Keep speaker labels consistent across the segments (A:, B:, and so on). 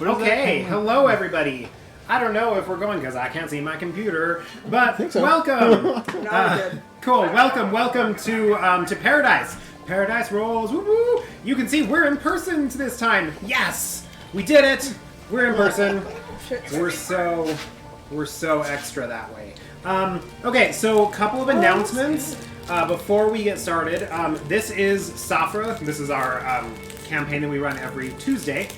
A: Okay, hello everybody. I don't know if we're going because I can't see my computer, but welcome. Cool. Welcome to Paradise. Paradise rolls. Woo woo. You can see we're in person this time. Yes, we did it. We're in person. We're so extra that way. Okay, so a couple of announcements before we get started. This is Safra. This is our campaign that we run every Tuesday.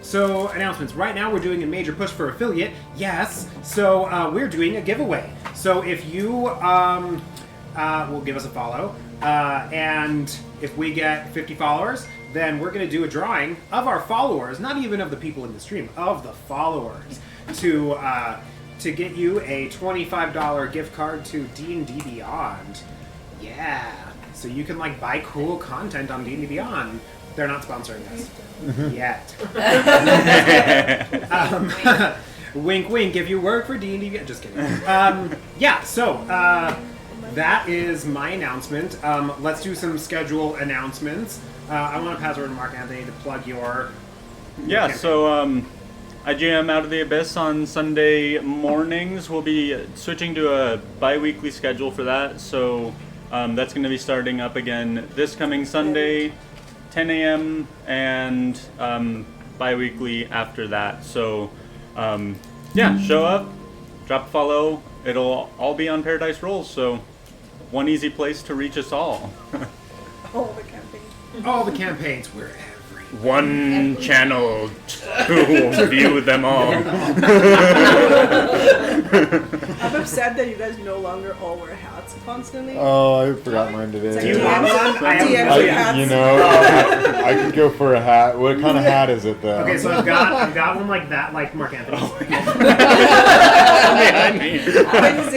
A: So announcements. Right now we're doing a major push for affiliate. Yes. So we're doing a giveaway. So if you will give us a follow, and if we get 50 followers, then we're going to do a drawing of our followers, not even of the people in the stream, of the followers, to get you a $25 gift card to D&D Beyond. Yeah. So you can like buy cool content on D&D Beyond. They're not sponsoring us yet. Wink, wink. If you work for D&D, just kidding. Yeah. So that is my announcement. Let's do some schedule announcements. I want to pass over to Mark Anthony to plug your.
B: Yeah. Campaign. So I GM Out of the Abyss on Sunday mornings. We'll be switching to a bi-weekly schedule for that. So that's going to be starting up again this coming Sunday. 10 a.m. and bi-weekly after that. So, yeah, show up, drop a follow. It'll all be on Paradise Rolls, so one easy place to reach us all.
C: All the campaigns.
A: All the campaigns. We're everywhere.
B: One channel to view them all.
C: I'm upset that you guys no longer all wear hats constantly.
D: Oh, I forgot mine today.
A: Do you want one?
D: I could go for a hat. What kind of hat is it, though?
A: Okay, so I've got one like that, like Mark Anthony.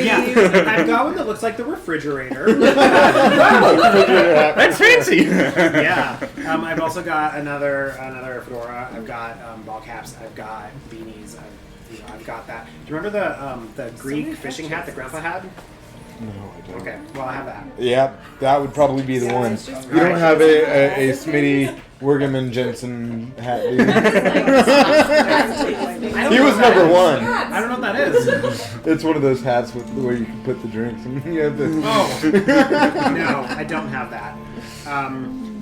A: Yeah, I've got one that looks like the refrigerator.
B: That's fancy.
A: Yeah. I've also got another fedora. I've got ball caps. I've got beanies. I've got that. Do you remember the Greek fishing hat that Grandpa had?
D: No, I don't.
A: Okay, well I have that.
D: Yeah, that would probably be the one. You don't have a Smitty Wergeman Jensen hat, do you? He was number one.
A: I don't know what that is.
D: It's one of those hats where you can put the drinks and you have the...
A: Oh, no, I don't have that.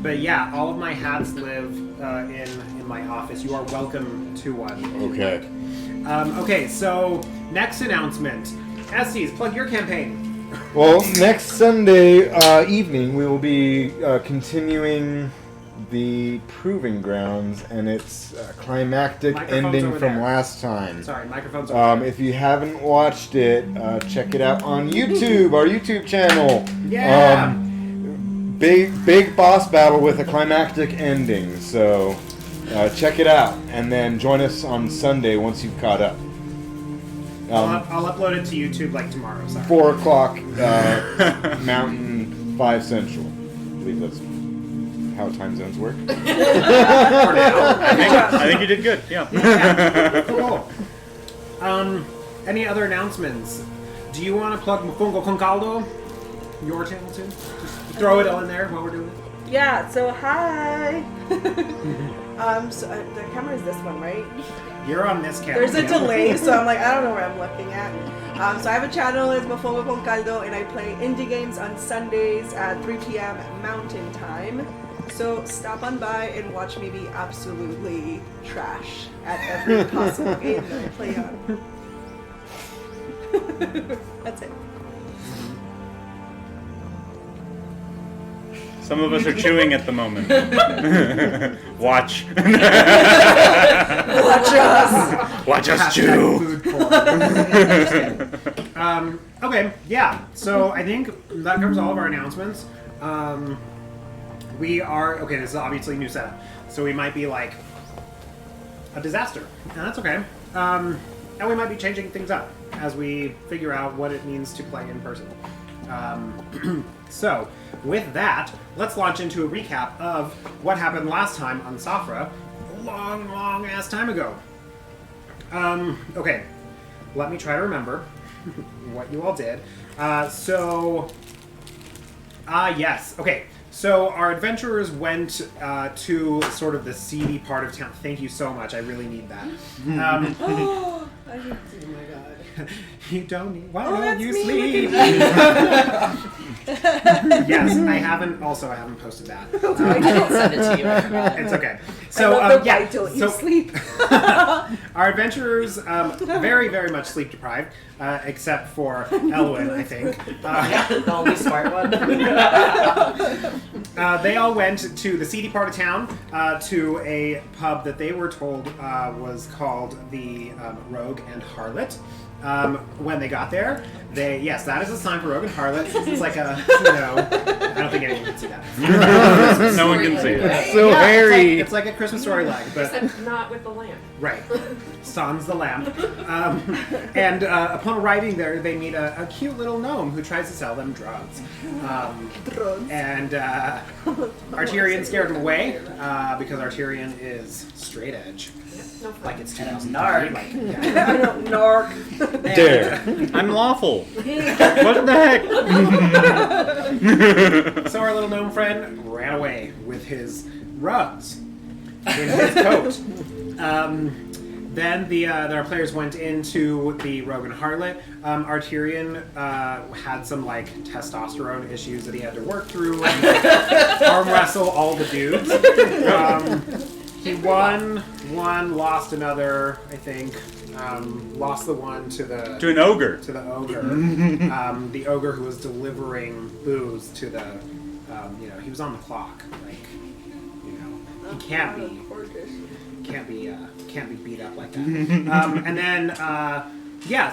A: But yeah, all of my hats live in my office. You are welcome to one.
D: Okay.
A: Okay, so next announcement. Estes, plug your campaign.
D: Well, next Sunday evening we will be continuing the Proving Grounds and its climactic ending from last time.
A: Sorry, microphone's over
D: if you haven't watched it, check it out on YouTube, our YouTube channel.
A: Yeah!
D: Big boss battle with a climactic ending, so check it out, and then join us on Sunday once you've caught up.
A: I'll upload it to YouTube like tomorrow. Sorry.
D: 4 o'clock Mountain, 5 Central. I believe that's how time zones work.
B: I think you did good. Yeah.
A: Cool. Any other announcements? Do you want to plug Mofongo Con Caldo? Your channel too? Just throw it all in there while we're doing it.
C: Yeah, so hi. So the camera is this one, right?
A: You're on this camera.
C: There's a delay, so I'm like, I don't know where I'm looking at. So I have a channel, it's Mofongo Con Caldo, and I play indie games on Sundays at 3 p.m. Mountain Time. So stop on by and watch me be absolutely trash at every possible game that I play on. That's it.
B: Some of us are chewing at the moment. Watch.
C: Watch us.
B: Watch us chew.
A: Okay, yeah. So I think that covers all of our announcements. We are okay. This is obviously a new setup, so we might be like a disaster, and that's okay. And we might be changing things up as we figure out what it means to play in person. So, with that, let's launch into a recap of what happened last time on Safra, a long ass time ago. Okay, let me try to remember what you all did. Yes, okay. So our adventurers went to sort of the seedy part of town. Thank you so much. I really need that.
C: Oh my god.
A: You don't need. Why
C: Oh,
A: don't
C: that's
A: you
C: me.
A: sleep? Yes, I haven't posted that.
E: I didn't send it to you.
A: It's okay.
C: I
A: So
C: love the
A: yeah.
C: why don't you
A: So
C: sleep?
A: our adventurers very very much sleep deprived, except for Elwyn, I think.
E: Yeah, the only smart one.
A: They all went to the seedy part of town, to a pub that they were told was called the Rogue and Harlot. When they got there, yes, that is a sign for Rogue and Harlot. It's like a, I don't think anyone can see that.
B: No one can see it.
D: It's so
A: Yeah,
D: hairy.
A: It's like a Christmas story like, but
F: Except not with the lamp.
A: right. Sans the lamp. And upon arriving there, they meet a cute little gnome who tries to sell them drugs. And Arterian scared him away because Arterian is straight edge.
F: No fun.
A: Like it's
E: And
A: 2003.
E: narc.
A: Like, yeah.
C: I don't narc.
D: Dare.
B: I'm lawful. What the heck?
A: So our little gnome friend ran away with his rugs in his coat. Then our players went into the Rogue and Harlot. Arterian had some like testosterone issues that he had to work through and arm wrestle all the dudes. He won one, lost another, I think. Lost the one to
B: To an ogre.
A: the ogre. The ogre who was delivering booze to the, he was on the clock. Like, he can't be beat up like that. And then,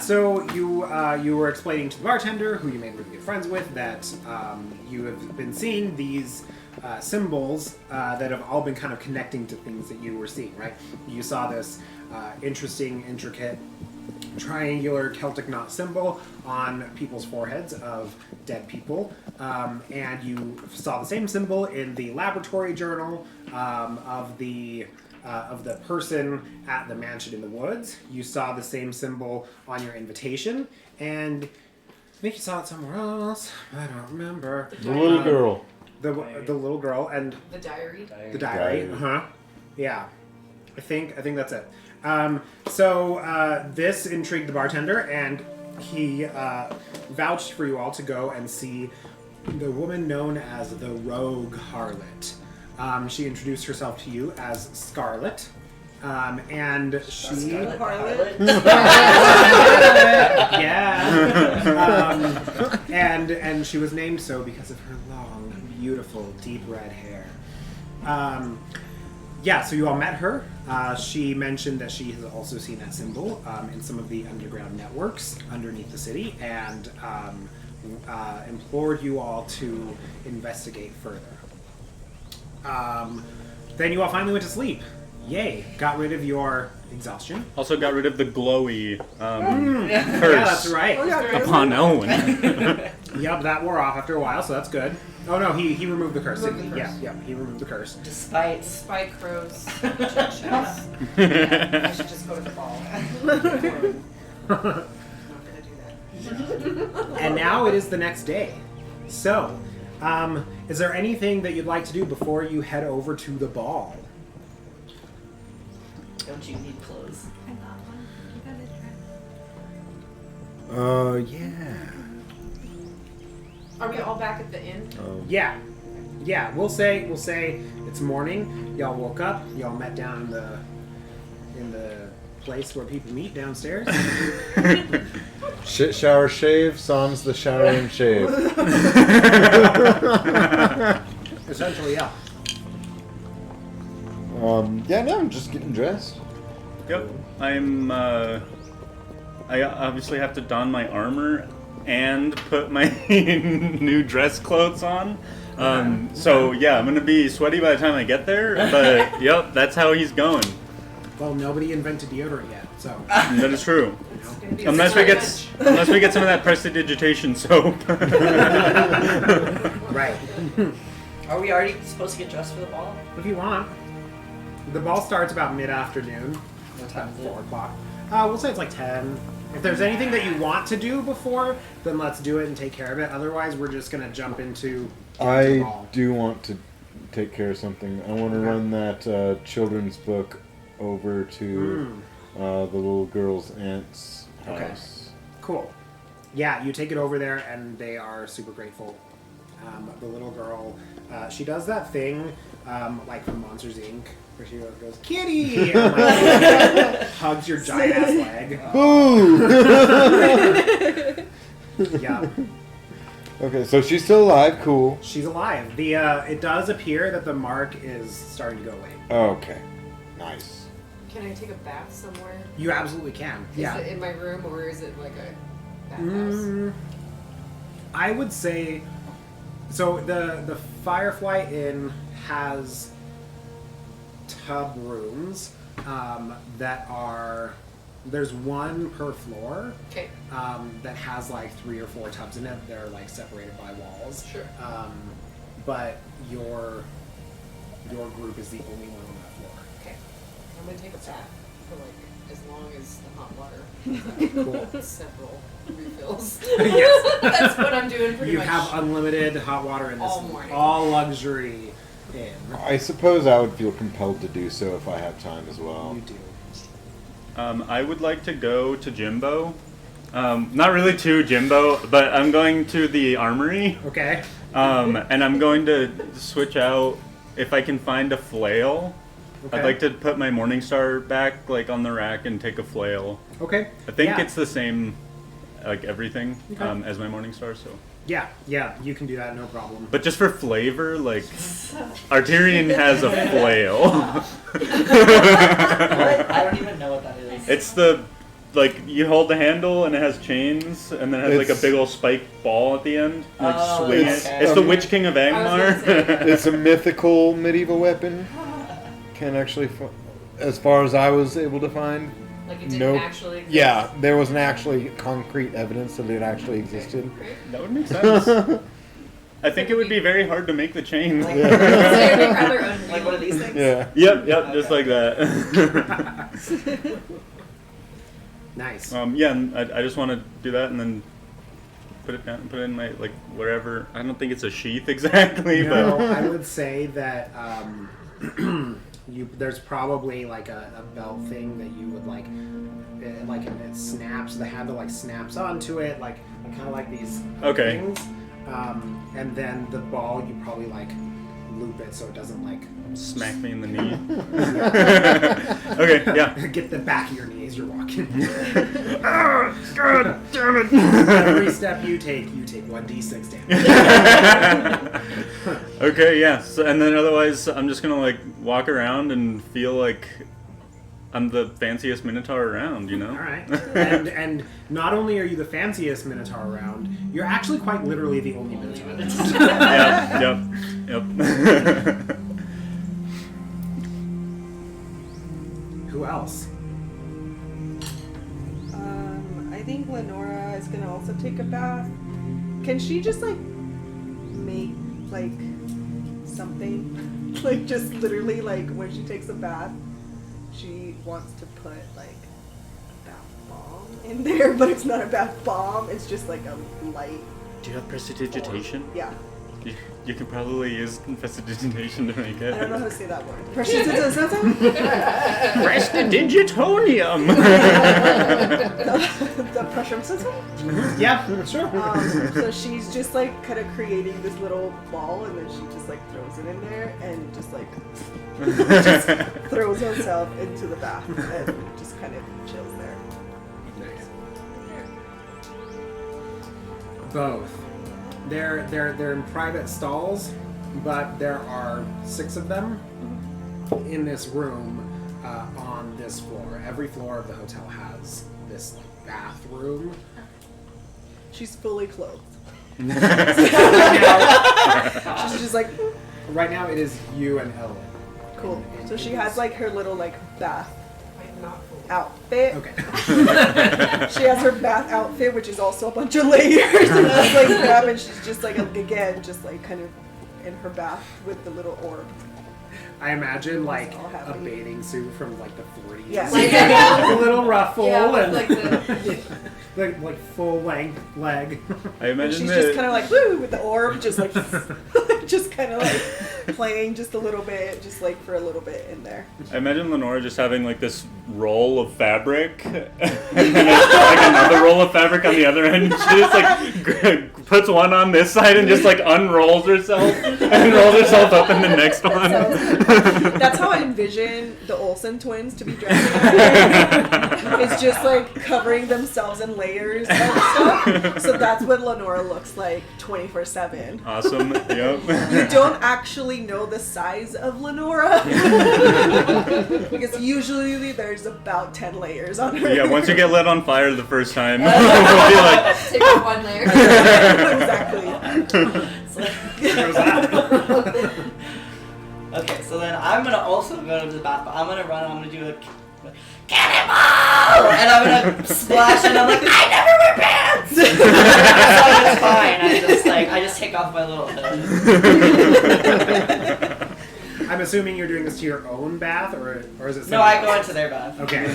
A: so you were explaining to the bartender, who you made really good friends with, that you have been seeing these symbols that have all been kind of connecting to things that you were seeing, right? You saw this interesting, intricate, triangular Celtic knot symbol on people's foreheads of dead people, and you saw the same symbol in the laboratory journal of the person at the mansion in the woods. You saw the same symbol on your invitation, and I think you saw it somewhere else. I don't remember.
D: The little girl.
A: The little girl and
F: The diary.
A: the diary.
D: Diary.
A: Yeah. I think that's it. So this intrigued the bartender, and he vouched for you all to go and see the woman known as the Rogue Harlot. She introduced herself to you as Scarlet, and she
C: Harlot.
A: and she was named so because of her long, beautiful, deep red hair. So you all met her. She mentioned that she has also seen that symbol in some of the underground networks underneath the city, and implored you all to investigate further. Then you all finally went to sleep. Yay! Got rid of your exhaustion.
B: Also got rid of the glowy curse
A: Yeah, that's right.
C: Oh, yeah,
B: upon Elwyn.
A: Yep, that wore off after a while, so that's good. Oh no, he removed the curse.
F: Removed the curse.
A: Yeah, he removed the curse.
E: Despite
F: Spike crows. I should just go to the ball. I'm not gonna do that.
A: And now it is the next day. So, is there anything that you'd like to do before you head over to the ball?
E: don't you need clothes?
G: I got one. You got a dress.
D: Yeah.
F: Are we all back at the inn?
A: Yeah, we'll say it's morning. Y'all woke up. Y'all met down in the place where people meet downstairs.
D: Shit, shower, shave. Sans the shower and shave.
A: Essentially, yeah.
D: I'm just getting dressed.
B: Yep. I obviously have to don my armor and put my new dress clothes on. So yeah, I'm gonna be sweaty by the time I get there. But yep, that's how he's going.
A: Well, nobody invented deodorant yet, so.
B: That is true.
F: It's gonna be a
B: Unless we get
F: challenge.
B: some of that prestidigitation soap.
A: Right.
E: Are we already supposed to get dressed for the ball?
A: If you want. The ball starts about mid-afternoon.
E: What time is it?
A: 4 o'clock. We'll say it's like 10. If there's anything that you want to do before, then let's do it and take care of it. Otherwise, we're just gonna jump into.
D: I do want to take care of something. I want to run that children's book over to the little girl's aunt's house.
A: Okay. Cool. Yeah, you take it over there, and they are super grateful. The little girl, she does that thing, like from Monsters Inc., where she goes, "Kitty!" and like, hugs your giant ass leg.
D: Boo!
A: Yeah,
D: Okay, so she's still alive. Cool.
A: she's alive. The it does appear that the mark is starting to go away.
D: Okay. Nice.
F: Can I take a bath somewhere?
A: You absolutely can.
F: Is
A: Yeah.
F: it in my room or is it like a bathhouse?
A: I would say so. The Firefly Inn has tub rooms that are. There's one per floor
F: Okay.
A: that has like 3 or 4 tubs in it. They're like separated by walls.
F: Sure.
A: But your group is the only one on that floor.
F: Okay. I'm gonna take a bath for like as long as the hot water.
A: Cool.
F: Several refills.
A: Yes.
F: That's what I'm doing pretty
A: You
F: much.
A: have unlimited hot water in this
F: All morning.
A: all luxury inn.
D: I suppose I would feel compelled to do so if I have time as well.
A: You do.
B: I would like to go to Jimbo. Not really to Jimbo, but I'm going to the armory.
A: Okay.
B: And I'm going to switch out, if I can find a flail.
A: Okay.
B: I'd like to put my Morningstar back like on the rack and take a flail.
A: Okay.
B: I think
A: Yeah.
B: it's the same, like everything,
A: Okay.
B: as my Morningstar. So,
A: Yeah, you can do that, no problem.
B: but just for flavor, like Arterian has a flail.
E: What? I don't even know what that is.
B: It's the like you hold the handle and it has chains and then it has like a
D: It's-
B: big old spiked ball at the end. Like
E: Oh,
B: swing
E: it's-
B: it. It's the Witch King of
F: I was gonna
B: Angmar.
D: It's a mythical medieval weapon. Can actually, as far as I was able to find,
F: Like it didn't
D: Nope.
F: actually exist.
D: yeah, there wasn't actually concrete evidence that it actually existed.
F: Great.
B: That would make sense. I think it would be very hard to make the chain.
E: Like,
F: So it'd be rather unwieldy.
E: like one of these things?
D: Yeah.
B: Yep,
E: Okay.
B: just like that.
A: Nice.
B: Yeah, and I just want to do that and then put it down, put it in my like wherever. I don't think it's a sheath exactly,
A: No,
B: but
A: I would say that there's probably like a belt thing that you would like it snaps. The handle like snaps onto it, like kind of like these
B: Okay.
A: things. And then the ball, you probably like loop it so it doesn't like
B: smack me in the knee. Okay, yeah.
A: get the back of your knee as you're walking.
B: God damn it!
A: Every step you take 1d6 damage.
B: Okay, yeah. So, and then otherwise, I'm just gonna like walk around and feel like I'm the fanciest Minotaur around, you know?
A: All right. And not only are you the fanciest Minotaur around, you're actually quite literally the only Minotaur.
B: Yep.
A: Who else?
C: I think Lenora is gonna also take a bath. Can she just like make like something? Like just literally like when she takes a bath, she wants to put like a bath bomb in there, but it's not a bath bomb, it's just like a light.
B: Do you have prestidigitation?
C: Yeah.
B: You can probably use prestidigitation to make it.
C: I don't know how to say that word. Prestidigitonium?
B: Prestidigitonium!
C: The pressure system?
A: Yeah, sure.
C: So she's just like kind of creating this little ball, and then she just like throws it in there, and just like throws herself into the bath, and just kind of chills there.
A: Both. They're in private stalls, but there are 6 of them in this room on this floor. Every floor of the hotel has this bathroom.
C: She's fully clothed.
A: Right
C: She's just like
A: now it is you and Ellen.
C: cool.
A: And
C: So she
A: it
C: has
A: is-
C: like her little like bath
F: I'm not full.
C: outfit.
A: Okay.
C: She has her bath outfit, which is also a bunch of layers, and just like grab, and she's just like again, just like kind of in her bath with the little orb.
A: I imagine like
C: all
A: a
C: happy.
A: bathing suit from like the 40s.
C: Yeah.
F: Like
A: a little ruffle
F: Yeah,
A: and
F: like the-
A: like full length leg.
B: I
C: And
B: imagine
C: she's
B: that.
C: just kind of like, woo, with the orb, just like, just kind of like playing just a little bit, just like for a little bit in there.
B: I imagine Lenora just having like this roll of fabric, and then like another roll of fabric on the other end. She just like puts one on this side and just like unrolls herself and rolls herself up in the next one.
C: That's how I envision the Olsen twins to be dressing. It's just like covering themselves in layers and stuff. So that's what Lenora looks like 24/7.
B: Awesome. Yep.
C: You don't actually know the size of Lenora because usually there's about 10 layers on her.
B: Yeah. Once you get lit on fire the first time, we'll be like,
F: Take off one layer.
C: Exactly.
A: Goes out.
E: Okay, so then I'm gonna also go to the bathroom. I'm gonna run. I'm gonna do a cannonball, and I'm gonna splash. And I'm like, I never wear pants. So it's fine. I just take off my little hood.
A: I'm assuming you're doing this to your own bath, or is it?
E: No, I go into their bath.
A: Okay,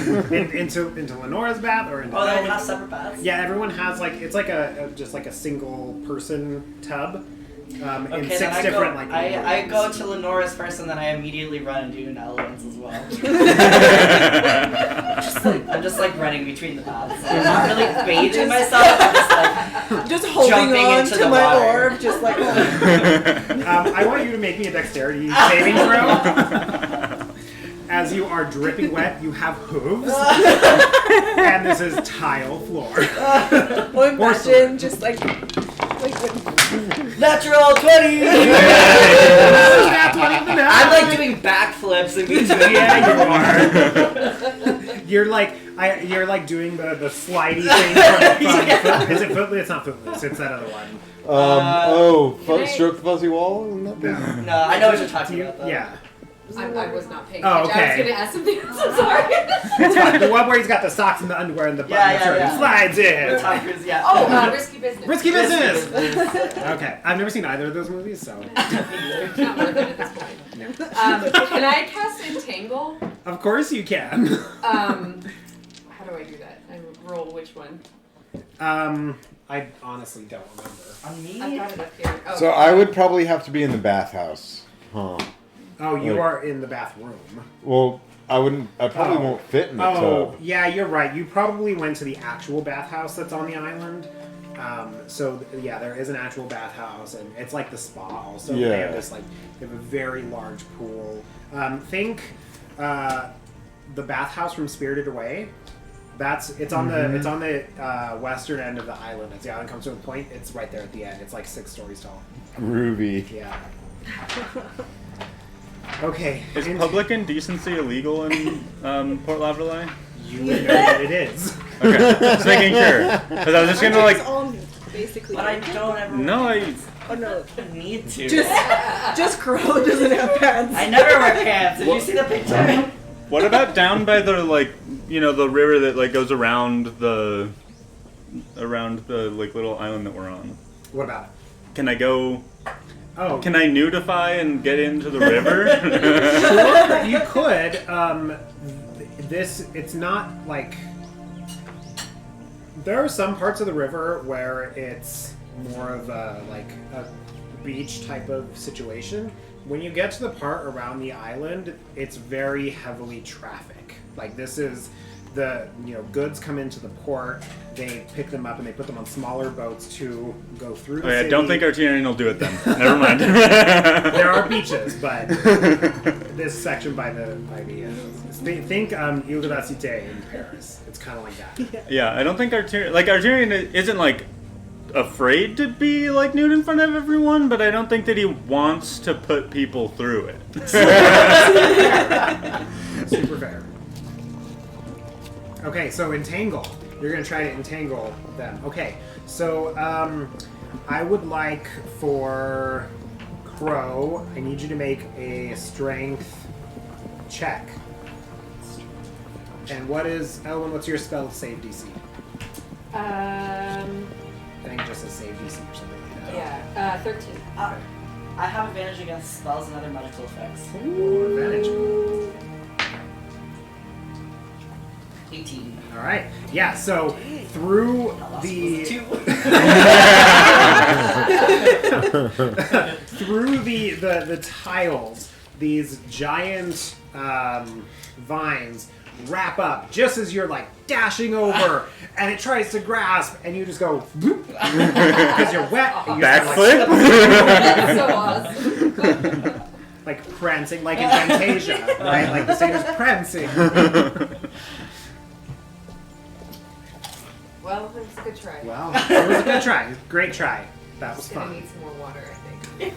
A: into Lenora's bath or into.
E: Oh, they have separate baths.
A: Yeah, everyone has like it's like just like a single person tub. In
E: Okay,
A: 6
E: then
A: different
E: I go to Lenora's first, and then I immediately run and do an elements as well. I'm just like running between the baths. I'm not really bathing myself. I'm just like
C: Just holding
E: jumping
C: on
E: into
C: to
E: the
C: my
E: water.
C: orb, just like.
A: I want you to make me a dexterity saving throw. As you are dripping wet, you have hooves, and this is tile floor.
C: Well, imagine just like when
E: natural 20.
A: That's one of the
E: I'm like doing backflips in between.
A: Yeah, you are. You're like doing the slidey thing from is it Footloose? It's not Footloose. It's that other one.
D: Stroke the fuzzy wall? Isn't that the-
E: No, I know what you're talking about though.
A: Yeah.
F: I was not paying
A: Oh,
F: attention. I was
A: okay.
F: going to ask something else. I'm sorry.
A: It's fine. The one where he's got the socks and the underwear and the button
E: Yeah,
A: shirt.
E: yeah.
A: He slides in.
E: Talkers, yeah.
F: Oh, risky business.
A: Risky business.
E: Business.
A: Okay, I've never seen either of those movies, so
F: Not worth it at this point. Can I cast Entangle?
A: of course you can.
F: How do I do that? I roll which one?
A: I honestly don't remember.
E: On me?
F: I've got it up here. Oh,
D: So I would probably have to be in the bathhouse. Huh.
A: Oh, you
D: Like-
A: are in the bathroom.
D: Well, I probably
A: Oh.
D: won't fit in the
A: Oh,
D: tub.
A: yeah, you're right. You probably went to the actual bathhouse that's on the island. Yeah, there is an actual bathhouse, and it's like the spa also. They
D: Yeah.
A: have this like they have a very large pool. Think the bathhouse from Spirited Away. It's on the western end of the island. As the island comes to a point, it's right there at the end. It's like 6 stories tall.
D: Groovy.
A: Yeah. Okay.
B: is public indecency illegal in Port Lavalais?
A: You would know that it is.
B: Okay, just making sure. Because I was just gonna
C: It's
B: like,
C: all basically.
E: But I don't ever
B: no, I.
C: Oh no.
E: need to.
C: Just Crow doesn't have pants.
E: I never wear pants. Did you see the picture?
B: What about down by the the river that like goes around the like little island that we're on?
A: What about it?
B: Can I go?
A: Oh,
B: Can I nudify and get into the river?
A: sure, you could. It's not like there are some parts of the river where it's more of a beach type of situation. When you get to the part around the island, it's very heavily traffic. Like this is goods come into the port, they pick them up and they put them on smaller boats to go through the
B: Okay, I
A: city.
B: don't think Arturian will do it then. Never mind.
A: There are beaches, but this section by the think Ile de la Cité in Paris. It's kind of like that.
B: Yeah, I don't think Arturian isn't like afraid to be like nude in front of everyone, but I don't think that he wants to put people through it.
A: Super fair. Okay, so entangle. You're gonna try to entangle them. Okay, so I would like for Crow. I need you to make a strength check. And Elwyn? What's your spell save DC? I think it just says save DC or something like that.
F: Yeah, 13.
A: Okay.
E: I have advantage against spells and other magical effects.
A: Ooh, advantage.
E: 18.
A: All right. Yeah. So through the through the tiles, these giant vines wrap up just as you're like dashing over, and it tries to grasp, and you just go because you're wet. And you just
B: Backflip.
F: That's so awesome.
A: like prancing, like in Fantasia, right? Like the singer's prancing.
F: Well, it was a good try.
A: Well, it was a good try. Great try. That was
F: Just gonna
A: fun.
F: need some more water, I think.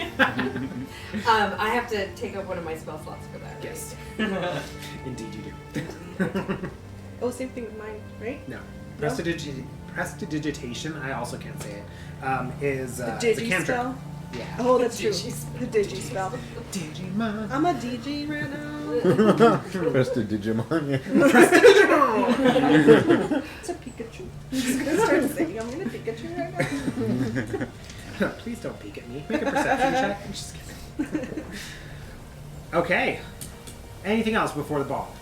F: I have to take up one of my spell slots for that.
A: Yes.
F: Right?
A: Indeed, you do.
C: Oh, same thing with mine, right?
A: No. Prestidigitation, I also can't say it, is
C: The
A: a
C: digi
A: cantrip.
C: spell.
A: Yeah.
C: Oh, that's true.
F: Digi
C: The digi spell.
A: Digimon.
C: I'm a DG right now.
D: Just a Digimon. Yeah.
C: It's a Pikachu. I'm just gonna start singing. I'm gonna Pikachu right now.
A: Please don't peek at me. Make a perception check. I'm just kidding. Okay. Anything else before the ball?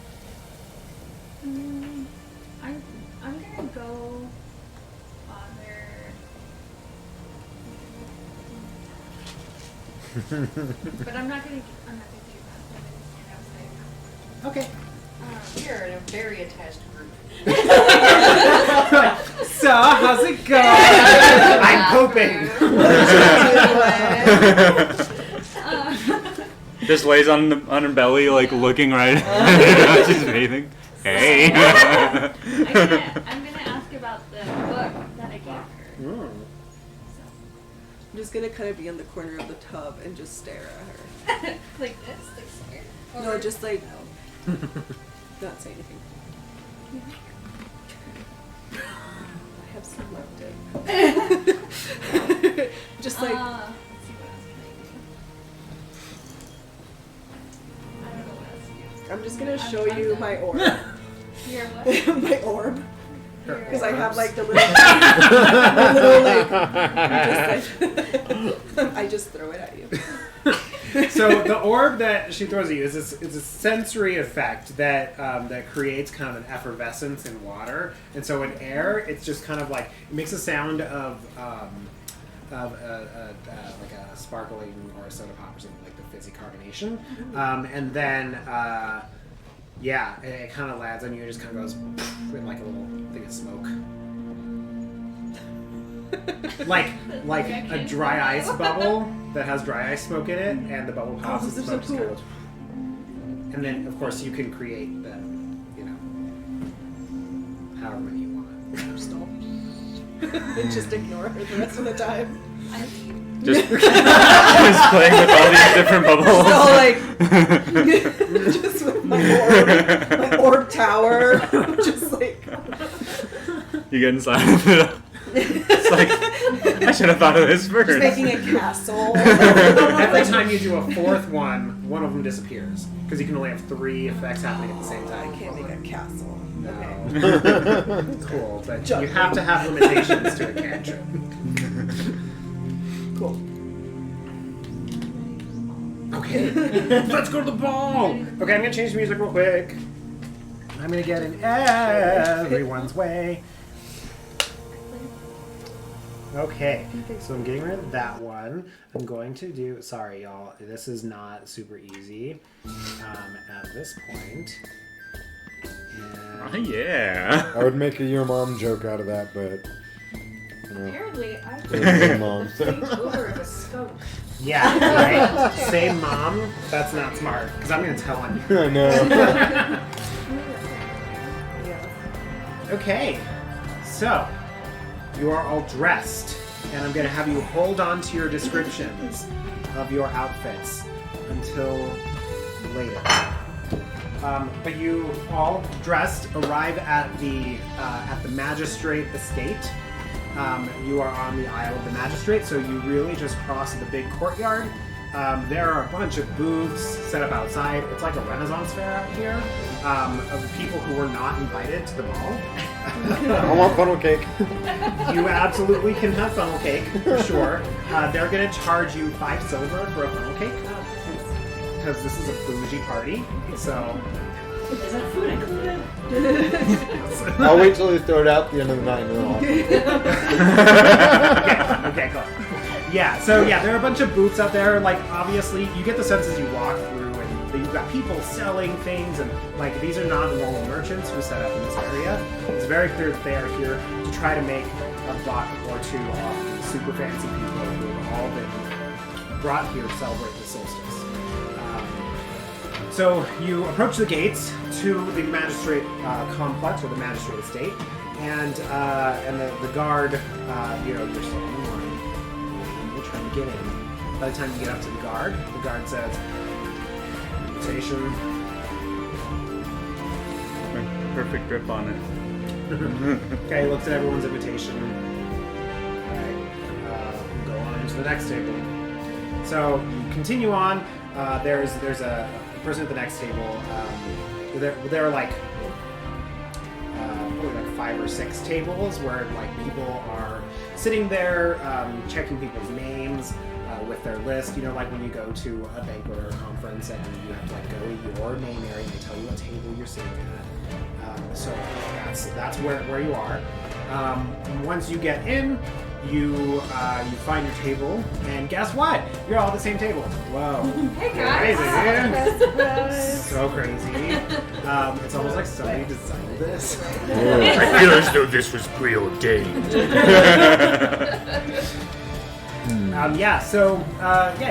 H: I'm gonna go Father. But I'm not gonna do that.
A: Okay.
F: We are in a very attached group.
A: So, how's it going? I'm pooping.
B: Just lays on her belly, like looking right at her. She's bathing. Hey.
H: I'm gonna ask about the book that I gave her.
A: Mm.
C: I'm just gonna kind of be in the corner of the tub and just stare at her.
H: Like this, like scared.
C: No, just like not say anything. I have some left in. Just like
H: let's see what else can I do. I don't know what else to do.
C: I'm just gonna show you my orb.
H: Your what?
C: My orb.
H: Your
C: Because I have
A: Orbs.
C: like the little, my little like, I just throw it at you.
A: So the orb that she throws at you is a sensory effect that that creates kind of an effervescence in water, and so in air, it's just kind of like it makes a sound of like a sparkling or a soda pop or something, like the fizzy carbonation, and then yeah, it kind of lands on you and just kind of goes in like a little thing of smoke. like a dry ice bubble that has dry ice smoke in it, and the bubble pops
C: Oh,
A: and
C: those are
A: smoke
C: so
A: just kind
C: cool.
A: of, and then of course you can create the, you know, however many you want.
C: Stop. And just ignore her the rest of the time.
B: Just playing with all these different bubbles.
C: So like, just with my orb tower, just like.
B: You get inside of it. It's like, I should have thought of this first.
C: Just making a castle.
A: Every time you do a fourth one of them disappears because you can only have 3 effects happening at the same
C: I
A: time.
C: can't make a castle.
A: No.
C: Okay.
A: Cool, but you have to have limitations to a cantrip.
C: Cool.
A: Okay, let's go to the ball. Okay, I'm gonna change the music real quick. I'm gonna get in everyone's way. Okay, so I'm getting rid of that one. I'm going to do, sorry y'all, this is not super easy at this point.
B: Oh,
A: And
B: yeah.
D: I would make a your mom joke out of that, but you know,
F: Apparently, I
D: it's your mom.
F: think over of a skunk.
A: yeah, right? Same mom, that's not smart, because I'm going to tell on you.
D: I know.
C: Yeah.
A: Okay, so you are all dressed, and I'm going to have you hold on to your descriptions of your outfits until later. But you all dressed arrive at the magistrate estate. You are on the Isle of the Magistrate, so you really just cross the big courtyard, there are a bunch of booths set up outside. It's like a Renaissance fair out here of people who were not invited to the ball.
D: I want funnel cake.
A: You absolutely can have funnel cake, for sure. They're going to charge you 5 silver for a funnel cake. Because this is a bougie party, so...
E: Is that food included?
D: I'll wait till they throw it out at the end of the night and then I'll...
A: Okay, cool. Yeah, so yeah, there are a bunch of booths out there. Like, obviously, you get the sense as you walk through, and you've got people selling things, and like these are not normal merchants who set up in this area. It's very clear that they are here to try to make a buck or two off the super fancy people who have all been brought here to celebrate the solstice. So you approach the gates to the magistrate complex or the magistrate estate, and the guard, you're standing in line. You're trying to get in. By the time you get up to the guard says, "Invitation."
B: Perfect grip on it.
A: Okay, looks at everyone's invitation. Alright, go on into the next table. So you continue on. There's a person at the next table. There are like probably like 5 or 6 tables where like people are sitting there checking people's names with their list. You know, like when you go to a banquet or a conference and you have to like go to your name area and they tell you what table you're sitting at. So that's where you are. Once you get in, you find your table, and guess what? You're all at the same table. Whoa!
F: Hey guys!
A: Crazy! So crazy. It's almost like somebody designed this.
G: I feel as though this was preordained.
A: You're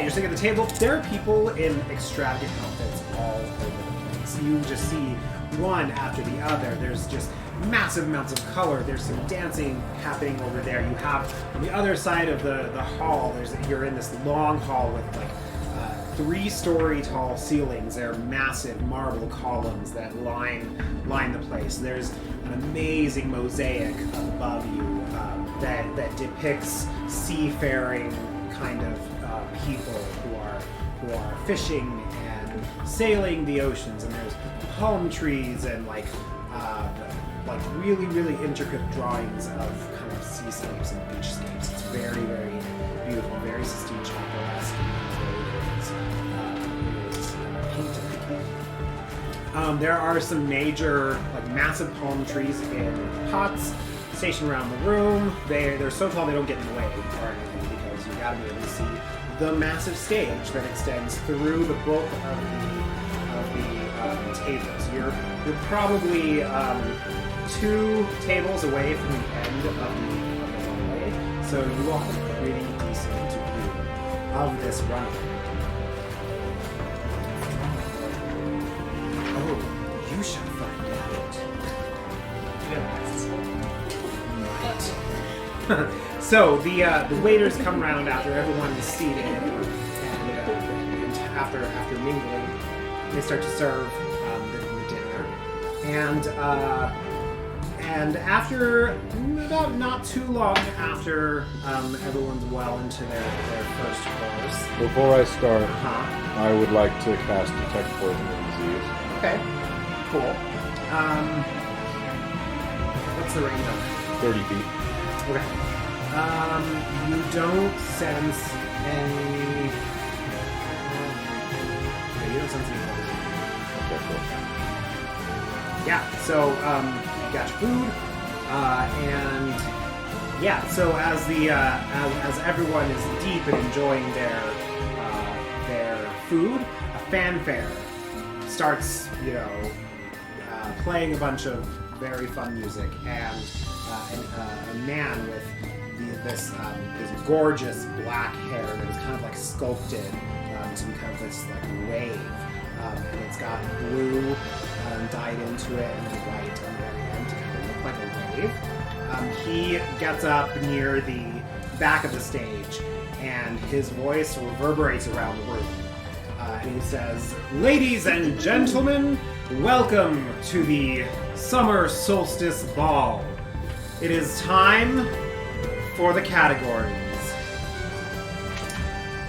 A: sitting at the table. There are people in extravagant outfits all over the place. You just see one after the other. There's just massive amounts of color. There's some dancing happening over there. You have on the other side of the hall. You're in this long hall with like 3-story tall ceilings. There are massive marble columns that line the place. There's an amazing mosaic above you that depicts seafaring kind of people who are fishing and sailing the oceans. And there's palm trees and like really, really intricate drawings of kind of seascapes and beachscapes. It's very, very beautiful, very Sistine Chapel-esque in the way it was painted. There are some major, like massive palm trees in pots stationed around the room. They're so tall they don't get in the way or anything because you gotta be able to see the massive stage that extends through the bulk of the tables. You're probably 2 tables away from the end of the runway, so you all have a pretty decent view of this runway. Oh, you shall find out. So the waiters come around after everyone is seated, and after mingling, they start to serve the dinner, and after about not too long after everyone's well into their first course.
D: Before I start, I would like to cast Detect Poison and Disease.
A: Okay, cool. What's the range on that?
D: 30 feet.
A: Okay. You don't sense any... Okay, you don't sense any poison.
D: Okay, cool.
A: Yeah, so you got your food, and yeah, so as as everyone is deep in enjoying their food, a fanfare starts, playing a bunch of very fun music, and a man with this gorgeous black hair that is kind of like sculpted to be kind of this like wave, and it's got blue dyed into it and white on the very end to kind of look like a wave. He gets up near the back of the stage, and his voice reverberates around the room. And he says, "Ladies and gentlemen, welcome to the Summer Solstice Ball. It is time for the categories.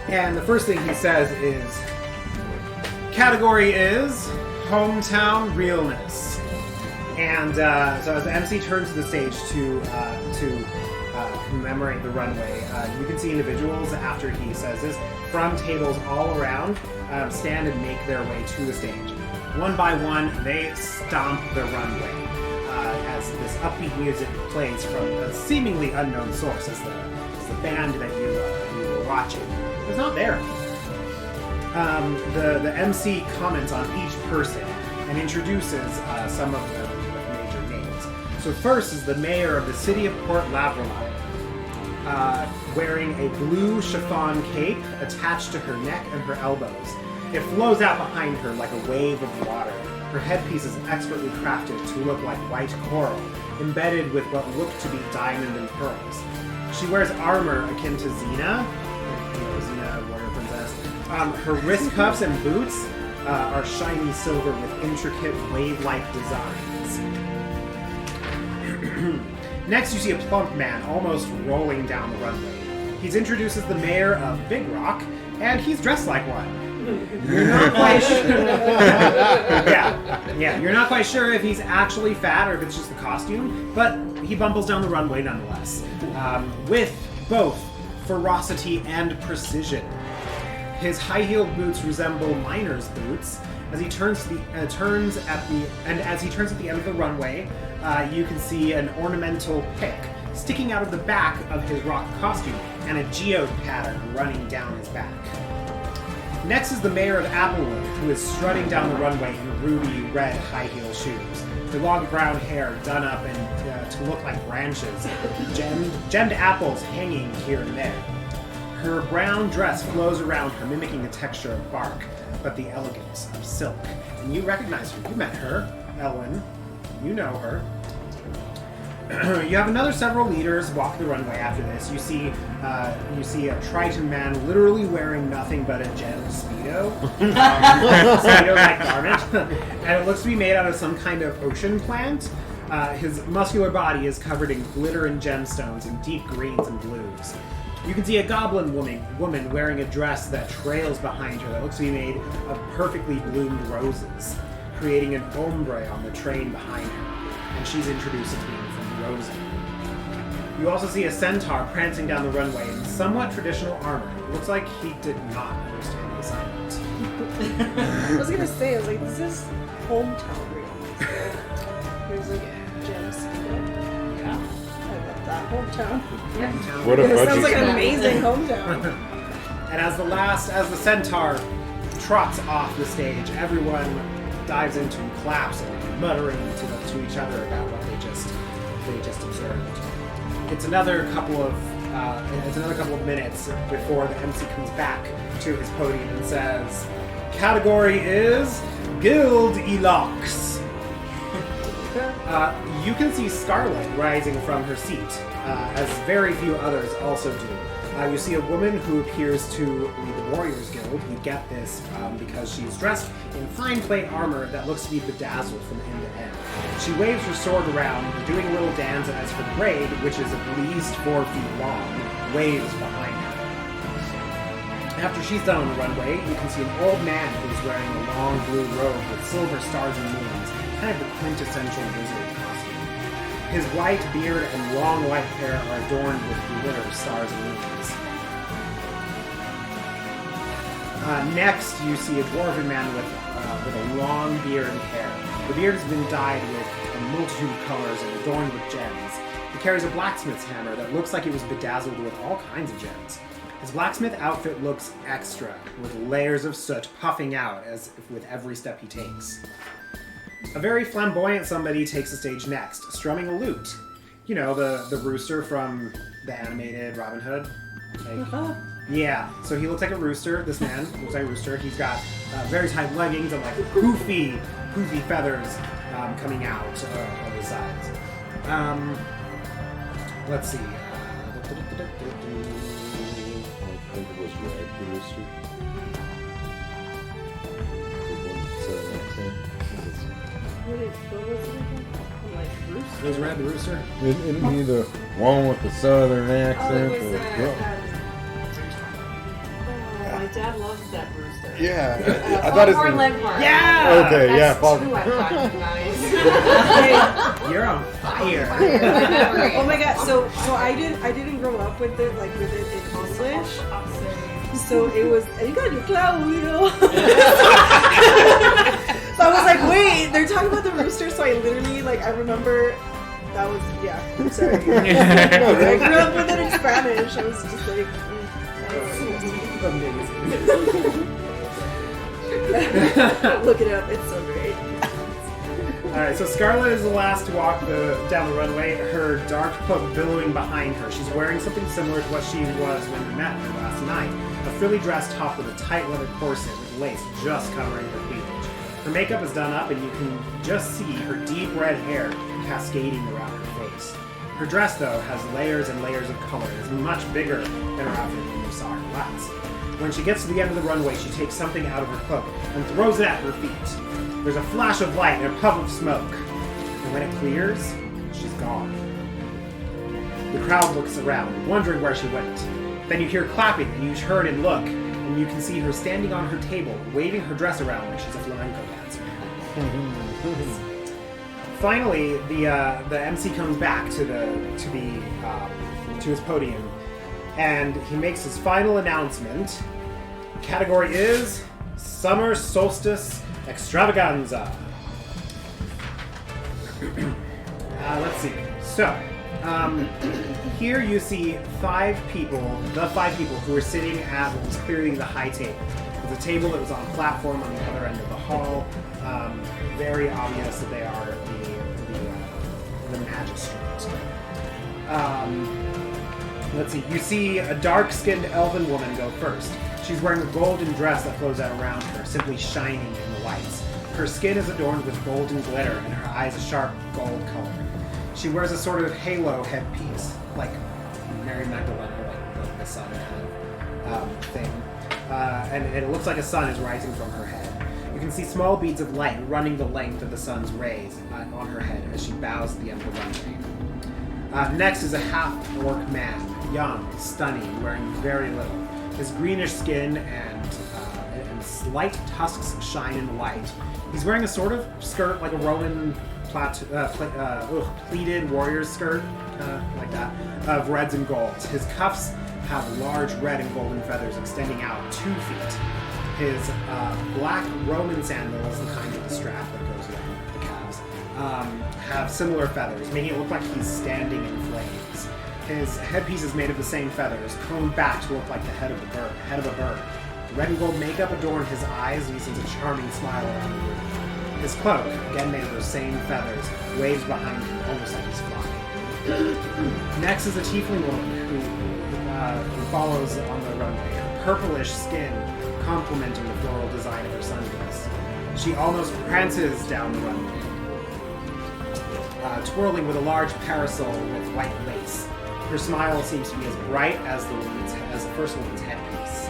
A: And the first thing he says is, category is hometown realness. And so as the MC turns to the stage to commemorate the runway, you can see individuals after he says this from tables all around stand and make their way to the stage. One by one, they stomp the runway as this upbeat music plays from a seemingly unknown source, as the band that you were watching is not there. The MC comments on each person and introduces some of the major names. So first is the mayor of the city of Port Lavrola, wearing a blue chiffon cape attached to her neck and her elbows. It flows out behind her like a wave of water. Her headpiece is expertly crafted to look like white coral, embedded with what look to be diamond and pearls. She wears armor akin to Xena, Xena, warrior princess. Her wrist cuffs and boots are shiny silver with intricate wave-like designs. Next, you see a plump man almost rolling down the runway. He's introduced as the mayor of Big Rock, and he's dressed like one. You're not quite sure. Yeah. You're not quite sure if he's actually fat or if it's just the costume, but he bumbles down the runway nonetheless, with both ferocity and precision. His high-heeled boots resemble miner's boots. As he turns at the end of the runway, you can see an ornamental pick sticking out of the back of his rock costume and a geode pattern running down his back. Next is the mayor of Applewood, who is strutting down the runway in ruby red high-heel shoes. Her long brown hair done up and to look like branches, gemmed apples hanging here and there. Her brown dress flows around her, mimicking the texture of bark, but the elegance of silk. And you recognize her. You met her, Elwyn. You know her. You have another several leaders walk the runway after this. You see a Triton man literally wearing nothing but a gem Speedo. Speedo-like garment. And it looks to be made out of some kind of ocean plant. His muscular body is covered in glitter and gemstones in deep greens and blues. You can see a goblin woman wearing a dress that trails behind her that looks to be made of perfectly bloomed roses, creating an ombre on the train behind her, and she's introduced as being from Rosa. You also see a centaur prancing down the runway in somewhat traditional armor. It looks like he did not understand the assignment.
C: I was gonna say, I was like, this is hometown real. Here's a gem Speedo.
A: Yeah.
C: I love that hometown.
D: What a
C: It
D: budget.
C: sounds like an amazing hometown.
A: And as the centaur trots off the stage, everyone dives into and claps and muttering to each other about what they just observed. It's another couple of minutes before the MC comes back to his podium and says, "Category is Guild Elox." You can see Scarlet rising from her seat, as very few others also do. You see a woman who appears to lead the Warriors Guild. You get this because she's dressed in fine plate armor that looks to be bedazzled from end to end. She waves her sword around, doing a little dance as her braid, which is at least 4 feet long, waves behind her. After she's done on the runway, you can see an old man who's wearing a long blue robe with silver stars and moons, kind of the quintessential wizard costume. His white beard and long white hair are adorned with glitter, stars, and moons. Next, you see a dwarven man with a long beard and hair. The beard has been dyed with a multitude of colors and adorned with gems. He carries a blacksmith's hammer that looks like it was bedazzled with all kinds of gems. His blacksmith outfit looks extra, with layers of soot puffing out as if with every step he takes. A very flamboyant somebody takes the stage next, strumming a lute. You know, the rooster from the animated Robin Hood. Yeah, so he looks like a rooster. This man looks like a rooster. He's got very tight leggings and like poofy feathers coming out of his sides. Let's see. It was Red the Rooster?
D: Isn't he the one with the southern accent?
F: Oh, it was
D: Yeah. I thought his
F: Foghorn
D: name.
F: Leghorn.
A: Yeah!
D: Okay, yeah.
F: That's
D: Fog.
F: two I've got, you guys.
A: You're on fire.
C: Oh my god! So I didn't grow up with it in English. So it was you got your Claudio. So I was like, wait, they're talking about the rooster. So I literally I remember that was I'm sorry. I grew up with it in Spanish. I was just like. Look it up. It's so great.
A: Alright, so Scarlet is the last to walk down the runway, her dark cloak billowing behind her. She's wearing something similar to what she was when we met her last night. A frilly dress top with a tight leather corset with lace just covering her cleavage. Her makeup is done up and you can just see her deep red hair cascading around her face. Her dress, though, has layers and layers of color. It's much bigger than her outfit when you saw her last. When she gets to the end of the runway, she takes something out of her cloak and throws it at her feet. There's a flash of light and a puff of smoke. And when it clears, she's gone. The crowd looks around, wondering where she went. Then you hear clapping, and you turn and look, and you can see her standing on her table, waving her dress around like she's a flamenco dancer. Finally, the MC comes back to his podium, and he makes his final announcement. Category is Summer Solstice Extravaganza. Let's see. So, here you see the five people who were sitting at what was clearly the high table. It was a table that was on a platform on the other end of the hall. Very obvious that they are the magistrate. Let's see. You see a dark-skinned elven woman go first. She's wearing a golden dress that flows out around her, simply shining in the lights. Her skin is adorned with golden glitter, and her eyes a sharp gold color. She wears a sort of halo headpiece, like Mary Magdalene, or like the sun kind of thing. And it looks like a sun is rising from her head. You can see small beads of light running the length of the sun's rays on her head as she bows at the end of the runway. Next is a half-orc man, young, stunning, wearing very little. His greenish skin and slight tusks shine in the light. He's wearing a sort of skirt, like a Roman pleated warrior's skirt, like that, of reds and golds. His cuffs have large red and golden feathers extending out 2 feet. His black Roman sandals, the kind with the strap that goes around the calves, have similar feathers, making it look like he's standing in flames. His headpiece is made of the same feathers, combed back to look like the head of a bird. Red and gold makeup adorn his eyes, and he sends a charming smile around the room. His cloak, again made of those same feathers, waves behind him, almost like he's flying. Next is a tiefling woman who follows on the runway, her purplish skin complementing the floral design of her sundress. She almost prances down the runway, twirling with a large parasol with white lace. Her smile seems to be as bright as the first woman's headpiece.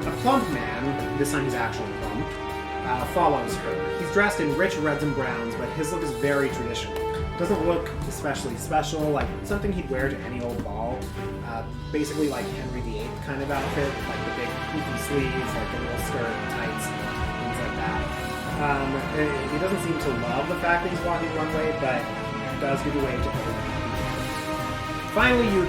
A: A plump man, this time he's actually plump, follows her. He's dressed in rich reds and browns, but his look is very traditional. Doesn't look especially special, like something he'd wear to any old ball. Basically like Henry VIII kind of outfit, like the big poofy sleeves, like the little skirt, tights, things like that. He doesn't seem to love the fact that he's walking the runway, but does give a wave to everyone. Finally, you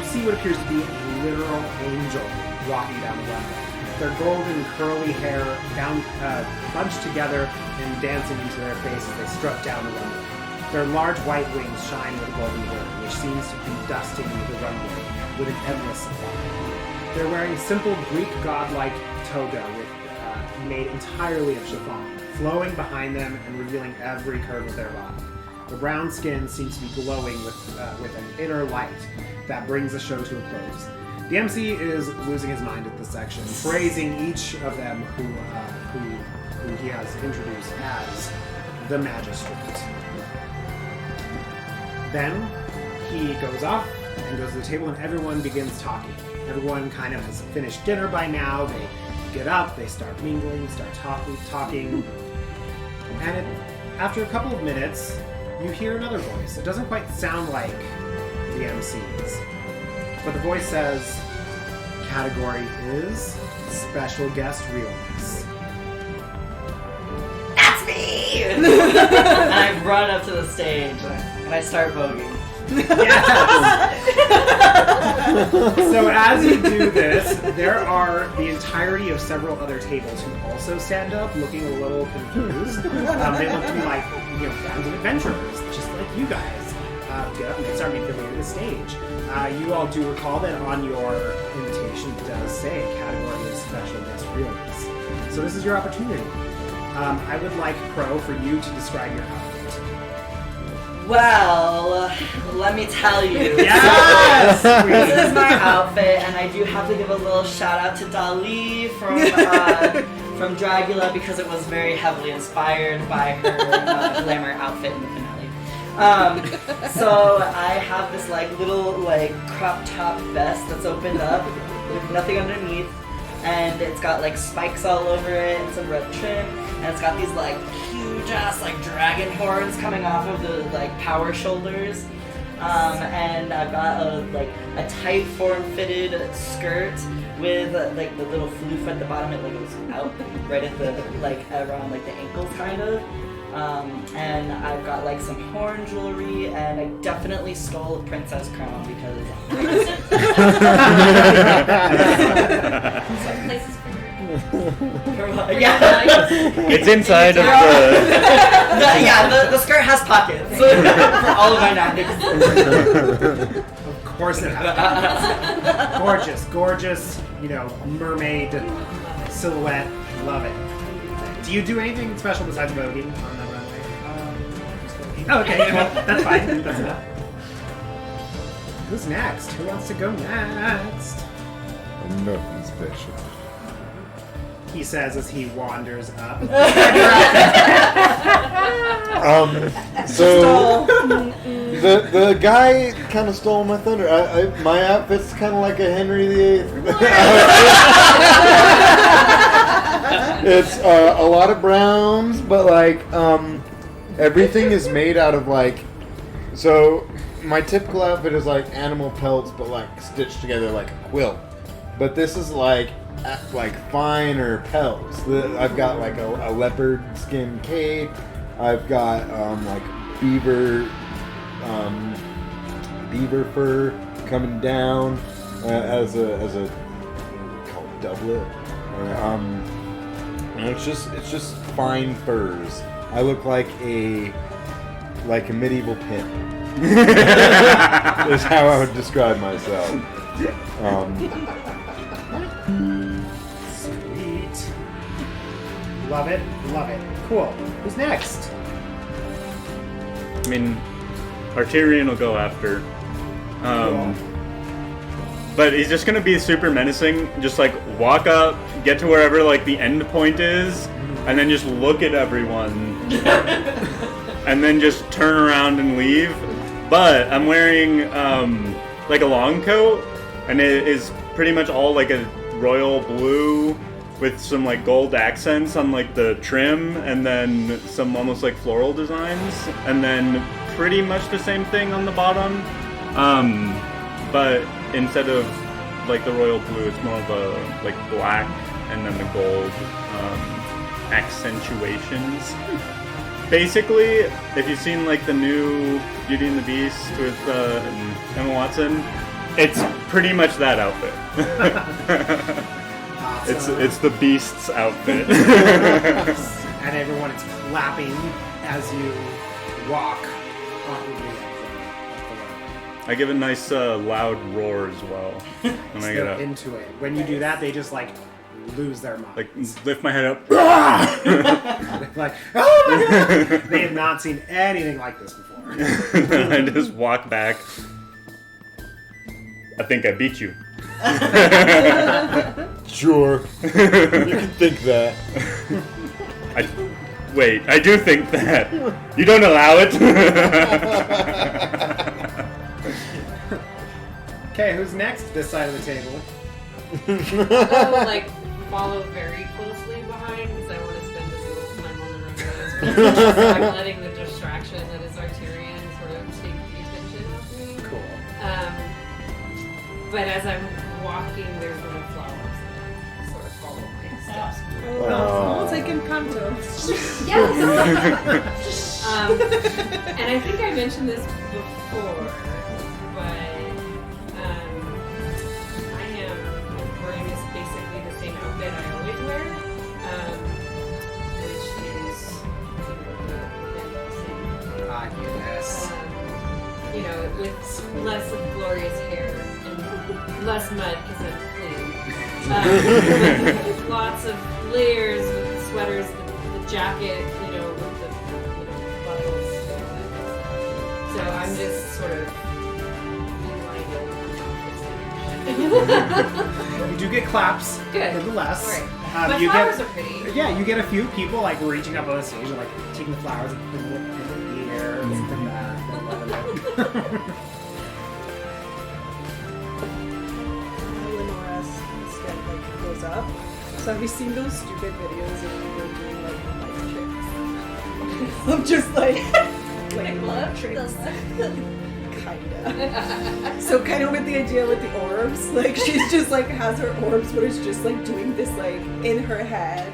A: see what appears to be a literal angel walking down the runway. Their golden curly hair bunched together and dancing into their faces as they strut down the runway. Their large white wings shine with golden glitter, which seems to be dusting the runway with an endless supply. They're wearing a simple Greek godlike toga made entirely of chiffon, flowing behind them and revealing every curve of their body. The brown skin seems to be glowing with an inner light that brings the show to a close. The MC is losing his mind at this section, praising each of them who he has introduced as the magistrate. Then he goes off and goes to the table, and everyone begins talking. Everyone kind of has finished dinner by now. They get up, they start mingling, start talking. And after a couple of minutes, you hear another voice. It doesn't quite sound like the MC's, but the voice says, "Category is special guest realness.
E: That's me! And I run up to the stage and I start voguing.
A: So as you do this, there are the entirety of several other tables who also stand up, looking a little confused. They look to be like, fans of adventurers, just like you guys. Get up and they start making their way to the stage. You all do recall that on your invitation it does say category of special guest realness. So this is your opportunity. I would like, Crow, for you to describe your outfit.
E: Well, let me tell you.
A: Yes!
E: This is my outfit, and I do have to give a little shout out to Dali from Dragula because it was very heavily inspired by her glamour outfit in the finale. So I have this little crop top vest that's opened up with nothing underneath, and it's got spikes all over it and some red trim, and it's got these huge ass dragon horns coming off of the power shoulders, and I've got a tight form-fitted skirt with the little floof at the bottom. It goes out right at the around the ankles kind of. And I've got some horn jewelry, and I definitely stole a princess crown because
H: Some places for
B: It's inside of
E: the skirt has pockets for all of my knives.
A: Of course it has. Gorgeous, mermaid silhouette. Love it. Do you do anything special besides voguing on the runway? Oh, okay, that's fine. That's enough. Who's next? Who wants to go next?
D: Nothing special.
A: He says as he wanders up.
D: So the guy kind of stole my thunder. My outfit's kind of like a Henry VIII. It's a lot of browns, but everything is made out of so my typical outfit is animal pelts, but stitched together like a quilt. But this is finer pelts. I've got a leopard skin cape. I've got beaver fur coming down as a what do we call it, doublet. And it's just fine furs. I look like a medieval pimp. Is how I would describe myself.
A: Sweet. Love it. Cool. Who's next?
B: I mean, Arterian will go after.
A: Cool.
B: But he's just gonna be super menacing. Just walk up, get to wherever the end point is, and then just look at everyone, and then just turn around and leave. But I'm wearing a long coat, and it is pretty much all a royal blue with some gold accents on the trim, and then some almost floral designs, and then pretty much the same thing on the bottom. But instead of the royal blue, it's more of a black and then the gold accentuations. Basically, if you've seen the new Beauty and the Beast with Emma Watson, it's pretty much that outfit.
A: Awesome.
B: It's the Beast's outfit.
A: And everyone is clapping as you walk awkwardly up the road.
B: I give a nice loud roar as well when I get up.
A: Into it. When you do that, they just lose their minds.
B: Lift my head up.
A: Oh my god! They have not seen anything like this before.
B: And I just walk back. I think I beat you.
D: Sure. You can think that.
B: I do think that. You don't allow it.
A: Okay, who's next this side of the table?
F: I will follow very closely behind because I want to spend as little time on the runways. I'm letting the distraction that is Arterian sort of take the attention of me.
A: Cool.
F: But as I'm walking, there's little flowers that sort of fall
C: Oh, it's like Encanto.
F: Yes. And I think I mentioned this before, but I am wearing this basically the same outfit I always wear, which is
A: Yes.
F: With less of Gloria's hair and less mud because I'm clean. With lots of layers with the sweaters, the jacket, with the buckles. So I'm just sort of
A: You do get claps,
F: Good.
A: nonetheless.
F: Right. But
A: you
F: flowers
A: get,
F: are pretty.
A: Yeah, you get a few people like reaching up on the stage and like taking the flowers and putting them in the air and stuff like that.
C: Lenora's instead goes up. So have you seen those stupid videos of people doing like light tricks? I'm just like love tricks. Kinda. So kind of with the idea with the orbs, like she's just like has her orbs, but it's just like doing this like in her head.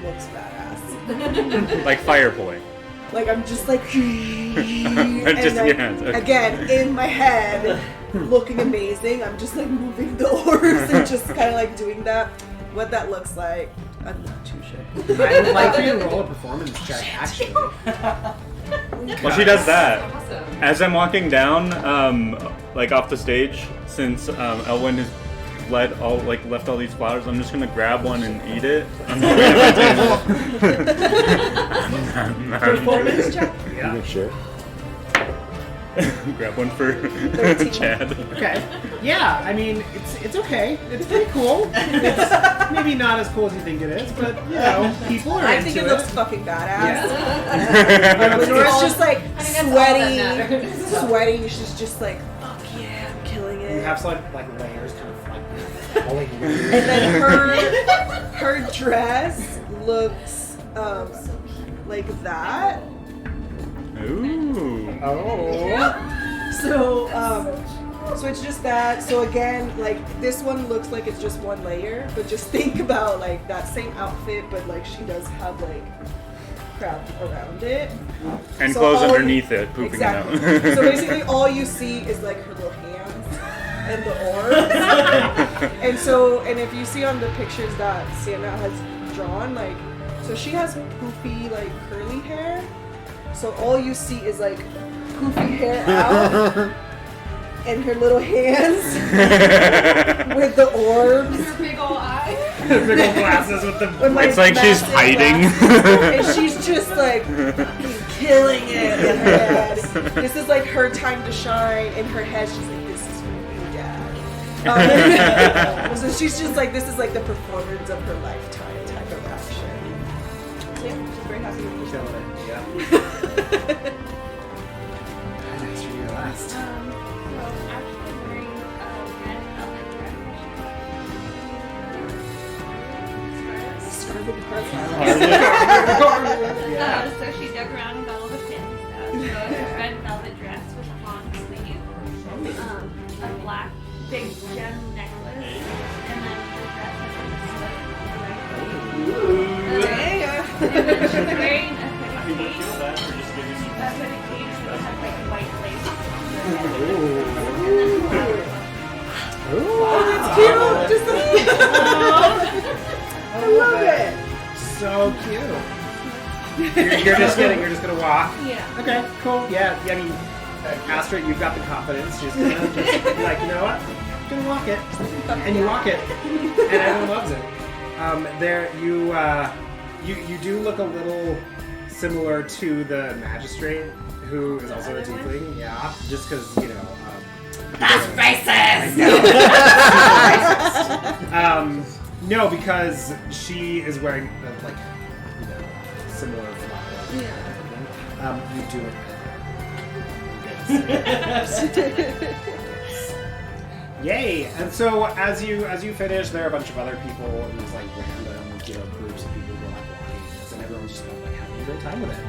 C: Looks badass.
B: Like fire pulling.
C: Like I'm just like, and
B: Just
C: like,
B: hands. Okay.
C: again in my head, looking amazing. I'm just like moving the orbs and just kind of like doing that. What that looks like, I'm not too sure.
A: I would like for you to roll a performance check, actually.
B: Well, she does that.
F: Awesome.
B: As I'm walking down, like off the stage, since Elwyn has left all these flowers, I'm just gonna grab one and eat it.
C: Performance check.
A: Yeah.
D: You can share.
B: Grab one for
C: 13.
B: Chad.
A: Okay. Yeah, I mean, it's okay. It's pretty cool. It's maybe not as cool as you think it is, but people are
C: I
A: into
C: think it looks fucking badass.
A: Yeah.
C: Lenora's just like
F: I think that's all that
C: sweaty,
F: matters.
C: sweaty. She's just like, fuck yeah, I'm killing
A: You
C: it.
A: have some like layers kind of like falling.
C: And then her dress looks like that.
B: Ooh.
A: Oh.
C: So it's just that. So again, like this one looks like it's just one layer, but just think about like that same outfit, but like she does have like crap around it.
B: And
C: So
B: clothes
C: all
B: underneath it, pooping
C: exactly.
B: it out.
C: So basically, all you see is like her little hands and the orbs. and if you see on the pictures that Sienna has drawn, like, so she has poofy like curly hair. So all you see is like poofy hair out and her little hands with the orbs.
F: Her big ol' eye.
A: Big old glasses with the.
C: With,
B: It's like she's
C: massive
B: hiding.
C: glasses. And she's just like fucking killing it in her head. This is like her time to shine. In her head, she's like, this is for you, Dad. So she's just like, this is like the performance of her lifetime type of action. So yeah, she's very happy with
A: Killing
C: herself.
A: it. Yeah. Nice for you last.
H: So actually wearing a red velvet dress.
C: Scarlet Heart.
A: Yeah.
H: So she dug around and got all the pins stuff. So it's a red velvet dress with a long sleeve, a black big gem necklace, and then the dress has a slit. And then she's wearing a hooded cage. A hooded cage that has like white lace on
C: Oh, that's cute. Just I love it.
A: So cute. You're just gonna walk.
H: Yeah.
A: Okay, cool. Yeah, I mean, Astra, you've got the confidence. She's gonna just be like, you know what? I'm gonna walk it, and you walk it, and everyone loves it. You do look a little similar to the magistrate, who is also a tiefling. Yeah, just because That's racist. No, because she is wearing similar flower. Yeah. You do it. Yay! And so as you finish, there are a bunch of other people in these like random groups of people who are like walking this, and everyone's just kind of like having a great time with it.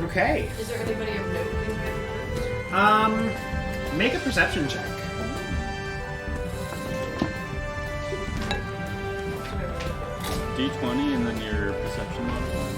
A: Okay.
F: Is there anybody of note in there?
A: Make a perception check.
B: D20 and then your perception modifier.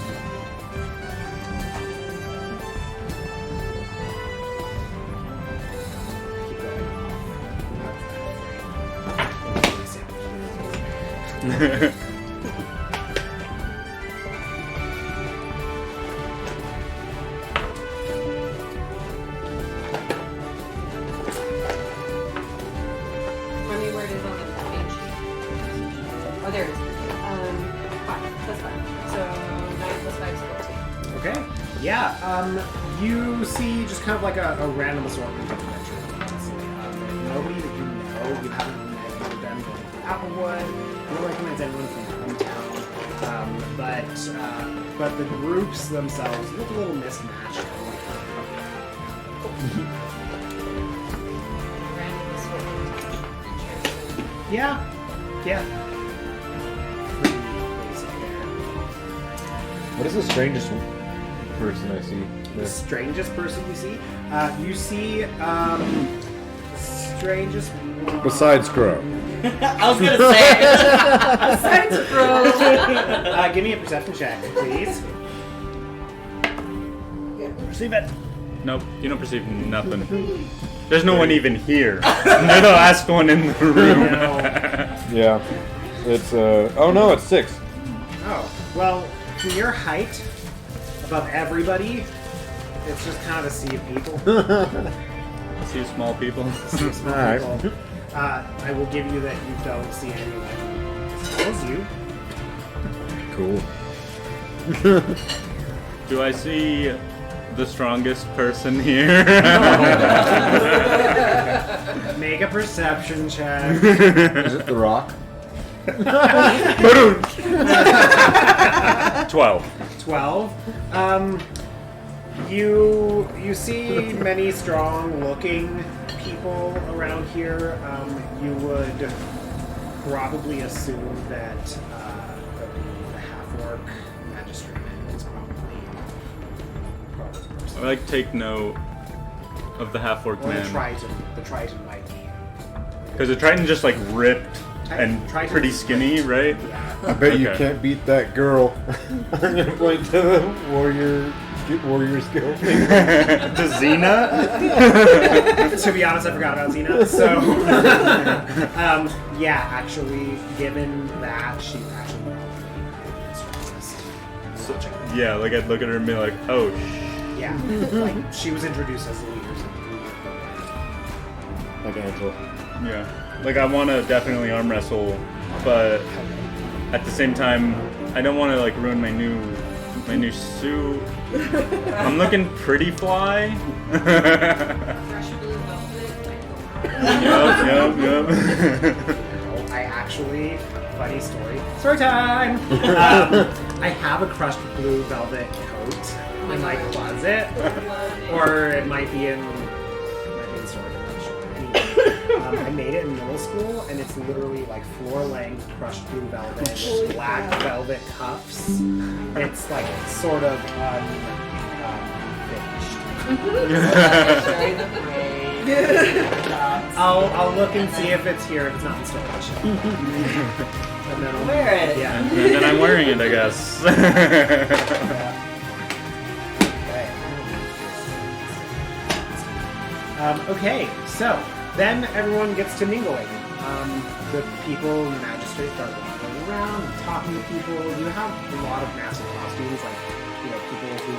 F: Remind me where it is on the main sheet. Oh, there it is. 5 plus 5. So 9 plus 5 is 14.
A: Okay. Yeah. You see just kind of like a random assortment of adventures. Honestly. Nobody that you know. You haven't met either them going to Applewood. You don't recognize anyone from hometown. But the groups themselves look a little mismatched.
F: Random assortment. Interesting.
A: Yeah. Yeah. Pretty basic there.
D: What is the strangest person I see?
A: The strangest person you see? You see, strangest one.
D: Besides Crow.
E: I was gonna say.
C: Besides Crow.
A: Give me a perception check, please.
B: Perceive it. Nope, you don't perceive nothing. There's no one even here. You're the last one in the room.
D: Yeah. It's oh no, it's 6.
A: Oh, well, from your height, above everybody, it's just kind of a sea of people.
B: See small people.
A: Sea of small
D: Alright.
A: people. I will give you that you don't see anyone as tall as you.
D: Cool.
B: Do I see the strongest person here?
A: Make a perception check.
D: Is it The Rock?
B: 12.
A: 12. You see many strong-looking people around here. You would probably assume that the half-orc magistrate is probably the person.
B: I like take note of the half-orc
A: Or the
B: man.
A: Triton. The Triton might be.
B: Because the Triton just like ripped and
A: Triton's
B: pretty skinny, right?
A: Yeah.
D: I bet you
B: Okay.
D: can't beat that girl. I'm gonna point to the warrior skill thing.
B: To Xena?
A: To be honest, I forgot about Xena. So, yeah, actually, given that, she's actually probably the strongest.
B: Yeah, like I'd look at her and be like, oh,
A: Yeah, like she was introduced as the leader.
D: Like Angela.
B: yeah. Like I want to definitely arm wrestle, but at the same time, I don't want to like ruin my new suit. I'm looking pretty fly.
F: Fresh blue velvet.
B: Yup.
A: I actually, funny story time. I have a crushed blue velvet coat in my closet, or it might be in storage. I'm not sure. Anyway, I made it in middle school, and it's literally like floor-length crushed blue velvet with black velvet cuffs. It's like sort of I'll look and see if it's here. If it's not in storage, and then I'll
E: Wear it.
A: Yeah.
B: And then I'm wearing it, I guess.
A: Okay, so then everyone gets to mingling. The people in the magistrate start wandering around, talking to people. You have a lot of massive costumes, like people who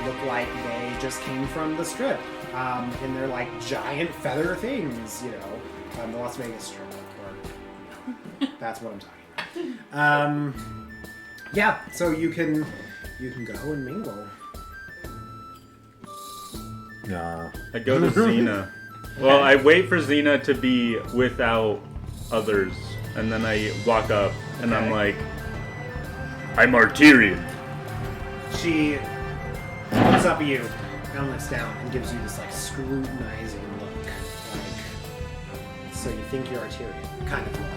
A: look like they just came from the strip, and they're like giant feather things. The Las Vegas Strip, or that's what I'm talking about. Yeah, so you can go and mingle.
D: Nah.
B: I go to Xena. Well, I wait for Xena to be without others, and then I walk up, and I'm like, I'm Arterian.
A: She looks up at you and looks down and gives you this like scrutinizing look, like, so you think you're Arterian kind of look.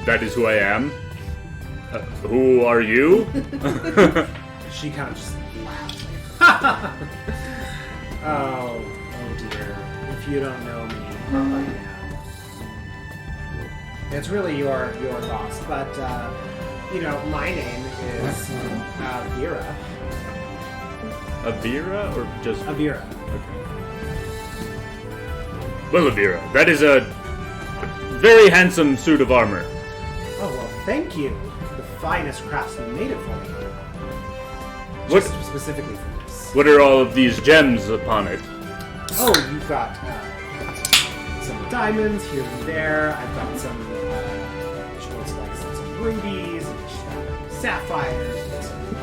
B: That is who I am. Who are you?
A: She kind of just laughs. Like, oh dear. If you don't know me by now. It's really your loss. But my name is Vera.
B: Avira or just
A: Avira.
B: Okay. Well, Avira, that is a very handsome suit of armor.
A: Oh well, thank you. The finest craftsman made it for me.
B: What
A: Just specifically for this.
B: What are all of these gems upon it?
A: Oh, you've got some diamonds here and there. I've got some, which looks like some rubies, and sapphires, and some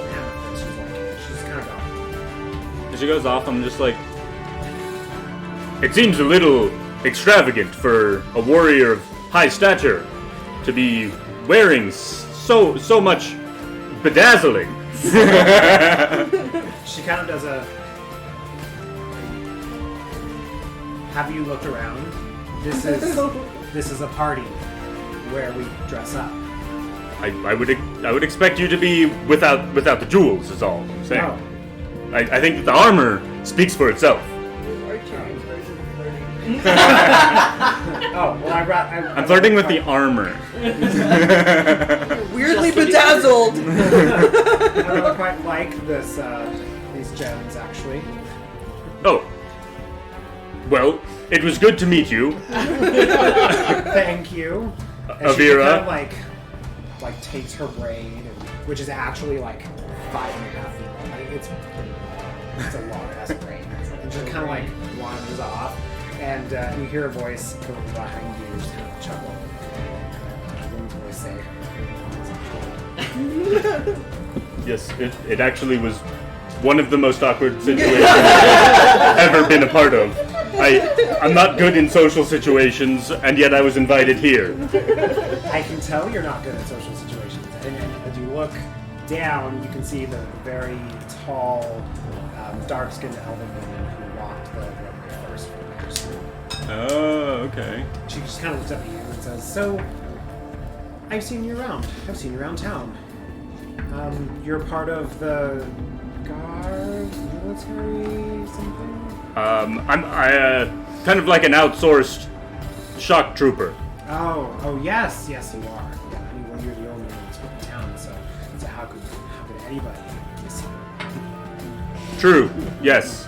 A: amethysts. She's kind of gone.
B: As she goes off, I'm just like, it seems a little extravagant for a warrior of high stature to be wearing so much bedazzling.
A: She kind of does a. Have you looked around? This is a party where we dress up.
B: I would expect you to be without the jewels. Is all I'm saying.
A: No.
B: I think that the armor speaks for itself.
C: Archerion's version of flirting.
A: Oh well,
B: I'm flirting with the armor.
C: Weirdly bedazzled.
A: I don't quite like this. These gems, actually.
B: Oh. Well, it was good to meet you,
A: Thank you. And she
B: Avira.
A: kind of like takes her braid, which is actually like 5.5 feet long. It's pretty long. It's a long ass braid, and just kind of like wanders off, and you hear a voice from behind you, just kind of chuckle. Woman's voice say,
B: Yes, it actually was one of the most awkward situations I've ever been a part of. I'm not good in social situations, and yet I was invited here.
A: I can tell you're not good at social situations. And as you look down, you can see the very tall, dark-skinned elven woman who walked the runway first from your school.
B: Oh, okay.
A: She just kind of looks up at you and says, "So, I've seen you around. I've seen you around town. You're part of the guard, military, something?"
B: I'm kind of like an outsourced shock trooper.
A: Oh, yes, you are. Yeah, I mean, well, you're the only one who's from town, so how could anybody miss you?
B: True. Yes.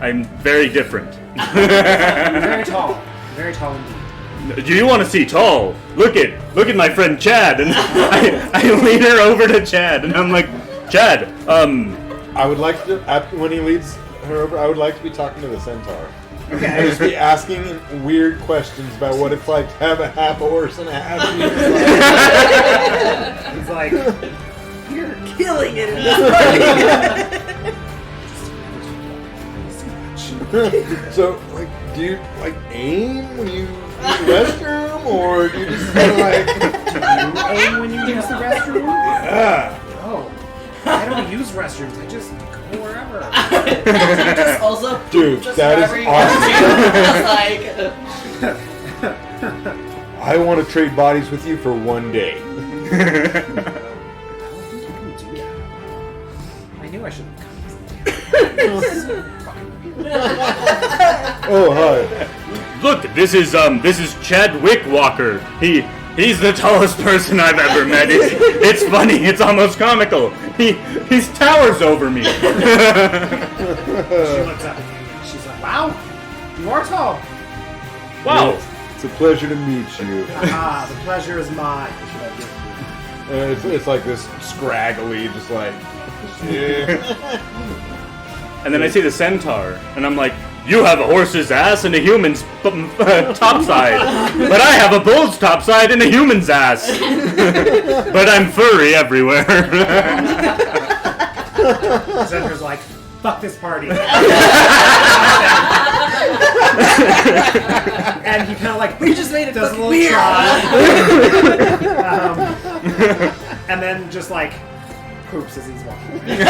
B: I'm very different.
A: You're very tall indeed.
B: Do you want to see tall? Look at my friend Chad, and I lean her over to Chad, and I'm like, Chad,
D: I would like to, when he leads her over, I would like to be talking to the centaur.
A: Okay.
D: And just be asking weird questions about what it's like to have a half horse and a half
A: He's like,
C: You're killing it in this
D: So, like, do you, like, aim when you use the restroom, or do you just kind of like...
A: do you aim when you use the restroom?
D: Yeah.
A: Oh, I don't use restrooms. I just go wherever.
E: Just also,
D: Dude,
E: just
D: that is
E: wherever you
D: I want to trade bodies with you for one day.
A: I don't think you can do that. I knew I should have come.
D: Oh, hi.
B: look, this is Chad Wickwalker. He's the tallest person I've ever met. It's funny. It's almost comical. He's towers over me.
A: She looks up at you and she's like, "Wow, you are tall."
B: Wow.
D: It's a pleasure to meet you.
A: Ah, the pleasure is mine. Should I give you?
D: And it's like this scraggly, just like... Yeah.
B: And then I see the centaur, and I'm like, you have a horse's ass and a human's topside, but I have a bull's topside and a human's ass. But I'm furry everywhere.
A: The centaur's like, "Fuck this party." And he kind of like,
C: We just made it
A: does a
C: fucking
A: little
C: weird.
A: try. And then just like poops as he's walking away.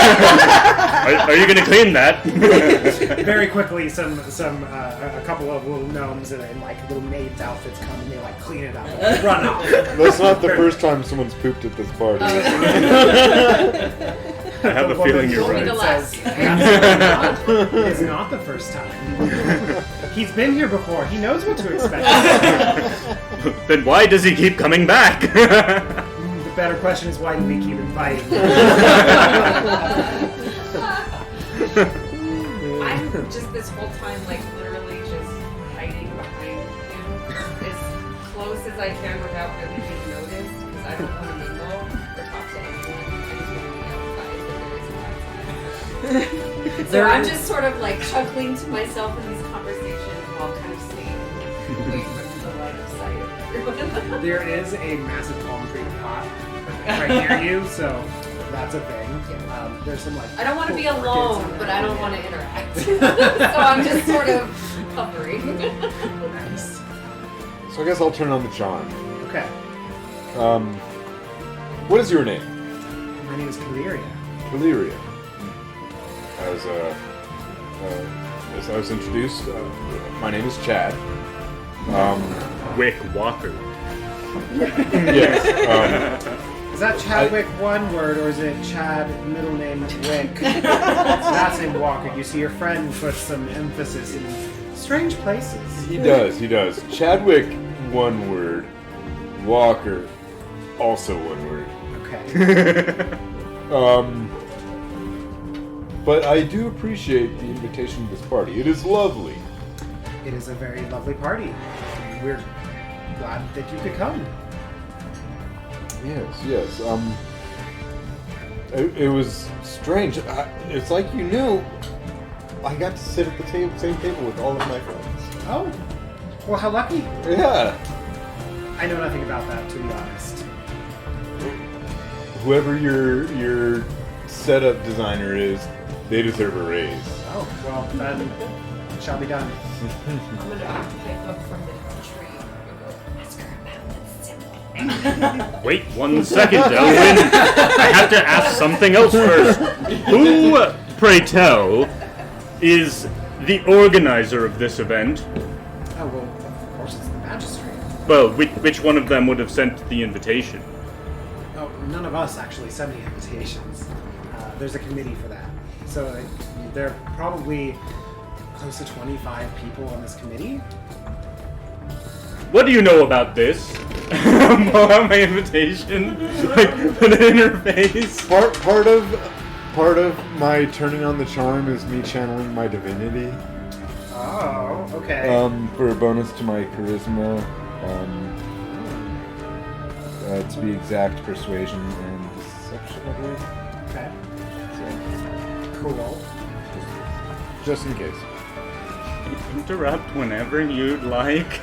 B: Are you gonna clean that?
A: Very quickly, a couple of little gnomes in like little maids' outfits come and they like clean it up and run off.
D: That's not the first time someone's pooped at this party.
B: I have a feeling you're
F: Only
B: right.
F: the last.
A: It's not the first time. He's been here before. He knows what to expect.
B: Then why does he keep coming back?
A: The better question is, why do we keep inviting him?
F: I'm just this whole time, like, literally just hiding behind him as close as I can without really being noticed, because I don't want to mingle or talk to anyone. I just want to be outside, but there is outside. So I'm just sort of, like, chuckling to myself in these conversations while kind of staying away from the line of sight of everyone.
A: There is a massive palm tree pot right near you, so that's a thing. There's some, like...
F: I don't want to be
A: cool orchids
F: alone,
A: in
F: but
A: there.
F: I don't want to interact. So I'm just sort of hovering.
A: Nice.
D: So I guess I'll turn on the charm.
A: Okay.
D: What is your name?
A: My name is Kaliria.
D: Valeria. As I was introduced, my name is Chad.
B: Wick Walker.
D: Yes.
A: Is that Chadwick one word, or is it Chad, middle name Wick, last name Walker? You see, your friend puts some emphasis in strange places.
D: He does. Chadwick, one word. Walker, also one word.
A: Okay.
D: But I do appreciate the invitation to this party. It is lovely.
A: It is a very lovely party. We're glad that you could come.
D: Yes. It was strange. It's like you knew. I got to sit at the same table with all of my friends.
A: Oh, well, how lucky.
D: Yeah.
A: I know nothing about that, to be honest.
D: Whoever your setup designer is, they deserve a raise.
A: Oh, well, then it shall be done.
F: I'm gonna pick up from the tree and go, ask her about the symbol.
B: Wait 1 second, Elwin. I have to ask something else first. Who, pray tell, is the organizer of this event?
A: Oh, well, of course it's the magistrate.
B: Well, which one of them would have sent the invitation?
A: Oh, none of us actually send the invitations. There's a committee for that. So there are probably close to 25 people on this committee.
B: What do you know about this? About my invitation? Like, put it in her face?
D: Part of my turning on the charm is me channeling my divinity.
A: Oh, okay.
D: For a bonus to my charisma. To be exact, persuasion and deception, I believe.
A: Okay.
D: So,
A: Cool.
D: just in case.
B: Interrupt whenever you'd like.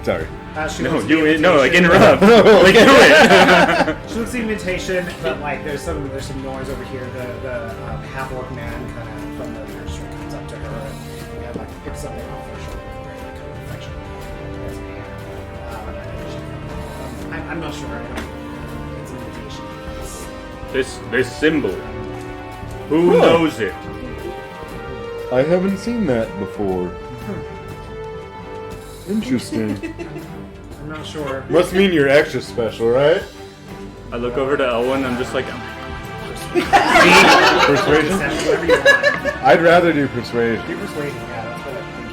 D: Sorry.
A: She
B: No,
A: looks the
B: like
A: invitation.
B: interrupt. Like do it.
A: She looks the invitation, but like there's some noise over here. The half-orc man kind of from the magistrate comes up to her and like picks something off her shoulder, very like kind of affectionate. I'm not sure. It's an invitation.
B: This symbol. Who knows it?
D: I haven't seen that before. Interesting.
A: I'm not sure.
D: Must mean you're extra special, right?
B: I look over to Elwin. I'm just like,
D: Persuasion?
A: Deception, whatever you want.
D: I'd rather do persuasion.
A: Do persuasion, yeah, that's what I think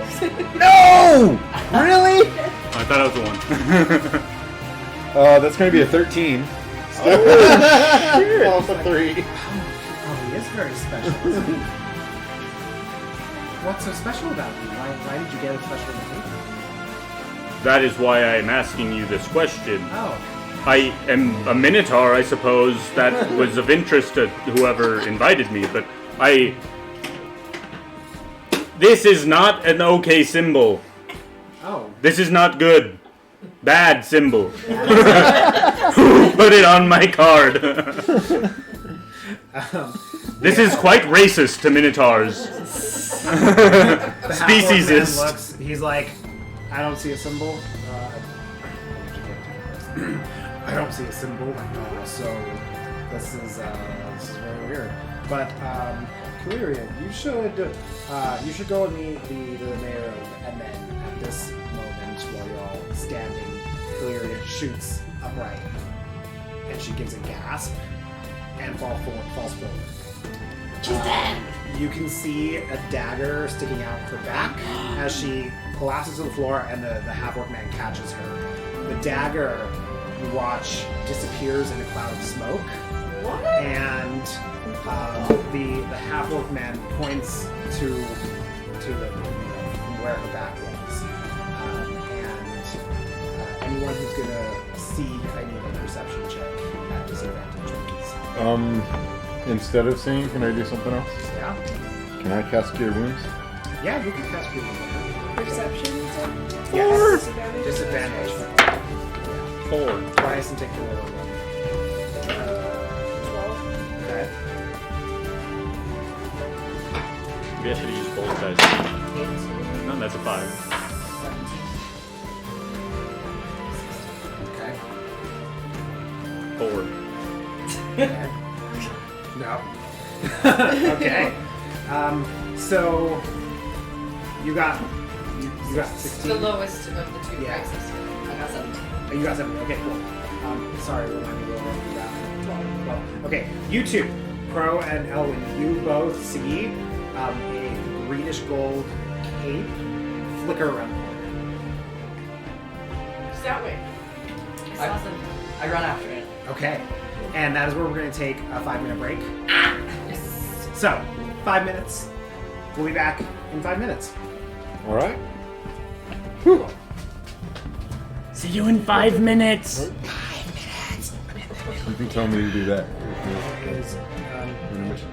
A: you should do.
D: No! Really?
B: I thought I was the one.
D: That's gonna be a 13. Oh, shit. Off a 3.
A: Oh, he is very special, isn't he? What's so special about you? Why did you get a special invitation?
B: That is why I'm asking you this question.
A: Oh.
B: I am a Minotaur, I suppose. That was of interest to whoever invited me, but This is not an okay symbol.
A: Oh.
B: This is not good. Bad symbol. Who put it on my card? This is quite racist to Minotaurs. Speciesist.
A: Looks, he's like, I don't see a symbol. I don't see a symbol. So this is very weird. But Kaliria, you should go and meet the mayor, and then at this moment while you're all standing, Kaliria shoots upright, and she gives a gasp and falls forward. You can see a dagger sticking out her back as she collapses to the floor, and the half-orc man catches her. The dagger, you watch, disappears in a cloud of smoke.
C: What?
A: And the half-orc man points to the from where her back was. Anyone who's gonna see, I need a perception check at disadvantage, please.
D: Instead of seeing, can I do something else?
A: Yeah.
D: Can I cast Cure Wounds?
A: Yeah, you can cast Cure Wounds.
C: Perception, you said?
A: Yes.
C: Disadvantage?
A: Disadvantage.
B: 4.
A: Twice and take the lower one.
C: 12.
A: Okay.
B: Maybe I should have used both dice. No, that's a 5.
A: 17. Okay.
B: 4.
A: Okay. No. Okay. So you got 16.
F: The lowest of the two
A: Yeah.
F: prices.
E: I got 17.
A: Oh, you got 7. Okay, cool. Sorry, remind me what you got. 12. Okay, you two, Pro and Elwin, you both see a greenish gold cape flicker around the corner.
F: Just that way. I saw something.
E: I run after it.
A: Okay, and that is where we're going to take a 5-minute break.
F: Yes.
A: So, 5 minutes. We'll be back in 5 minutes.
D: All right.
G: See you in 5 minutes.
D: You can tell me to do that.
A: Is,
D: Intermission.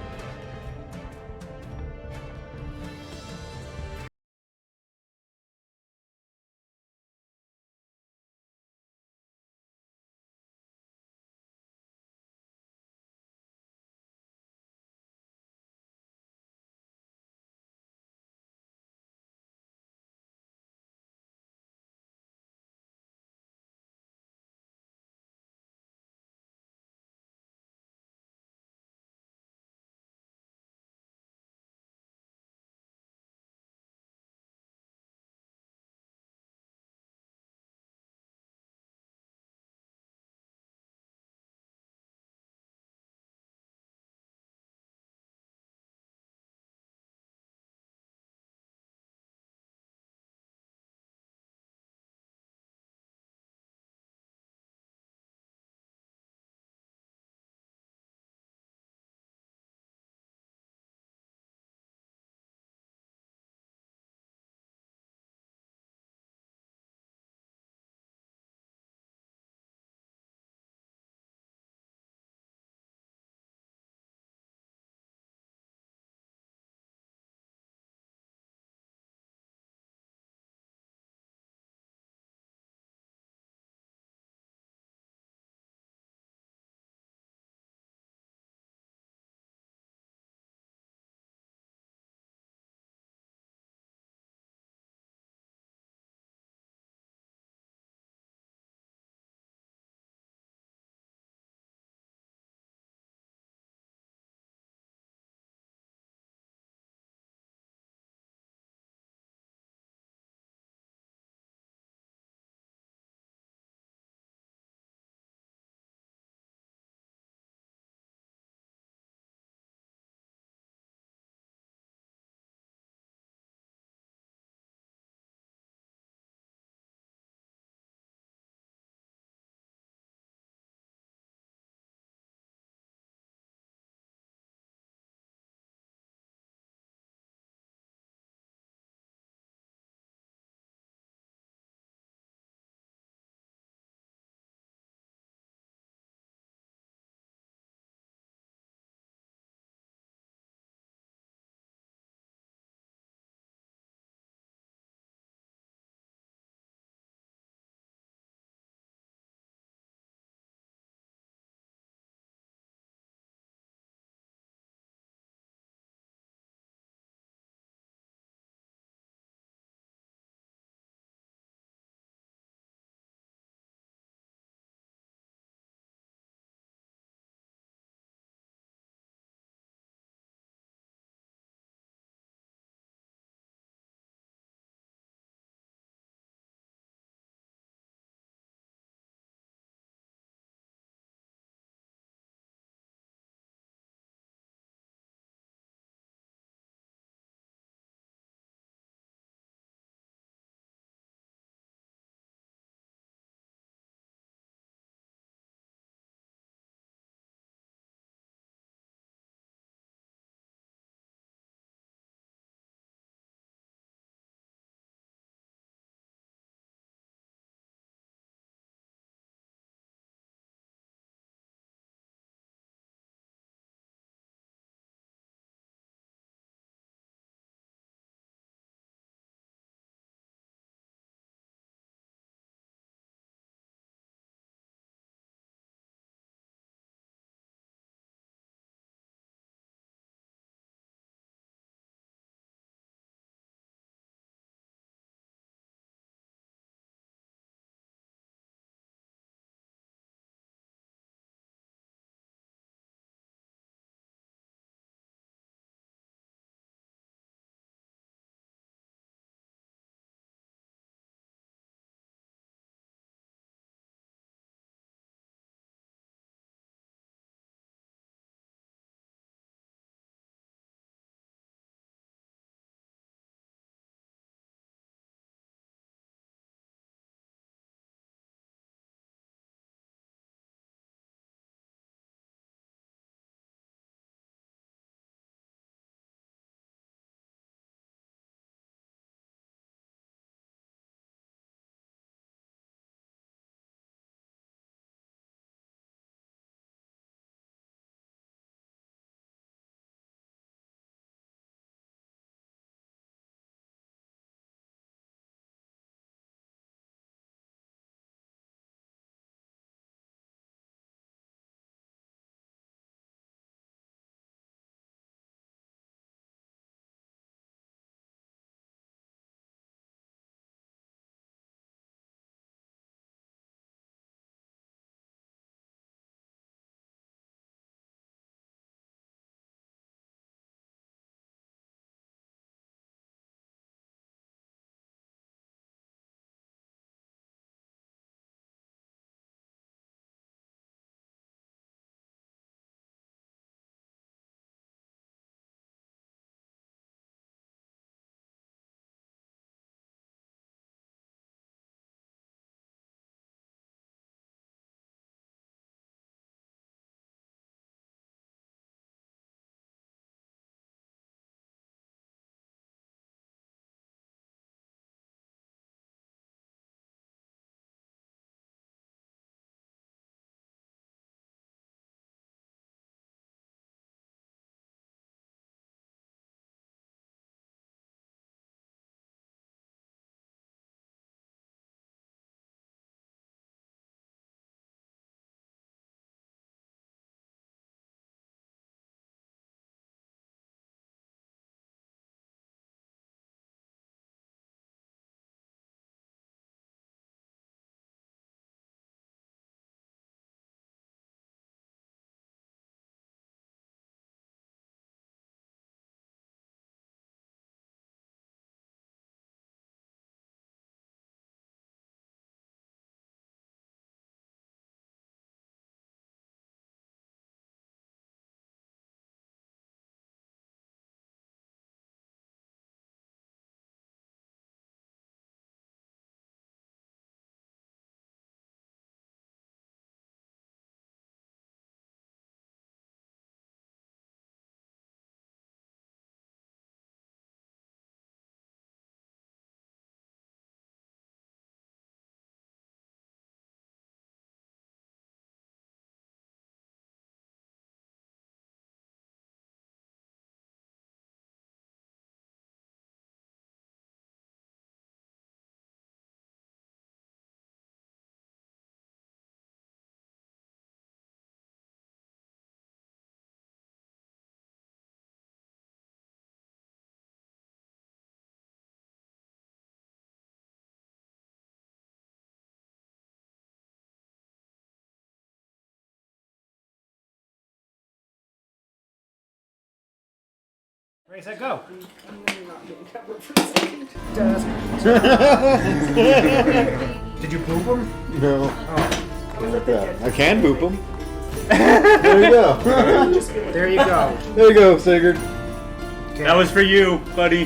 A: Ready, set, go. Did you poop him?
D: No.
A: Oh.
D: I can boop them. There you go.
A: There you go.
D: There you go, Sigurd.
A: Okay.
B: That was for you, buddy.
A: I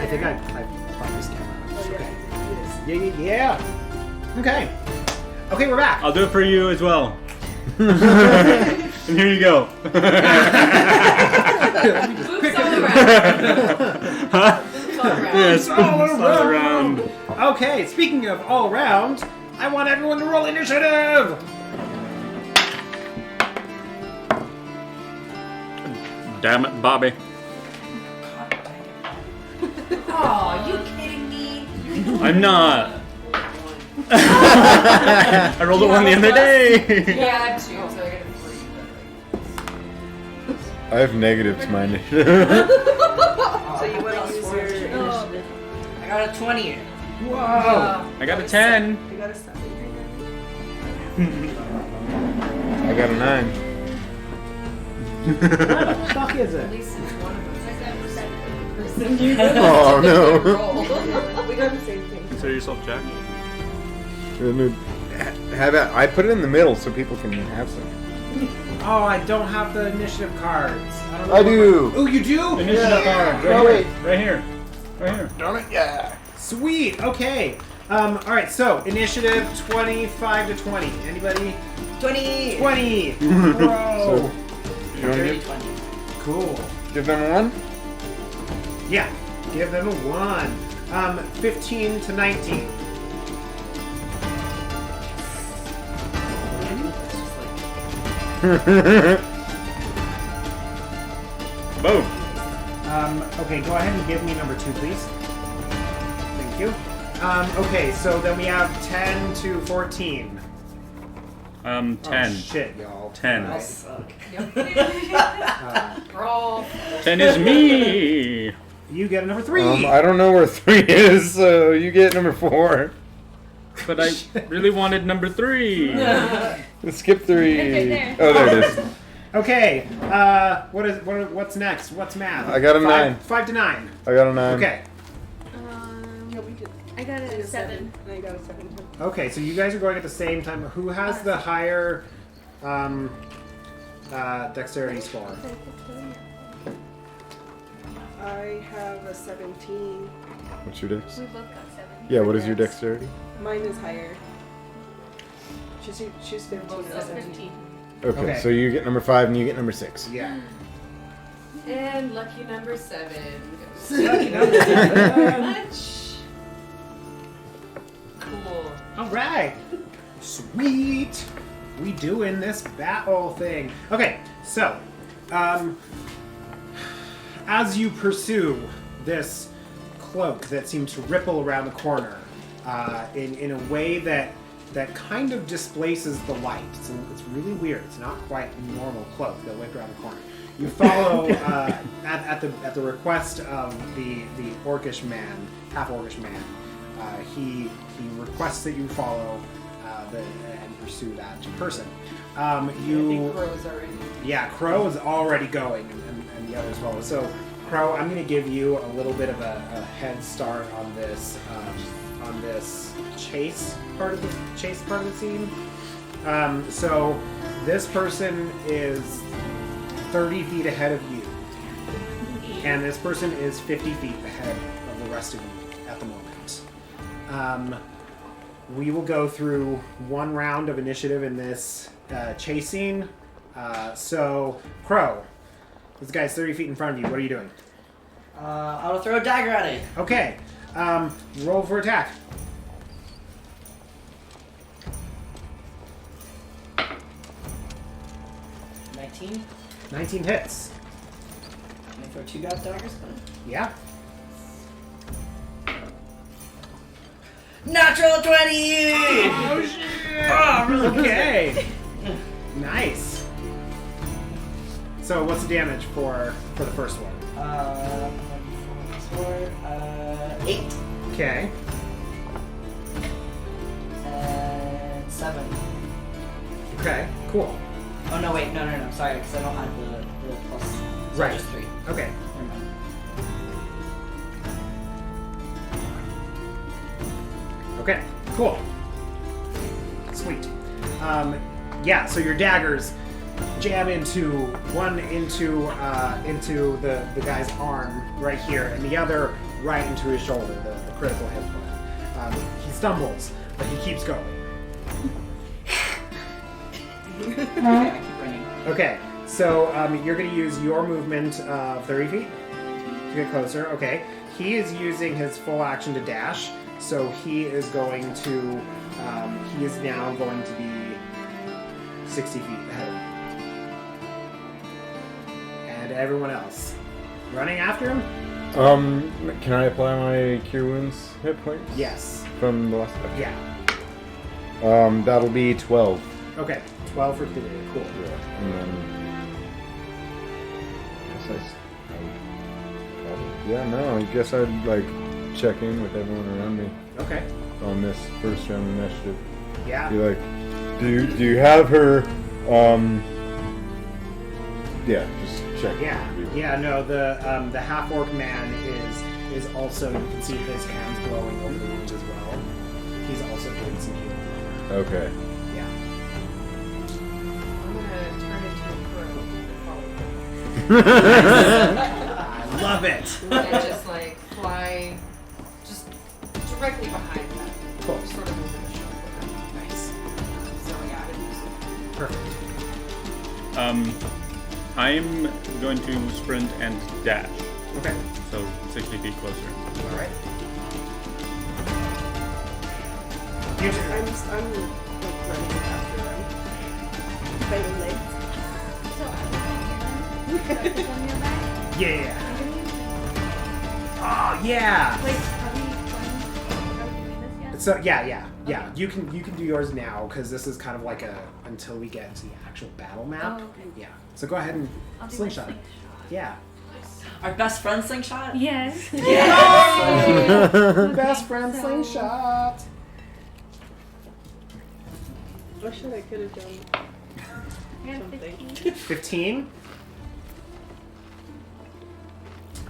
A: think I brought this camera. Okay. Yeah. Okay. Okay, we're back.
B: I'll do it for you as well. And here you go.
F: Boots all around.
B: Huh?
F: Boots all around.
B: Yes, all around.
A: Okay, speaking of all around, I want everyone to roll initiative.
B: Damn it, Bobby.
H: Oh, you kidding me?
B: I'm not. I rolled a 1 the other day.
F: Yeah, I have 2, so I get a 3.
D: I have negatives, my initiative.
C: So you want to use your initiative?
E: I got a 20.
A: Whoa.
B: I got a 10.
C: You gotta stop it.
D: I got a 9.
A: What the fuck is
F: At
A: it?
F: least it's one of us.
D: Oh, no.
C: We got the same thing.
B: Consider yourself Jack.
D: Have it. I put it in the middle so people can have some.
A: Oh, I don't have the initiative cards. don't know
D: I
A: what
D: do.
A: Oh, you do?
B: Initiative card. Right
D: Oh,
B: here.
D: wait.
B: Right here. Right here.
D: Darn it, yeah.
A: Sweet. Okay. All right. So initiative 25 to 20. Anybody?
E: 20.
A: 20. Bro.
D: So, you want to
E: Dirty
D: give,
E: 20.
A: Cool.
D: give them one?
A: Yeah. Give them a 1. 15 to 19.
B: Boom.
A: Okay, go ahead and give me number 2, please. Thank you. Okay, so then we have 10 to 14.
B: 10.
A: Oh, shit, y'all.
B: 10.
E: I suck.
F: Roll.
B: 10 is me.
A: You get a number 3.
D: I don't know where 3 is, so you get number 4.
B: But I really wanted number 3.
D: Let's skip 3.
H: It's right there.
D: Oh, there it is.
A: Okay, what's next? What's math?
D: I got a 9.
A: 5 to 9.
D: I got a 9.
A: Okay.
C: Yeah, we did.
H: I got a 7.
C: And I got a 7.
A: Okay, so you guys are going at the same time. Who has the higher dexterity score?
C: I have a 17.
D: What's your dex?
H: We both got 7.
D: Yeah, what is your dexterity?
C: Mine is higher. She's 15.
F: Both
C: and
F: said
C: 17.
F: 15.
D: Okay,
A: Okay.
D: so you get number 5 and you get number 6.
A: Yeah.
F: And lucky number 7 goes.
A: Lucky number 7.
F: Much. Cool.
A: All right. Sweet. We doing this battle thing. Okay, so as you pursue this cloak that seems to ripple around the corner in a way that kind of displaces the light. It's really weird. It's not quite a normal cloak that went around the corner. You follow at the request of the orcish man, half orcish man. He requests that you follow and pursue that person.
F: I think Crow's already.
A: Yeah, Crow is already going, and the others follow. So, Crow, I'm going to give you a little bit of a head start on this chase part of the scene. So, this person is 30 feet ahead of you, and this person is 50 feet ahead of the rest of you at the moment. We will go through one round of initiative in this chase scene. So, Crow, this guy's 30 feet in front of you. What are you doing?
E: I will throw a dagger at it.
A: Okay, roll for attack.
E: $19.
A: 19 hits.
E: Can I throw 2 daggers?
A: Yeah.
E: Natural 20!
A: Oh shit! Okay. Nice. So, what's the damage for the first one?
E: 8.
A: Okay.
E: And 7.
A: Okay. Cool.
E: Oh no, wait, no, sorry, because I don't have the plus. So
A: Right.
E: just 3.
A: Okay. Okay, cool. Sweet. Yeah, so your daggers jam into the guy's arm right here, and the other right into his shoulder, the critical hit point. He stumbles, but he keeps going.
E: Okay, I keep running.
A: Okay, so you're going to use your movement of 30 feet to get closer. Okay, he is using his full action to dash, so he is going to. He is now going to be 60 feet ahead of you. And everyone else running after him.
D: Can I apply my Cure Wounds hit points?
A: Yes.
D: From the last.
A: Yeah.
D: That'll be 12.
A: Okay. 12 for today. Cool.
D: Yeah. And then. I guess I'd like check in with everyone around me
A: Okay.
D: on this first round initiative.
A: Yeah.
D: Be like, do you have her? Yeah, just check.
A: Yeah. Yeah. No. The half orc man is also. You can see his hands glowing over the wounds as well. He's also doing some healing.
D: Okay.
A: Yeah.
F: I'm gonna turn into a crow and follow
A: I love it.
F: them. And just like fly just directly behind them.
A: Cool.
F: Sort of over the shoulder.
A: Nice.
F: So yeah, I would use it.
A: Perfect.
B: I'm going to sprint and dash,
A: Okay.
B: so 60 feet closer.
A: All right. You two.
C: I'm like running after them. By the legs.
H: So I was on nearby.
A: Yeah.
H: I'm gonna use it.
A: Oh yeah.
H: Wait, are we doing this yet?
A: So yeah. You can do yours now because this is kind of like until we get to the actual battle map.
H: Oh, okay.
A: Yeah. So go ahead and
H: I'll do my
A: slingshot.
H: slingshot.
A: Yeah.
E: Our best friend slingshot?
H: Yes.
A: Best friend slingshot.
C: I should I could have done
H: I got
C: something.
H: 15.
A: 15.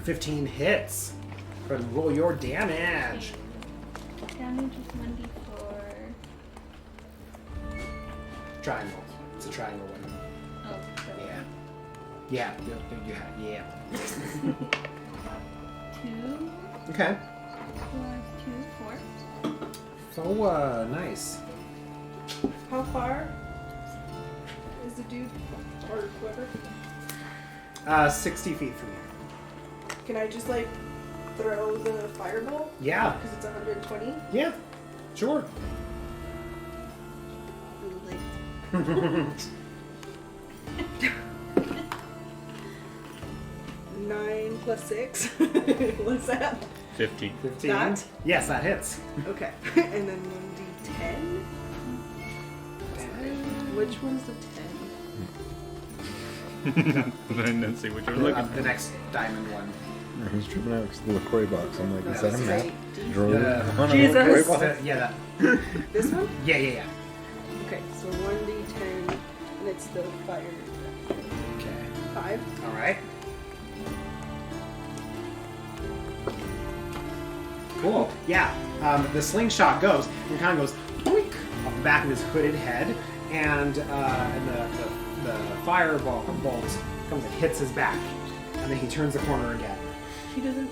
A: 15 hits. Go ahead and roll your damage.
H: Damage is 1d4.
A: Triangle. It's a triangle one.
H: Oh, so
A: Yeah. Yeah. You have. Yeah.
H: 2
A: Okay.
H: plus 2, 4.
A: So nice.
C: How far is the dude or whoever?
A: 60 feet from you.
C: Can I just like throw the fireball?
A: Yeah.
C: Because it's 120.
A: Yeah. Sure.
C: Ooh, 9 plus 6. What's that?
B: 15.
A: 15.
C: That?
A: Yes, that hits.
C: Okay. And then 1d10. Which one's the 10?
B: I didn't see what you were looking for.
A: The next diamond one.
D: I was tripping out because the LaCroix box. I'm like, is that a
C: That's
D: map?
C: right.
D: Drove on a
C: Jesus.
D: LaCroix box?
A: Yeah, that.
C: This one?
A: Yeah.
C: Okay, so 1d10, and it's the fire.
A: Okay.
C: 5.
A: All right. Cool. Yeah. The slingshot goes and kind of goes boink off the back of his hooded head, and the fireball bolt comes and hits his back, and then he turns the corner again.
C: He doesn't.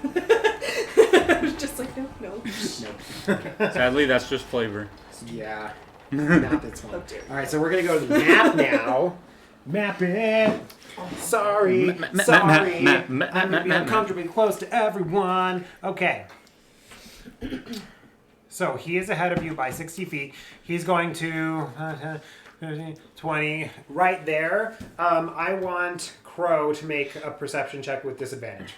C: I was just like, no.
A: Nope.
B: Sadly, that's just flavor.
A: Yeah. Not this one.
C: Oh, dear.
A: All right, so we're gonna go to the map now. Map it. Sorry. Sorry. I'm gonna be uncomfortably close to everyone. Okay. So he is ahead of you by 60 feet. He's going to 20 right there. I want Crow to make a perception check with disadvantage.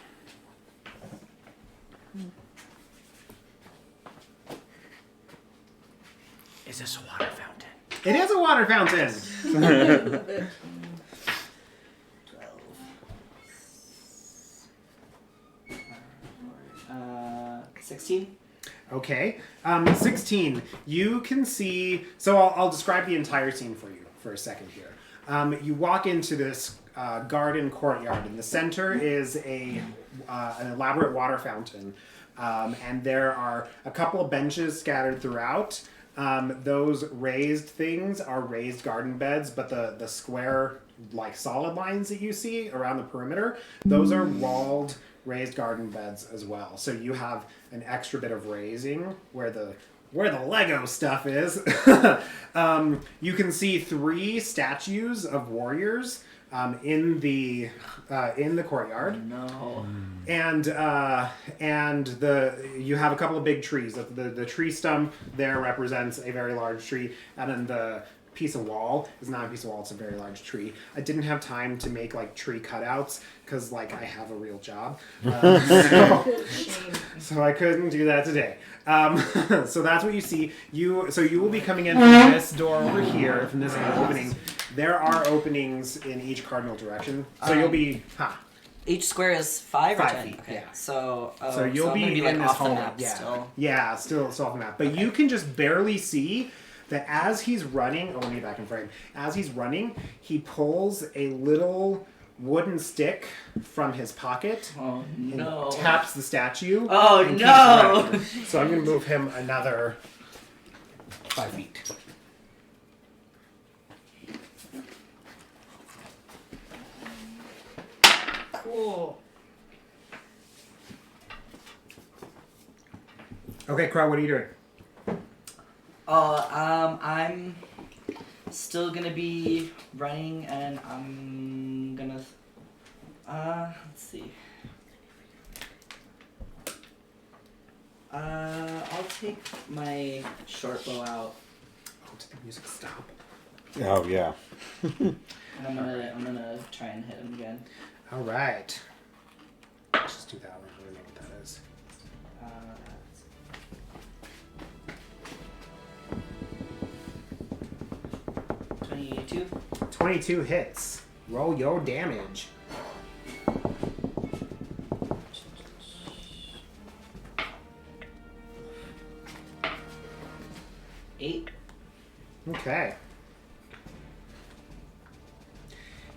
G: Is this a water fountain?
A: It is a water fountain.
C: Love it.
E: 16?
A: Okay. 16. You can see. So I'll describe the entire scene for you for a second here. You walk into this garden courtyard. In the center is an elaborate water fountain, and there are a couple of benches scattered throughout. Those raised things are raised garden beds, but the square, like solid lines that you see around the perimeter, those are walled raised garden beds as well. So you have an extra bit of raising where the Lego stuff is. You can see 3 statues of warriors in the courtyard.
E: No.
A: And you have a couple of big trees. The tree stump there represents a very large tree, and then the piece of wall is not a piece of wall; it's a very large tree. I didn't have time to make like tree cutouts because like I have a real job, so I couldn't do that today. So that's what you see. You will be coming in from this door over here, from this opening. There are openings in each cardinal direction, so you'll be
E: Each square is 5 or
A: 5
E: 10?
A: feet,
E: Okay.
A: yeah.
E: So
A: you'll
E: I'm
A: be
E: gonna be
A: in
E: like
A: this
E: off the
A: hole.
E: map
A: Yeah,
E: still.
A: yeah, still off the map. But you can just barely see that as he's running. Oh, let me get back in frame. As he's running, he pulls a little wooden stick from his pocket.
E: Oh
A: and
E: no.
A: taps the statue.
E: Oh,
A: and keeps
E: no.
A: running. So I'm going to move him another 5 feet.
F: Cool.
A: Okay, Crow, what are you doing?
E: I'm still gonna be running, and I'm gonna. Let's see. I'll take my short bow out,
A: Oh, did the music stop?
D: Oh yeah.
E: and I'm gonna try and hit him again.
A: All right. Let's just do that one. I don't know what that is.
E: Uh, 22.
A: 22 hits. Roll your damage.
E: Eight.
A: Okay.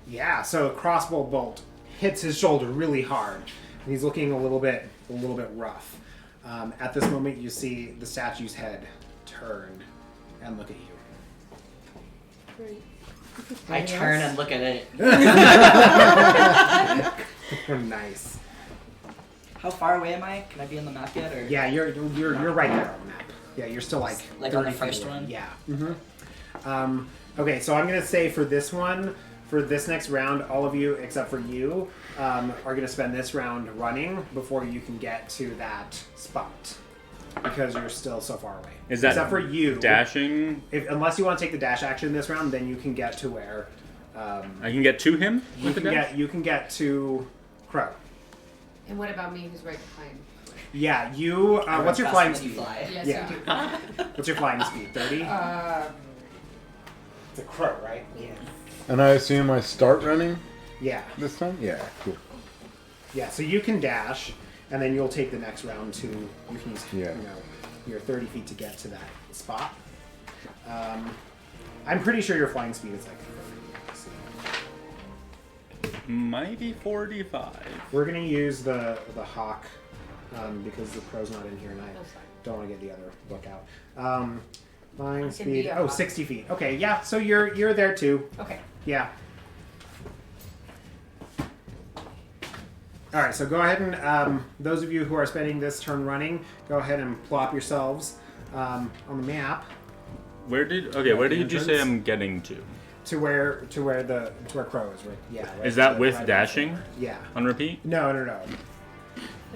A: Yeah, so a crossbow bolt hits his shoulder really hard, and he's looking a little bit rough. At this moment, you see the statue's head turn and look at you.
F: Great.
E: I turn and look at it.
A: Nice.
E: How far away am I? Can I be on the map yet, or?
A: Yeah, you're right there on the map. Yeah, you're still like
E: Like on the
A: 30 feet
E: first
A: away.
E: one?
A: Yeah. Mm-hmm. Okay, so I'm gonna say for this one, for this next round, all of you except for you are gonna spend this round running before you can get to that spot because you're still so far away.
B: Is that
A: except for you
B: dashing?
A: Unless you want to take the dash action this round, then you can get to where
B: I can get to him
A: you
B: with the
A: can
B: dash?
A: get. You can get to Crow.
F: And what about me, who's right behind?
A: Yeah, you. What's your flying speed?
E: Fly.
F: Yes,
A: Yeah.
F: you do.
A: What's your flying speed? 30. It's a crow, right? Yeah.
D: And I assume I start running
A: Yeah.
D: this time? Yeah, cool.
A: Yeah. So you can dash, and then you'll take the next round to. You can use your 30 feet to get to that spot. I'm pretty sure your flying speed is like 30. Let's see.
B: Might be 45.
A: We're gonna use the hawk because the crow's not in here, and I
F: That's fine.
A: don't want to get the other book out. Flying
F: can
A: speed.
F: be a
A: Oh,
F: hawk.
A: 60 feet. Okay. Yeah. So you're there too.
F: Okay.
A: Yeah. All right, so go ahead and those of you who are spending this turn running, go ahead and plop yourselves on the map
B: Where did you
A: entrance?
B: say I'm getting to?
A: to where Crow is, right? Yeah. Right,
B: Is that
A: right
B: with
A: there.
B: dashing?
A: Yeah.
B: On repeat?
A: No.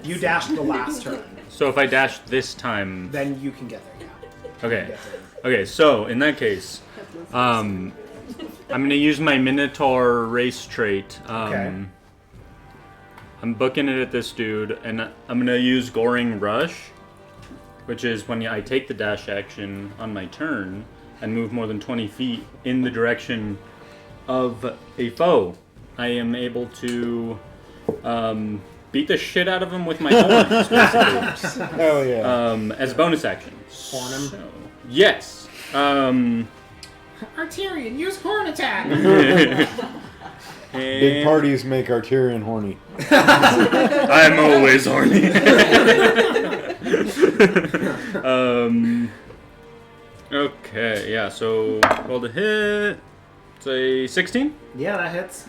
A: You dashed the last turn,
B: So if I dash this time,
A: then you can get there. Yeah.
B: okay.
A: Get there.
B: Okay, so in that case, I'm gonna use my Minotaur race trait.
A: Okay.
B: I'm booking it at this dude, and I'm gonna use Goring Rush, which is when I take the dash action on my turn and move more than 20 feet in the direction of a foe. I am able to beat the shit out of him with my horns, basically.
D: Hell yeah.
B: As a bonus action.
A: Horn him?
B: So, yes.
A: Arterian, use horn attack.
D: Big parties make Arterian horny.
B: I'm always horny. Okay, yeah, so roll the hit. Say 16?
A: Yeah, that hits.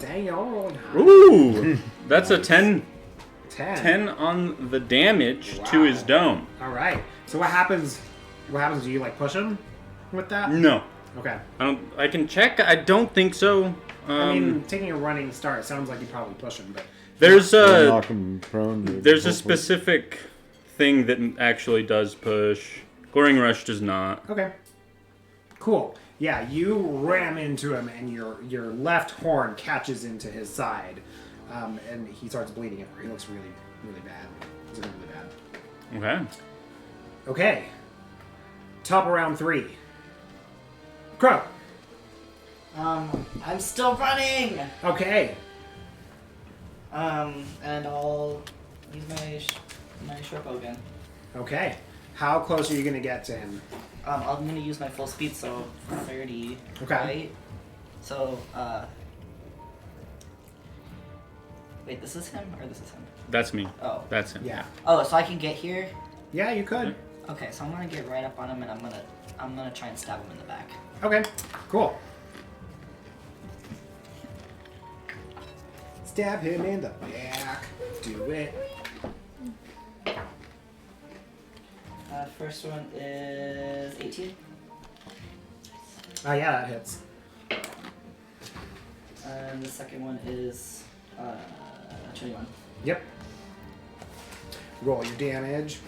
A: Dang, y'all rolled high.
B: Ooh! That's a 10.
A: 10.
B: 10 on the damage to his dome.
A: All right. So what happens? What happens? Do you like push him with that?
B: No.
A: Okay.
B: I can check. I don't think so.
A: I mean, taking a running start, it sounds like you probably push him, but
B: there's
D: knock him prone.
B: There's a specific thing that actually does push. Goring Rush does not.
A: okay. Cool. Yeah, you ram into him, and your left horn catches into his side, and he starts bleeding everywhere. He looks really, really bad. He's looking really bad.
B: Okay.
A: Okay. Top of round 3. Crow.
E: I'm still running.
A: Okay.
E: And I'll use my short bow again.
A: Okay. How close are you going to get to him?
E: I'm gonna use my full speed, so 30.
A: Okay.
E: Right? So, wait, this is him or this is him?
B: That's me.
E: Oh.
B: That's him.
A: Yeah.
E: Oh, so I can get here.
A: Yeah, you could.
E: Okay, so I'm gonna get right up on him and I'm gonna try and stab him in the back.
A: Okay. Cool. Stab him in the back. Do it.
E: First one is 18.
A: Oh, yeah, that hits.
E: And the second one is 21.
A: Yep. Roll your damage.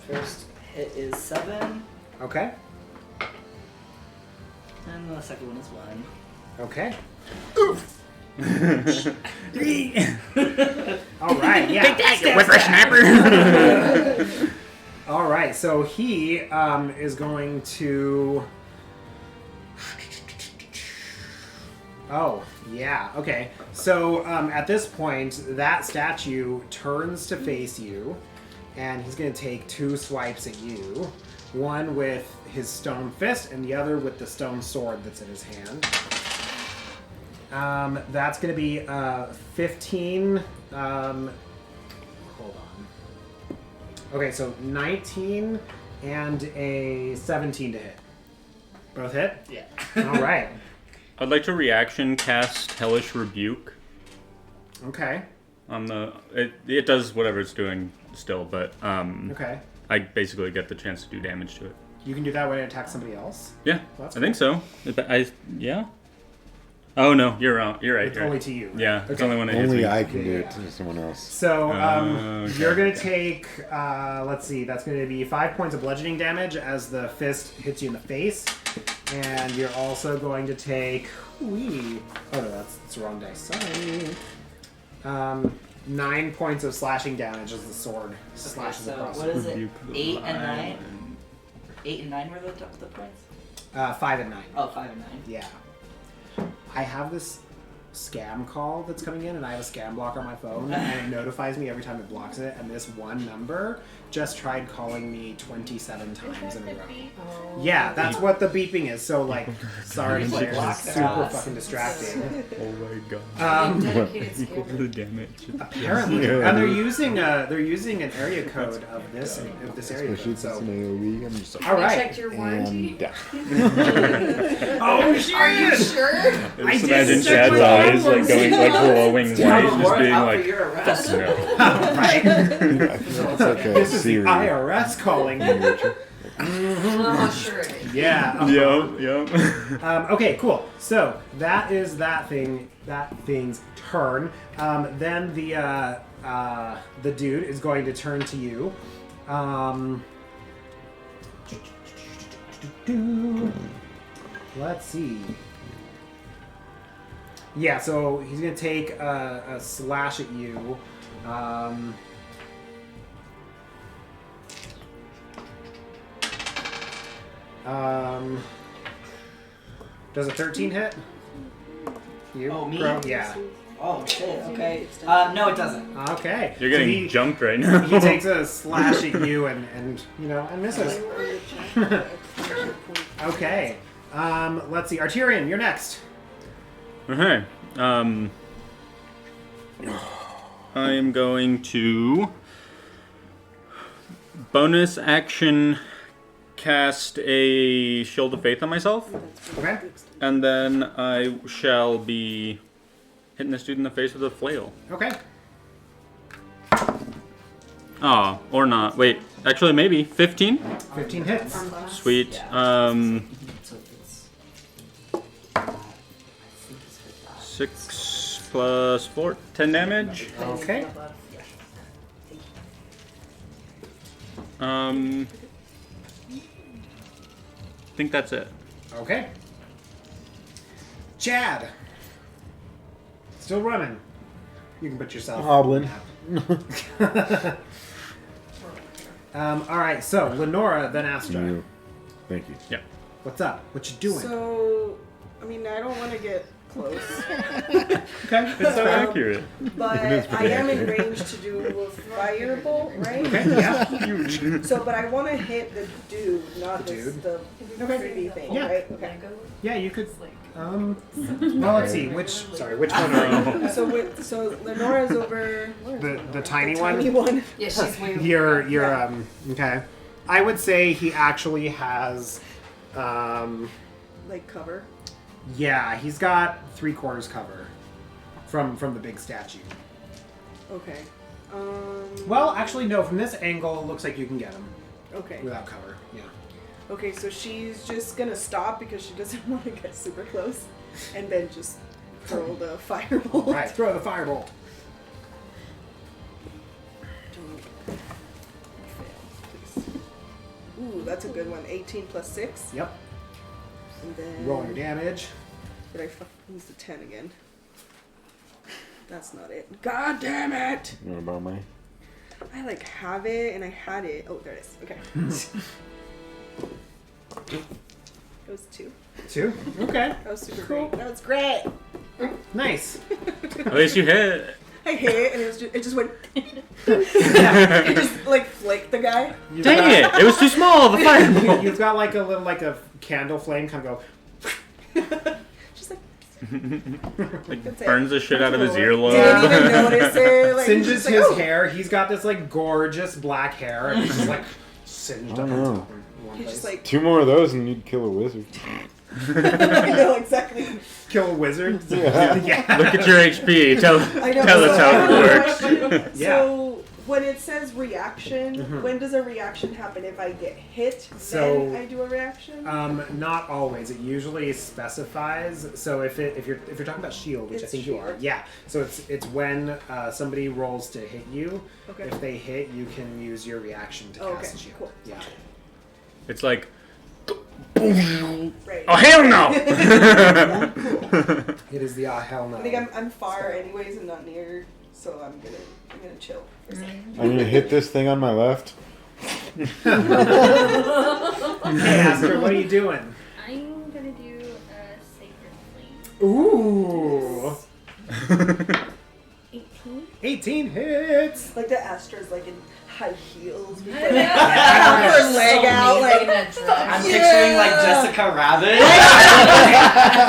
E: First hit is 7,
A: Okay.
E: and the second one is 1.
A: Okay. All right, yeah.
G: Whippersnapper.
A: All right, so he is going to. Oh, yeah. Okay. So at this point, that statue turns to face you, and he's going to take 2 swipes at you. One with his stone fist, and the other with the stone sword that's in his hand. That's going to be 15. Hold on. Okay, so 19 and a 17 to hit. Both hit?
E: Yeah.
A: All right.
B: I'd like to reaction cast Hellish Rebuke.
A: Okay.
B: On the it does whatever it's doing still, but
A: Okay.
B: I basically get the chance to do damage to it.
A: You can do that when it attacks somebody else?
B: Yeah,
A: Well, that's
B: I think so. Yeah. Oh no, you're wrong. You're right.
A: It's
B: you're
A: only
B: right.
A: to you. Right?
B: Yeah, it's
A: Okay.
B: only when it hits
D: Only
B: me.
D: I can do it to someone else.
A: So,
B: Okay.
A: you're going to take, let's see, that's going to be 5 points of bludgeoning damage as the fist hits you in the face. And you're also going to take, oh no, that's the wrong dice, sorry. 9 points of slashing damage as the sword slashes
E: so
A: across.
E: what is it?
B: Rebuke the
E: 8 and 9?
B: lion.
E: 8 and 9 were the points?
A: 5 and 9.
E: Oh, 5 and 9.
A: Yeah. I have this scam call that's coming in, and I have a scam block on my phone, and it notifies me every time it blocks it, and this one number just tried calling me 27 times in a row. Yeah, that's what the beeping is, so like, sorry players, it's super fucking distracting.
B: Oh my god.
F: Dedicated
B: Equal to
F: scammer.
B: the damage.
A: Apparently.
D: Yeah.
A: And they're using an area code of this area
D: Especially
A: code,
D: if it's
A: so.
D: an AoE. I'm just like,
A: All
F: I
A: right.
F: checked your warranty.
D: and
A: Oh shit!
F: Are you sure?
A: I
B: Just
A: did
B: imagine
A: check
B: Chad's
A: my
B: eyes like
A: warranty.
B: going like glowing white, just
E: Warrant
B: being
E: out
B: like,
E: for your arrest.
B: fuck no.
A: Right.
D: it's like a
A: This is the
D: Siri.
A: IRS calling.
F: Oh, sure it is.
A: Yeah.
B: Yup.
A: Okay, cool. So that is that thing's turn. Then the dude is going to turn to you. Let's see. Yeah, so he's gonna take a slash at you. Does a 13 hit? You?
E: Oh, me?
A: Bro? Yeah.
E: Oh, shit, okay. No, it doesn't.
A: Okay.
B: You're
A: So
B: getting jumped right now.
A: he takes a slash at you and misses. Okay. Let's see. Arterian, you're next.
B: Okay. I am going to bonus action cast a Shield of Faith on myself,
A: Okay.
B: and then I shall be hitting this dude in the face with a flail.
A: Okay.
B: Oh, or not. Wait, actually, maybe 15.
A: 15 hits.
B: Sweet.
E: So it's,
B: 6 plus 4, 10 damage.
A: Okay.
B: I think that's it.
A: Okay. Chad. Still running. You can put yourself.
D: Hobbling.
A: All right. So Lenora, then Astra.
D: You. Thank you.
B: Yeah.
A: What's up? What you doing?
C: So, I mean, I don't want to get close,
A: Okay.
B: It's so accurate.
C: but
D: is
C: I
D: pretty
C: am in
D: accurate.
C: range to do a firebolt, right?
A: Okay. Yeah.
C: So, but I want to hit the dude, not
A: The
C: this,
A: dude?
C: the 3D thing,
A: Yeah.
C: right? Okay.
A: Yeah. You could. Well, let's see. Which one are you?
C: So Lenora's over
A: The tiny one.
C: tiny one.
F: Yeah, she's way over.
A: You're okay. I would say he actually has
C: Like cover.
A: yeah, he's got 3/4 cover from the big statue.
C: Okay.
A: Well, actually no, from this angle it looks like you can get him
C: Okay.
A: without cover. Yeah.
C: Okay, so she's just gonna stop because she doesn't want to get super close, and then just throw the firebolt.
A: Right, throw the firebolt.
C: Don't fail, please. Ooh, that's a good one. 18 plus 6.
A: Yep.
C: And then
A: Roll your damage.
C: Did I use the 10 again? That's not it. God damn it!
D: You want to borrow mine?
C: I like have it and I had it. Oh, there it is. Okay. It was 2.
A: 2. Okay.
C: That was super great. That was great.
A: Nice.
B: At least you hit.
C: I hit it and it just went. It just like flaked the guy.
A: You've
B: Dang
A: got-
B: it! It was too small. The fireball.
A: You've got like a little like a candle flame kind of
C: Just like
B: Like
C: That's it.
B: burns the shit out of his
C: didn't even
B: earlobe.
C: notice it. Like,
A: singes
C: just like,
A: his
C: oh.
A: hair. He's got this like gorgeous black hair and it's just like singed up on
D: Oh.
A: top in one
C: He's
A: place.
C: just like
D: 2 more of those and you'd kill a wizard.
C: I know exactly.
A: Kill a wizard.
D: Yeah.
A: Yeah.
B: Look at your HP. Tell
C: I know.
B: us how it works.
A: Yeah.
C: So when it says reaction, when does a reaction happen? If I get hit,
A: So,
C: then I do a reaction.
A: Not always. It usually specifies. So if you're talking about shield, which I
C: It's
A: think you are,
C: shield.
A: yeah. So it's when somebody rolls to hit you.
C: Okay.
A: If they hit, you can use your reaction to
C: Oh,
A: cast
C: okay,
A: shield.
C: cool.
A: Yeah.
B: It's like,
C: Right.
B: oh hell no!
A: It is the hell no.
C: I think I'm far anyways and not near, so I'm gonna chill for a second.
D: I'm gonna hit this thing on my left.
A: Hey, Aster, what are you doing?
H: I'm gonna do a sacred flame.
A: Ooh.
H: 18.
A: 18 hits.
C: Like the Astra's like in high heels with
F: I
C: like,
F: know.
C: her leg out, like
E: I'm picturing like Jessica Rabbit.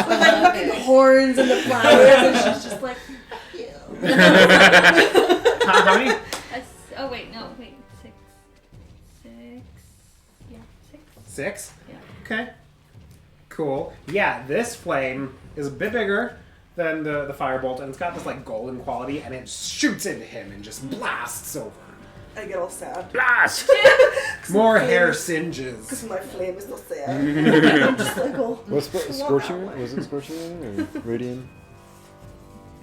C: with like fucking horns and the flowers, and she's just like, fuck you.
A: How many?
H: Oh wait, no, wait, 6. 6. Yeah, 6.
A: 6?
H: Yeah.
A: Okay. Cool. Yeah, this flame is a bit bigger than the firebolt, and it's got this like golden quality, and it shoots into him and just blasts over.
C: I get all sad.
B: Blast!
A: More
C: flame
A: hair
C: is-
A: singes.
C: Because my flame is still sad. I'm just like, oh.
D: What spell?
C: I
D: Scorching
C: want
D: Ray? Was it Scorching Ray or Radiant?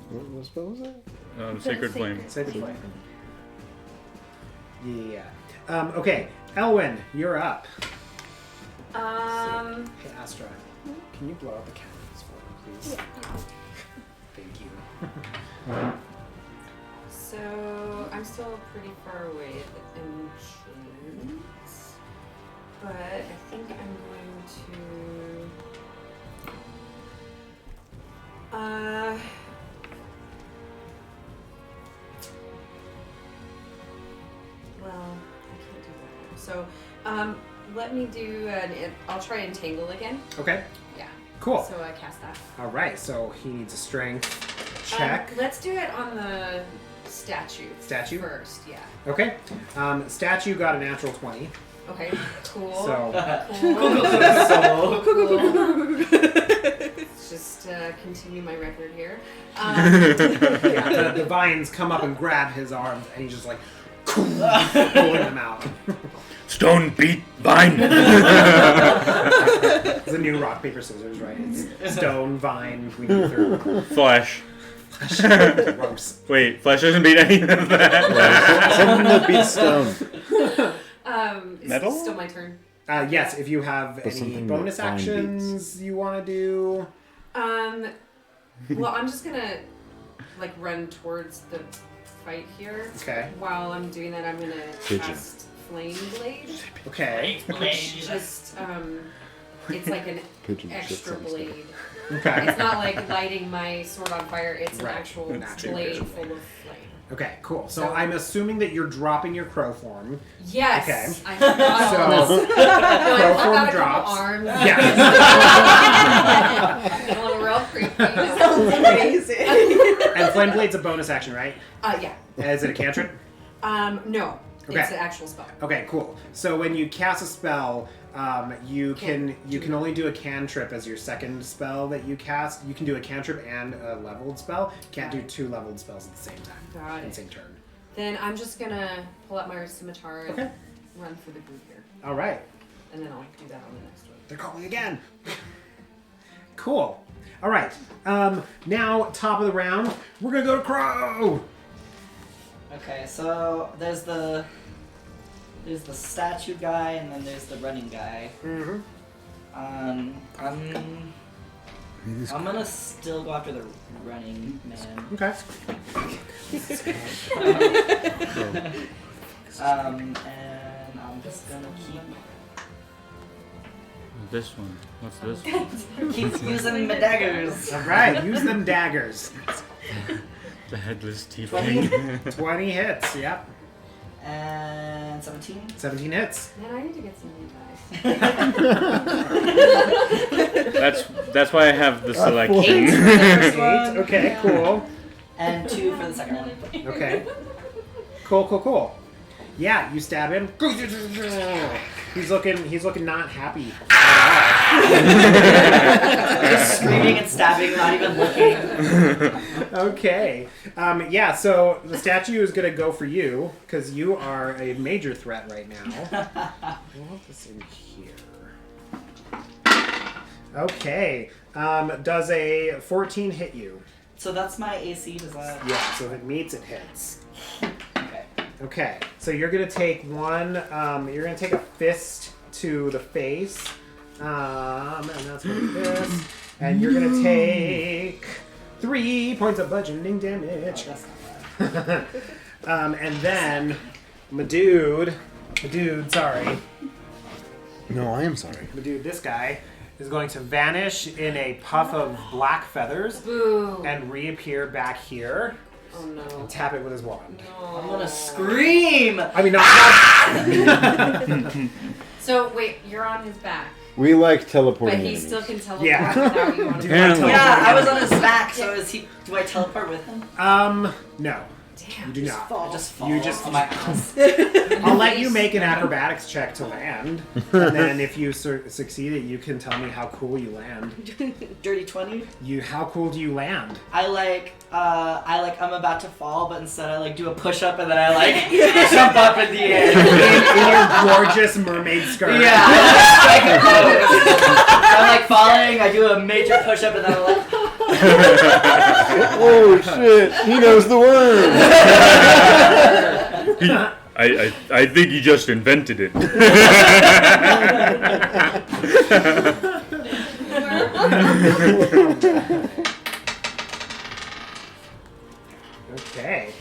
D: What spell was that?
B: Sacred flame.
A: Sacred flame. Yeah. Okay, Elwyn, you're up. Hey, Astra, can you blow out the candles for me, please? Thank you.
F: So I'm still pretty far away at the entrance, but I think I'm going to. Well, I can't do that. So, let me do I'll try Entangle again.
A: Okay.
F: Yeah.
A: Cool.
F: So I cast that.
A: All right. So he needs a strength check.
F: Let's do it on the statue.
A: Statue?
F: First, yeah.
A: Okay. Statue got a natural 20.
F: Okay, cool.
A: So
F: Let's just continue my record here.
A: the vines come up and grab his arms, and he's just like pulling them out.
G: Stone beat vine.
A: It's a new rock paper scissors, right? It's stone, vine, we go through.
B: Flesh.
A: Gross.
B: Wait, flesh doesn't beat any of that.
D: Something that beats stone.
F: Is
B: Metal?
F: it still my turn?
A: Yes, if you have any
D: something
A: bonus
D: that vine
A: actions you want to do.
F: Well, I'm just gonna like run towards the fight here.
A: Okay.
F: While I'm doing that, I'm gonna
D: Pigeon.
F: cast Flame Blade.
A: Okay.
F: Just it's like an
D: Pigeon shits
F: extra
D: on stuff.
F: blade.
A: Okay.
F: It's not like lighting my sword on fire. It's
A: Right.
F: an actual
A: An actual
F: blade
A: pigeon.
F: full of flame.
A: Okay, cool. So
F: So-
A: I'm assuming that you're dropping your crow form.
F: Yes.
A: Okay.
F: I forgot
A: So-
F: all this.
A: Crow
F: I
A: form
F: got a
A: drops.
F: couple arms.
A: Yeah.
F: A little real creepy.
C: Sounds amazing.
A: And Flame Blade's a bonus action, right?
F: Yeah.
A: Is it a cantrip?
F: No.
A: Okay.
F: It's an actual spell.
A: Okay, cool. So when you cast a spell, you can only do a cantrip as your second spell that you cast. You can do a cantrip and a leveled spell. Can't do two leveled spells at the same time.
F: Got
A: In the
F: it.
A: same turn.
F: Then I'm just gonna pull out my scimitar and
A: Okay.
F: run through the group here.
A: All right.
F: And then I'll do that on the next one.
A: They're calling again. Cool. All right. Now, top of the round, we're gonna go to Crow.
E: Okay, so there's the statue guy and then there's the running guy.
A: Mm-hmm.
E: I'm gonna still go after the running man.
A: Okay.
E: And I'm just gonna
B: This one. What's this one?
E: keep using my daggers.
A: All right. Use them daggers.
B: The headless tiefling.
A: 20 hits. Yep.
E: And 17.
A: 17 hits.
F: Man, I need to get some new dice.
B: That's why I have the selection.
E: First
A: 8.
E: one.
A: Okay. Cool.
E: And 2 for the second one.
A: Okay. Cool. Yeah, you stab him. He's looking not happy at
E: Just screaming and stabbing, not even looking.
A: all. Okay. Yeah, so the statue is going to go for you because you are a major threat right now. We'll put this in here. Okay. Does a 14 hit you?
E: So that's my AC, does that...
A: Yeah, so if it meets, it hits.
E: Okay.
A: Okay, so you're gonna take one. You're gonna take a fist to the face, and that's gonna be this. And you're gonna take 3 points of bludgeoning damage.
E: That's not bad.
A: And then, my dude, sorry,
D: No, I am sorry.
A: this guy is going to vanish in a puff of black feathers
F: Boo.
A: and reappear back here
F: Oh no.
A: and tap it with his wand.
E: I'm gonna scream!
A: I mean, not.
F: So wait, you're on his back,
D: We like
F: but
D: teleporting
F: he
D: enemies.
F: still can teleport
A: Yeah.
F: without you on his
A: Do
F: back.
A: I teleport?
E: Yeah, I was on his back, so do I teleport with him?
A: No,
F: Damn.
A: you do not.
E: I just fall
A: You just-
E: on my ass.
A: I'll let you make an acrobatics check to land, and then if you succeed it, you can tell me how cool you land.
E: Dirty 20.
A: How cool do you land?
E: I'm about to fall, but instead I do a push up and then I jump up in the air.
A: In your gorgeous mermaid skirt.
E: Yeah, I'm falling, I do a major push up and then I'm
D: Oh shit! He knows the word.
B: I think he just invented it.
A: Okay.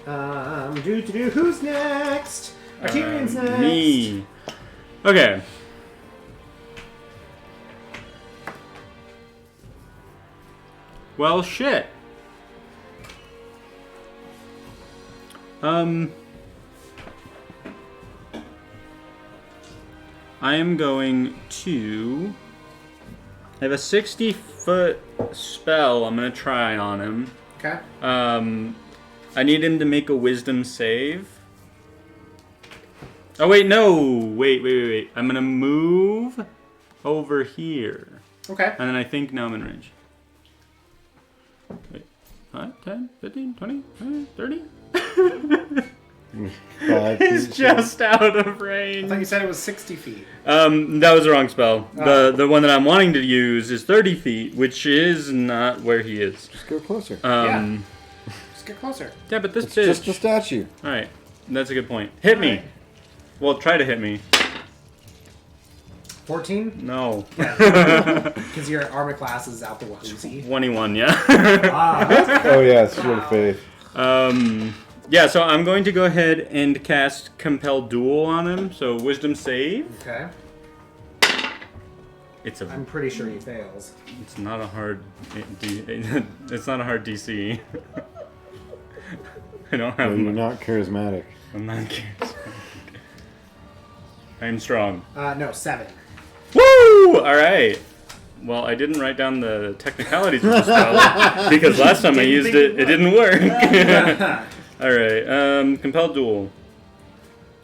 A: Who's next? Arturian's next.
B: Me. Okay. Well, shit. I am going to... I have a 60-foot spell I'm going to try on him.
A: Okay.
B: I need him to make a wisdom save. Oh, wait, no. Wait. I'm going to move over here.
A: Okay.
B: And then I think now I'm in range. Wait. 5, 10, 15, 20, 30? He's just out of
A: I
B: range.
A: thought you said it was 60 feet.
B: That was the wrong spell.
A: Oh.
B: The one that I'm wanting to use is 30 feet, which is not where he is.
D: Just go closer.
A: Yeah. Just get closer.
B: Yeah, but this
D: It's
B: bitch.
D: just a statue.
B: All right, that's a good point. Hit me.
A: Alright.
B: Well, try to hit me.
A: 14?
B: No.
A: Because your armor class is out the wazoo.
B: 21. Yeah.
D: Oh yeah, Sword of Faith.
B: Yeah. So I'm going to go ahead and cast Compel Duel on him. So Wisdom save.
A: Okay.
B: It's a.
A: I'm pretty sure he fails.
B: It's not a hard. It's not a hard DC. I don't have.
D: Well, you're not charismatic.
B: I'm not charismatic. I'm strong.
A: No, 7.
B: Woo! All right. Well, I didn't write down the technicalities of the spell because last time I used it, it didn't work. All right. Compelled Duel.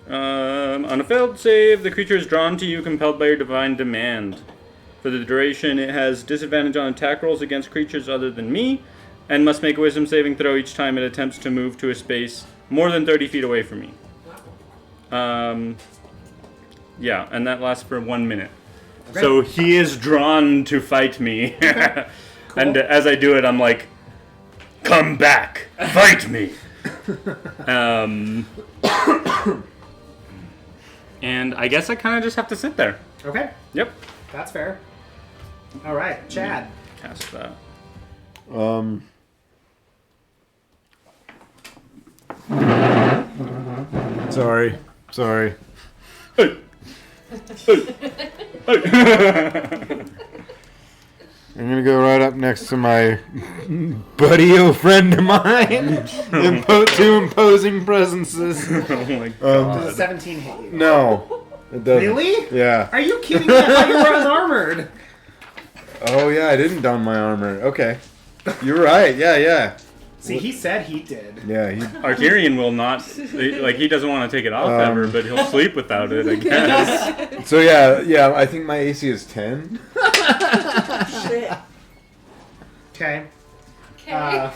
B: On a failed save, the creature is drawn to you, compelled by your divine demand. For the duration, it has disadvantage on attack rolls against creatures other than me, and must make a Wisdom saving throw each time it attempts to move to a space more than 30 feet away from me. Yeah, and that lasts for 1 minute.
A: Okay.
B: So he is drawn to fight me. And as I do it, I'm like, come back, fight me. And I guess I kind of just have to sit there.
A: Okay.
B: Yep.
A: That's fair. All right, Chad.
B: Cast that.
D: Sorry. I'm gonna go right up next to my buddy-o friend of mine. Two imposing presences.
B: Oh my god.
A: Does a 17 hit you?
D: No, it doesn't.
A: Really?
D: Yeah.
A: Are you kidding me? I thought you were unarmored.
D: Oh yeah, I didn't don my armor. Okay, you're right. Yeah.
A: See, he said he did.
D: Yeah.
B: Arterian will not, like, he doesn't want to take it off ever, but he'll sleep without it, I guess.
D: So yeah. I think my AC is 10.
C: Shit.
A: Okay.
F: Okay.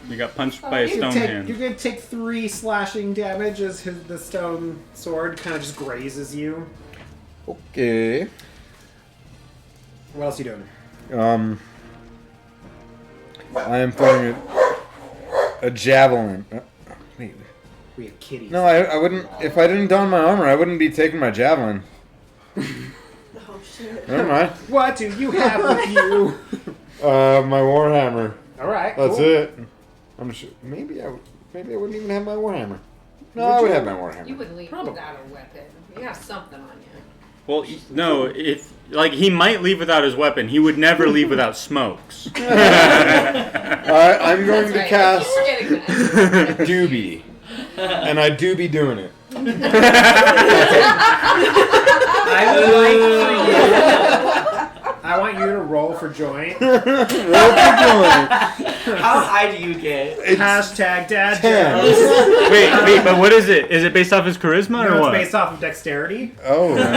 B: You got punched by a stone hand.
A: You're gonna take 3 slashing damage as the stone sword kind of just grazes you.
D: Okay.
A: What else are you doing?
D: I am throwing a javelin. Wait.
A: We have kitties.
D: No, I wouldn't. If I didn't don my armor, I wouldn't be taking my javelin.
C: Oh shit.
D: Never mind.
A: What do you have with you?
D: My warhammer.
A: All right.
D: That's
A: cool.
D: it. I'm sure. Maybe I wouldn't even have my warhammer. No, I would have my warhammer.
F: You would leave without a weapon. You have something on you.
B: Well, no, if, like, he might leave without his weapon, he would never leave without smokes.
D: I'm going to cast
F: You're getting that.
D: Doobie. And I do be doing it.
A: I want you to roll for joint.
E: How high do you get?
A: Hashtag dad
D: 10.
A: jokes.
B: Wait, but what is it? Is it based off his charisma or
A: No, it's
B: what?
A: based off of dexterity.
D: Oh. Then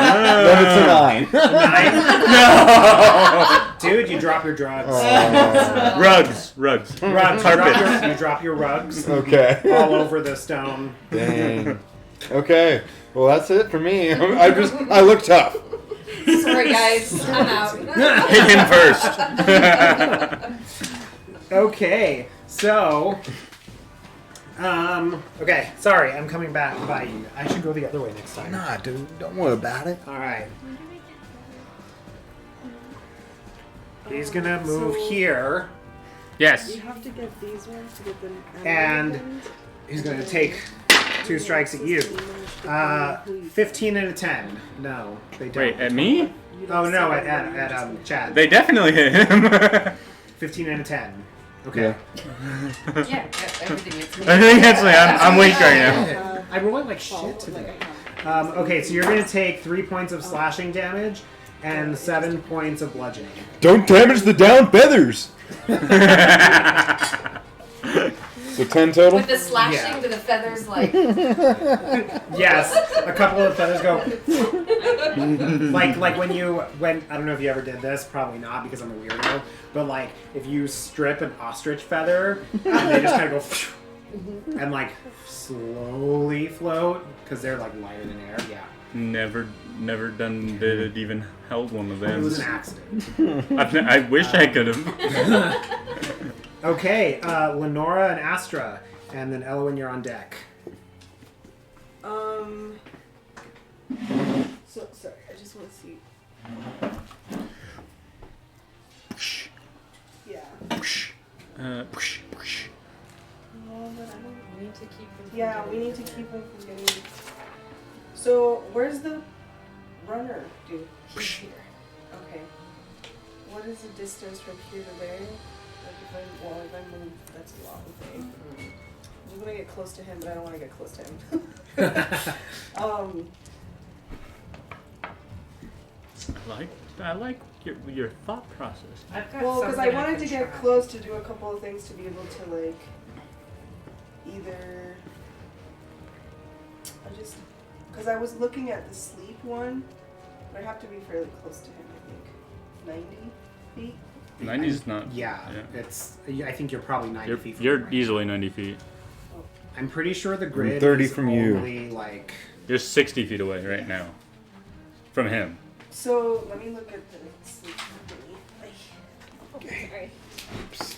D: it's a 9.
A: 9.
B: No!
A: Dude, you drop your drugs.
B: Rugs.
A: Rugs.
B: Carpets.
A: You drop your rugs
D: Okay.
A: all over the stone.
D: Dang. Okay. Well, that's it for me. I look tough.
F: Sorry, guys. I'm out.
B: Hit him first.
A: Okay, so... okay, sorry, I'm coming back by you. I should go the other way next time.
D: Nah, dude. Don't worry about it.
A: Alright. He's gonna move here,
B: Yes.
C: You have to get these ones to get them.
A: and he's gonna take 2 strikes at you. 15 and a 10. No, they don't.
B: Wait, at me?
A: Oh, no, at Chad.
B: They definitely hit him.
A: 15 and a 10. Okay.
F: Yeah, everything is me.
B: I think actually I'm weak right now.
A: I rolled like shit today. Okay, so you're going to take 3 points of slashing damage and 7 points of bludgeoning.
D: Don't damage the down feathers. So 10 total?
F: With the slashing,
A: Yeah.
F: do the feathers like?
A: Yes, a couple of feathers go like when I don't know if you ever did this, probably not because I'm a weirdo, but like if you strip an ostrich feather and they just kind of go and like slowly float because they're like lighter than air. Yeah,
B: Never done it. Even held one of
A: it was
B: those.
A: an accident.
B: I wish I could have.
A: Okay, Lenora and Astra, and then Elwyn, you're on deck.
C: So sorry, I just want to see. Yeah. No, but I don't.
F: We need to keep them.
C: Yeah, we need to keep him from getting. So where's the runner, dude?
F: He's here.
C: Okay. What is the distance from here to there? Like if I move, that's a lot of thing. I just want to get close to him, but I don't want to get close to him.
B: I like your thought process.
F: I've got
C: Well, because I
F: something
C: wanted
F: can
C: to get
F: try.
C: close to do a couple of things to be able to like either. Because I was looking at the sleep one, but I have to be fairly close to him. I think 90 feet.
B: 90's not.
A: Yeah, it's. I think you're probably 90 feet from
B: You're
A: him right
B: easily 90 feet.
A: I'm pretty sure the grid
D: 30
A: is
D: from you.
A: only like.
B: You're 60 feet away right now. From him.
C: So let me look at the sleep thingy.
H: Sorry.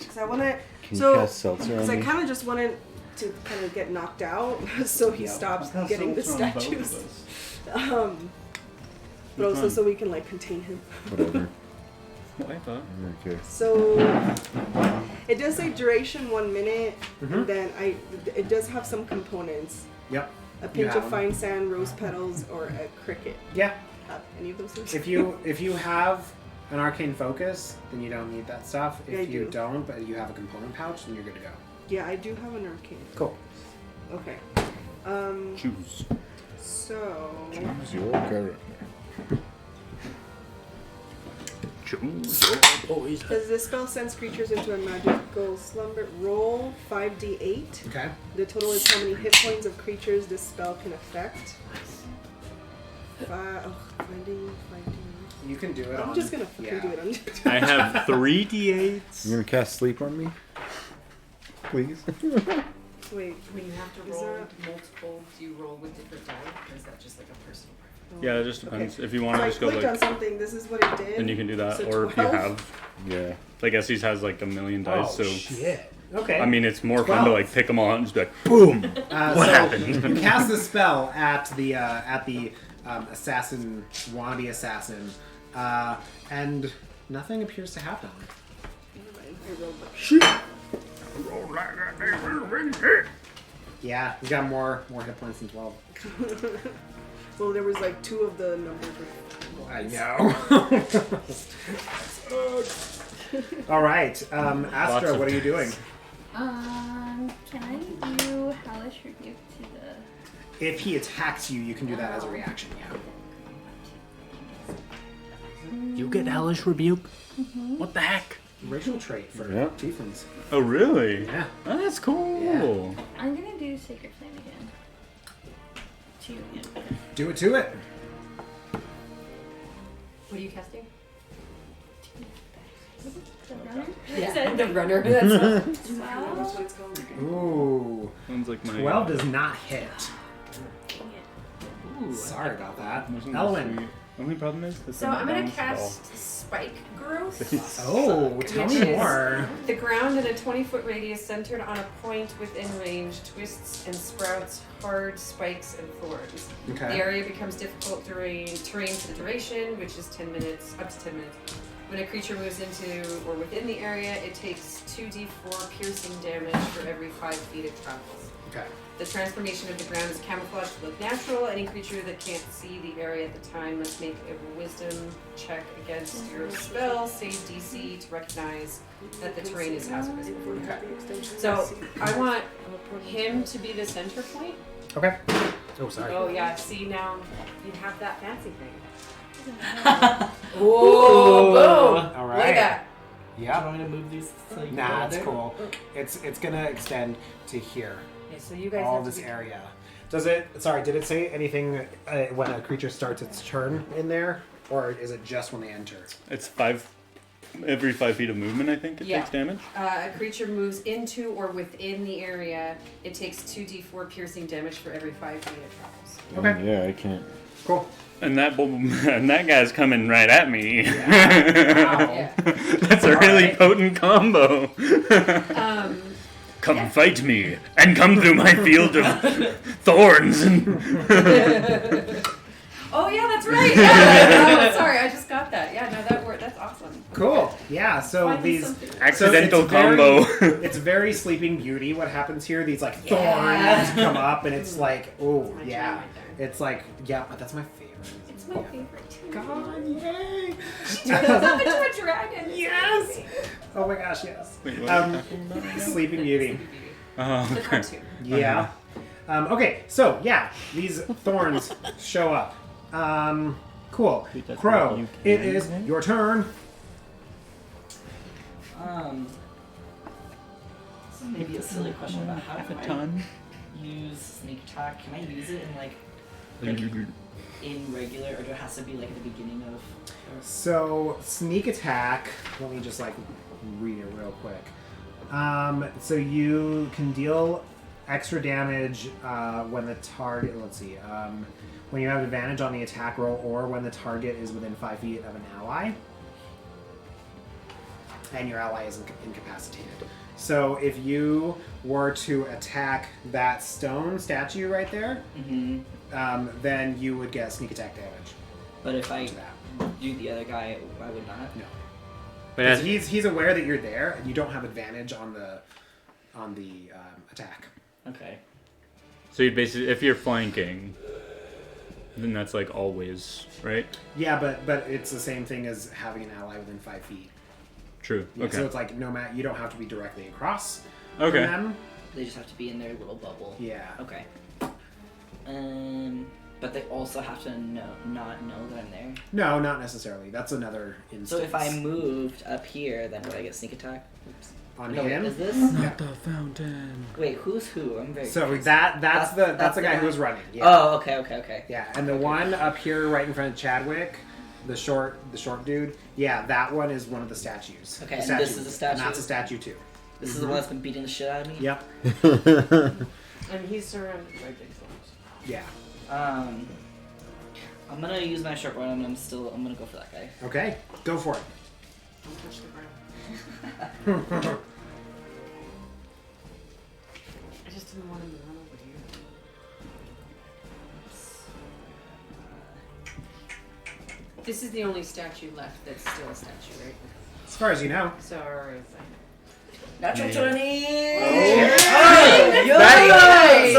C: Because I want to.
D: Can you
C: So,
D: cast Seltzer
C: because
D: on
C: I
D: me?
C: kind of just wanted to kind of get knocked out, so he stops getting the statues. But also so we can like contain him.
D: Whatever.
B: Whatever.
D: Okay.
C: So it does say duration 1 minute,
A: Mhm.
C: and then it does have some components.
A: Yep.
C: A
A: You
C: pinch
A: have
C: of
A: 'em.
C: fine sand, rose petals, or a cricket.
A: Yeah.
C: Have any of those things?
A: If you have an arcane focus, then you don't need that stuff. If
C: Yeah, I
A: you
C: do.
A: don't, but you have a component pouch, then you're good to go.
C: Yeah, I do have an arcane.
A: Cool.
C: Okay.
B: Choose.
C: So
D: Choose your character.
B: Choose.
C: does this spell sends creatures into a magical slumber? Roll 5d8.
A: Okay.
C: The total is how many hit points of creatures this spell can affect. Finding.
A: You can do it.
C: I'm
A: on,
C: just gonna fucking do it. I'm just
B: I have 3 d8s.
D: You gonna cast sleep on me? Please.
C: Wait.
F: When you have to
C: Is
F: roll
C: there
F: multiple, do you roll with different die, or is that just like a personal preference?
B: Yeah, it just depends.
C: Okay.
B: If you
C: So
B: want to
C: I
B: just go
C: clicked on
B: like,
C: something. This is what it did.
B: then you can do that.
C: So
B: Or if you
C: 12?
B: have,
D: Yeah.
B: like Estes has like a million dice,
A: Oh
B: so
A: shit. Okay.
B: I mean it's more fun to
A: 12.
B: like pick them all out and just be like, boom. What
A: so
B: happened?
A: You cast the spell at the assassin, wannabe assassin, and nothing appears to happen.
C: I rolled that.
A: Yeah, you got more hit points than 12.
C: Well, there was like 2 of the numbers.
A: I know. All right, Astra,
B: of
A: what are you doing?
H: Can I do Hellish Rebuke to the...
A: If he attacks you, you can do that as a reaction. Yeah.
B: You get hellish rebuke? What the heck?
A: Racial trait for
D: Yeah.
A: tieflings.
B: Oh really?
A: Yeah.
B: Oh, that's cool.
A: Yeah.
H: I'm gonna do Sacred Flame again. To him.
A: Do it to it.
F: What are you casting?
H: The runner?
F: Yeah, the runner. That's
H: Well,
A: Ooh.
B: Sounds like my
A: 12 does not hit.
B: Ooh,
A: Sorry about that.
B: wasn't
A: Elwyn.
B: sweet. Only problem is that
F: so
B: they're
F: I'm
B: not
F: gonna
B: down
F: cast Spike Growth.
A: Oh, tell
F: Which
A: me
F: is
A: more.
F: The ground in a 20-foot radius centered on a point within range twists and sprouts hard spikes and thorns.
A: Okay.
F: The area becomes difficult terrain for the duration, which is 10 minutes, up to 10 minutes. When a creature moves into or within the area, it takes 2d4 piercing damage for every 5 feet it travels.
A: Okay.
F: The transformation of the ground is camouflaged to look natural. Any creature that can't see the area at the time must make a wisdom check against your spell, save DC, to recognize that the terrain is hazardous before you. So I want him to be the center point.
A: Okay. Oh, sorry.
F: Oh yeah, see now you have that fancy thing.
A: Ooh,
F: boom!
A: All
F: Look
A: right.
F: at that.
E: Do you
A: Yeah.
E: want me to move these so you
A: Nah, it's
E: there?
A: cool. It's gonna extend to here.
F: Okay, so you guys
A: All
F: have to
A: this
F: be-
A: area. Does it? Sorry, did it say anything when a creature starts its turn in there, or is it just when they enter?
B: It's every 5 feet of movement. I think it
F: Yeah.
B: takes damage.
F: A creature moves into or within the area. It takes 2d4 piercing damage for every 5 feet it travels.
A: Okay.
D: Yeah, I can't.
A: Cool.
B: And that guy's coming right at me.
A: Wow.
F: Yeah.
B: That's a really potent combo. Come
F: Yeah.
B: fight me, and come through my field of thorns.
F: Oh yeah, that's right. Yeah. Oh, sorry, I just got that. Yeah, no, that worked. That's awesome.
A: Cool. Yeah. So
F: Finally
A: these.
F: something.
B: Accidental
A: it's very-
B: combo.
A: It's very Sleeping Beauty. What happens here? These like thorns
F: Yeah.
A: come up, and it's like, oh
F: My
A: yeah.
F: jam right there.
A: It's like, yeah, but that's my favorite.
F: It's my favorite too.
A: God, yay!
F: She turns herself into a dragon. It's
A: Yes!
F: amazing.
A: Oh my gosh, yes.
B: Wait, what?
A: Sleeping Beauty.
B: Oh,
F: The
B: okay.
F: cartoon.
A: Yeah. Okay, so yeah, these thorns show up. Cool.
B: That's
A: Crow,
B: what you
A: it
B: can
A: is
B: do.
A: your turn.
E: This is maybe a silly question about how
B: Half
E: do
B: a
E: I
B: ton.
E: use sneak attack? Can I use it in like in regular, or do it has to be like at the beginning of?
A: So sneak attack. Let me just like read it real quick. So you can deal extra damage when the target. Let's see. When you have advantage on the attack roll, or when the target is within 5 feet of an ally, and your ally is incapacitated. So if you were to attack that stone statue right there, then you would get sneak attack damage.
E: But if I
A: To that.
E: do the other guy, I would not.
A: No.
B: But
A: Because
B: as,
A: he's aware that you're there, and you don't have advantage on the attack.
E: Okay.
B: so you basically, if you're flanking, then that's like always, right?
A: Yeah, but it's the same thing as having an ally within 5 feet.
B: True.
A: Yeah,
B: Okay.
A: So it's like no matter, you don't have to be directly across
B: Okay.
A: from them.
E: They just have to be in their little bubble.
A: Yeah.
E: Okay. But they also have to not know that I'm there.
A: No, not necessarily. That's another instance.
E: So if I moved up here, then would I get sneak attack? Oops.
A: on
E: No,
A: him.
E: is this?
A: Yeah.
B: The fountain.
E: Wait, who's who? I'm very.
A: So
E: confused.
A: that's the guy who was running. Yeah.
E: Oh, okay.
A: Yeah, and the one up here right in front of Chadwick, the short dude. Yeah, that one is one of the statues.
E: Okay,
A: The
E: and this is a statue?
A: And that's a statue too.
E: This is the one that's been beating the shit out of me.
A: Yep.
F: And he's surrounded by big thorns.
A: Yeah.
E: I'm gonna use my short one, and I'm gonna go for that guy.
A: Okay, go for it.
F: Don't touch the ground. I just didn't want him to run over here. This is the only statue left that's still a statue, right?
A: As far as you know.
F: So, or is
E: Natural 20!
A: Oh,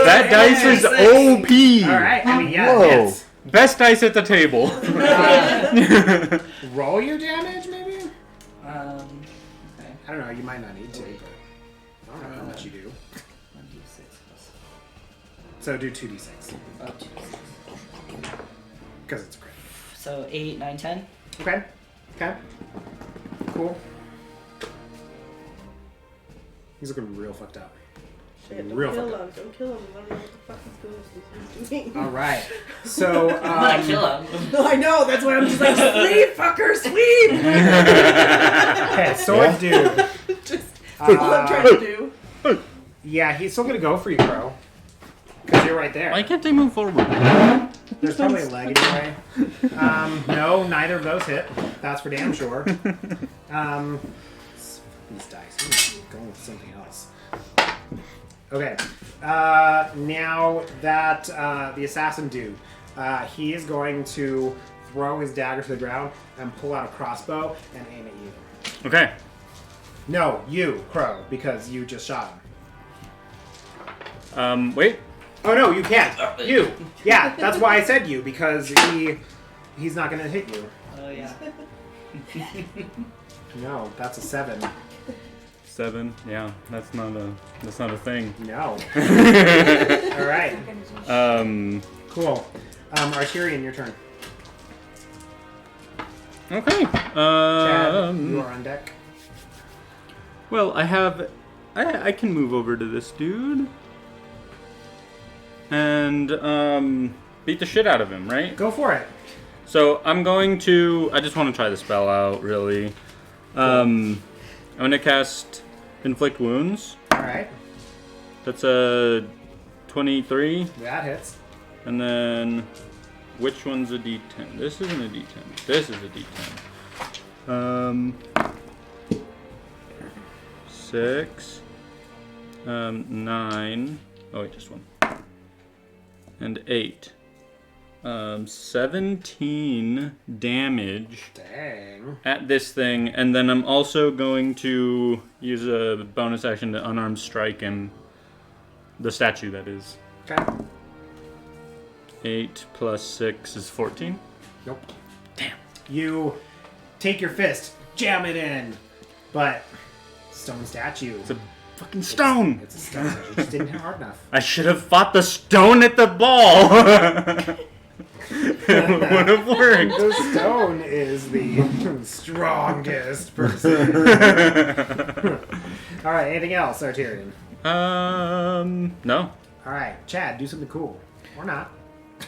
B: That dice is OP.
A: All right. I mean, yeah.
D: Whoa.
A: Hits.
B: Best dice at the table.
A: Roll your damage, maybe.
E: Okay.
A: I don't know. You might not need to, but I don't know how much you do.
E: 1d6 plus
A: So do 2d6
E: 2d6.
A: because it's a crit.
E: So 8, 9, 10.
A: Okay. Okay. Cool. He's looking real fucked up.
C: Shit, don't
A: Real
C: kill
A: fucked
C: him. Don't kill him. I don't know what the fuck he's doing.
A: All right. So.
E: I'm gonna kill him.
C: No, I know. That's why I'm just like, sleep, fucker, sleep.
A: Okay, sword dude.
C: Just all I'm trying to do.
A: Yeah, he's still gonna go for you, bro. Because you're right there.
B: Why can't they move forward?
A: There's probably a leg in your way. No, neither of those hit. That's for damn sure. These dice. I'm going with something else. Okay. Now that the assassin dude, he is going to throw his dagger to the ground and pull out a crossbow and aim at you.
B: Okay.
A: No, you, Crow, because you just shot him.
B: Wait.
A: Oh no, you can't. You. Yeah, that's why I said you, because he's not gonna hit you.
E: Oh, yeah.
A: No, that's a 7.
B: 7. Yeah, that's not a thing.
A: No. All right. Cool. Arterian, your turn.
B: Okay.
A: Chad, you are on deck.
B: Well, I can move over to this dude and beat the shit out of him, right?
A: Go for it.
B: So I'm going to. I just want to try the spell out, really. I'm going to cast Inflict Wounds.
A: All right.
B: That's a 23.
A: That hits.
B: And then, which one's a D10? This isn't a D10. This is a D10. 6, 9. Oh wait, just one. And 8. 17 damage.
A: Dang.
B: At this thing, and then I'm also going to use a bonus action to unarmed strike him. The statue, that is.
A: Okay.
B: 8 plus 6 is 14.
A: Nope.
B: Damn.
A: You take your fist, jam it in, but stone statue.
B: It's a fucking stone.
A: It's a stone statue. It just didn't hit hard enough.
B: I should have fought the stone at the ball. It would have worked.
A: The stone is the strongest person. All right. Anything else, Arterian?
B: No.
A: All right, Chad, do something cool or not.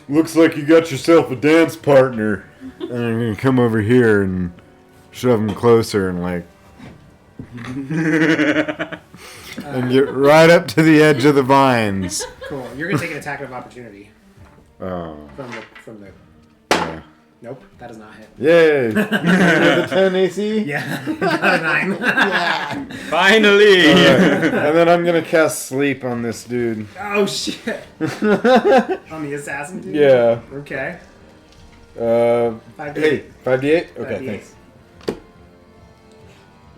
D: Looks like you got yourself a dance partner. And I'm gonna come over here and shove him closer and like, and get right up to the edge of the vines.
A: Cool. You're gonna take an attack of opportunity
D: Oh,
A: from the.
D: yeah.
A: Nope, that does not hit.
D: Yay! With a 10 AC?
A: Yeah, got a 9.
B: Finally.
D: Alright, and then I'm gonna cast sleep on this dude.
A: Oh shit! On the assassin dude?
D: Yeah.
A: Okay. 5d8.
D: Hey, 5d8? Okay,
A: 5d8.
D: thanks.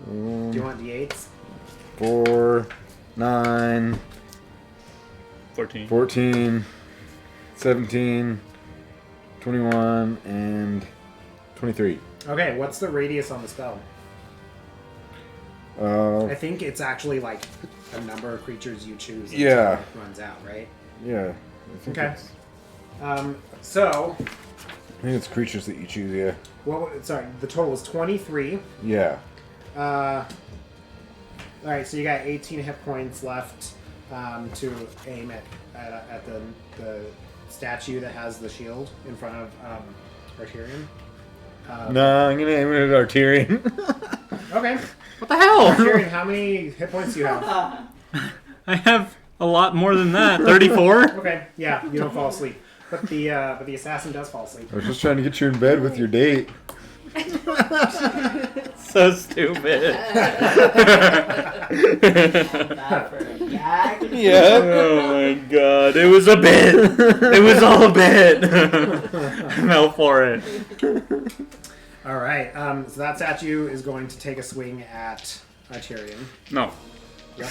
A: Do you want d8s?
D: 4, 9,
B: 14.
D: 14, 17, 21, and 23.
A: Okay, what's the radius on the spell? I think it's actually like a number of creatures you choose. Until
D: Yeah.
A: it runs out, right?
D: Yeah. I think
A: Okay.
D: it's-
A: So,
D: I think it's creatures that you choose, yeah.
A: well, sorry, the total is 23.
D: Yeah.
A: All right, so you got 18 hit points left to aim at the statue that has the shield in front of Arterian.
D: No, I'm gonna aim it at Arterian.
A: Okay.
B: What the hell?
A: Arterian, how many hit points do you have?
B: I have a lot more than that. 34?
A: Okay, yeah, you don't fall asleep, but the assassin does fall asleep.
D: I was just trying to get you in bed with your date.
B: So stupid.
E: That for a gag.
D: Yeah.
B: Oh my god. It was a bit. It was all a bit. I'm out for it.
A: All right, so that statue is going to take a swing at Arterian.
B: No.
A: Yep.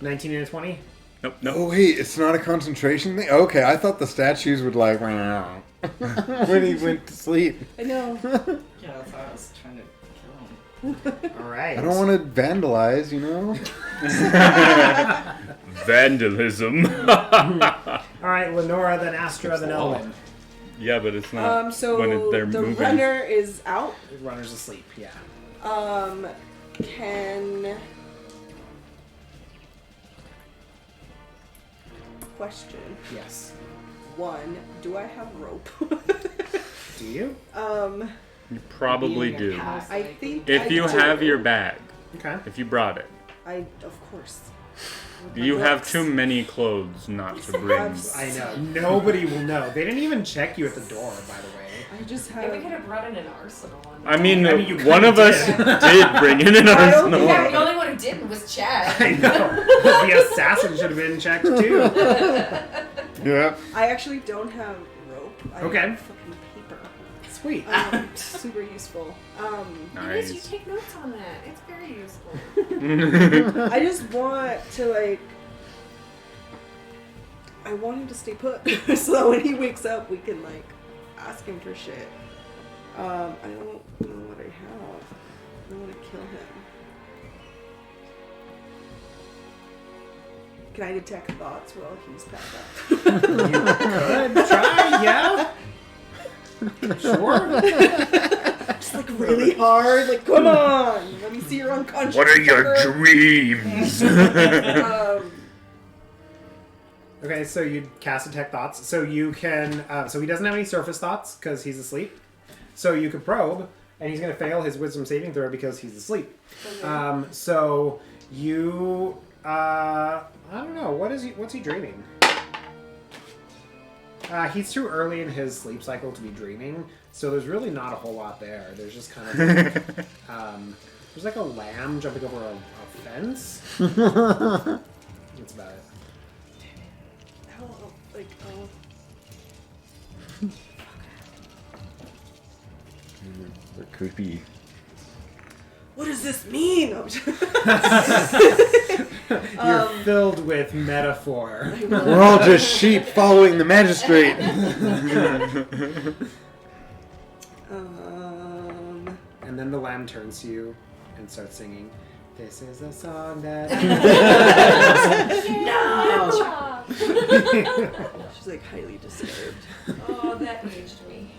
A: 19 and a 20.
B: Nope. Nope.
D: Oh wait, it's not a concentration thing? Okay, I thought the statues would like when he went to sleep.
C: I know.
E: Yeah, that's why I was trying to kill him.
A: All right.
D: I don't want to vandalize, you know?
B: Vandalism.
A: All right, Lenora, then Astra, then Elwin.
B: Yeah, but it's not
C: So
B: when they're
C: the
B: moving.
C: runner is out.
A: The runner's asleep. Yeah.
C: Can question
A: Yes.
C: 1: do I have rope?
A: Do you?
B: You probably
E: Being a
B: do.
E: cat.
C: I think
B: If
C: I
B: you
C: do.
B: have your bag,
A: Okay.
B: if you brought it.
C: Of course.
B: You have too many clothes not to bring.
A: I know. Nobody will know. They didn't even check you at the door, by the way.
C: I just
F: Yeah, we could
C: have.
F: have brought in an arsenal.
B: I mean,
A: you
B: one
A: kinda
B: of us
A: did.
B: did bring in an
C: I don't
B: arsenal.
F: Yeah, the only one who didn't was Chad.
A: I know. The assassin should have been checked too.
D: Yep.
C: I actually don't have rope. I
A: Okay.
C: have fucking paper.
A: Sweet.
C: Super useful.
F: Because you
B: Nice.
F: take notes on that. It's very useful.
C: I just want to like. I want him to stay put, so that when he wakes up, we can like ask him for shit. I don't know what I have. I don't want to kill him. Can I detect thoughts while he's passed out?
A: Good try, yeah. Sure.
C: Just like really hard. Like, come on. Let me see your unconscious.
G: What are your
C: sucker.
G: dreams?
A: Okay, so you cast Detect Thoughts. So you can. So he doesn't have any surface thoughts because he's asleep. So you could probe, and he's going to fail his Wisdom saving throw because he's asleep.
C: Okay.
A: So you. I don't know. What's he dreaming? He's too early in his sleep cycle to be dreaming, so there's really not a whole lot there. There's just kind of there's like a lamb jumping over a fence. That's about it.
C: Oh, like,
D: They're creepy.
C: what does this mean?
A: You're filled with metaphor.
D: We're all just sheep following the magistrate.
A: And then the lamb turns to you and starts singing, "This is a song that..."
H: No!
C: She's like highly disturbed.
F: Oh, that aged me.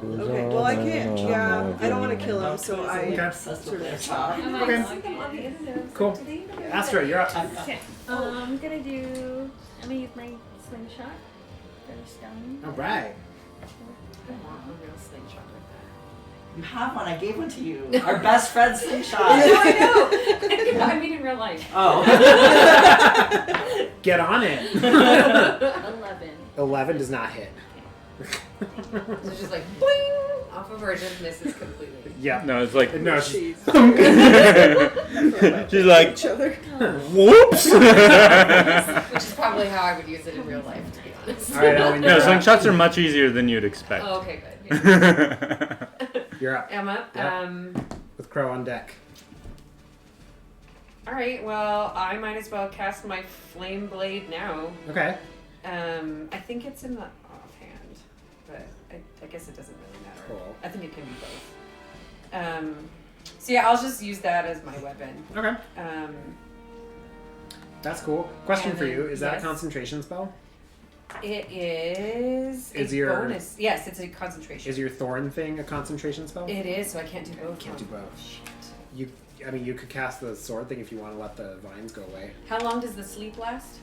C: Okay, well I can't. Yeah, I don't want to kill him, so I
A: Okay.
C: sort of stop.
F: I'm
A: Okay.
F: like, see them on the internet.
A: Cool.
F: Today,
A: Astra, you're up.
H: Okay. I'm gonna use my slingshot for stone.
A: All right.
F: I want a real slingshot like that.
E: You have one. I gave one to you. Our best friend slingshot.
F: I know. I mean in real life.
E: Oh.
A: Get on it.
H: 11.
A: 11 does not hit.
F: It's just like boing off of her and just misses completely.
A: Yeah.
B: No, it's like
A: No, she's...
B: she's like,
C: Each other.
B: whoops.
F: Which is probably how I would use it in real life, to be honest.
A: All right, Owen,
B: No,
A: you're up.
B: slingshots are much easier than you'd expect.
F: Oh, okay, good. Yeah.
A: You're up.
F: Am up.
A: Yeah. With Crow on deck.
F: All right. Well, I might as well cast my flame blade now.
A: Okay.
F: I think it's in the offhand, but I guess it doesn't really matter.
A: Cool.
F: I think it can be both. So yeah, I'll just use that as my weapon.
A: Okay. That's cool. Question
F: And
A: for
F: then-
A: you. Is that a
F: yes.
A: concentration spell?
F: It is
A: Is
F: a
A: your-
F: bonus. Yes, it's a concentration.
A: Is your thorn thing a concentration spell?
F: It is, so I can't do both.
A: Can't do both.
F: Shit.
A: I mean, you could cast the sword thing if you want to let the vines go away.
F: How long does the sleep last?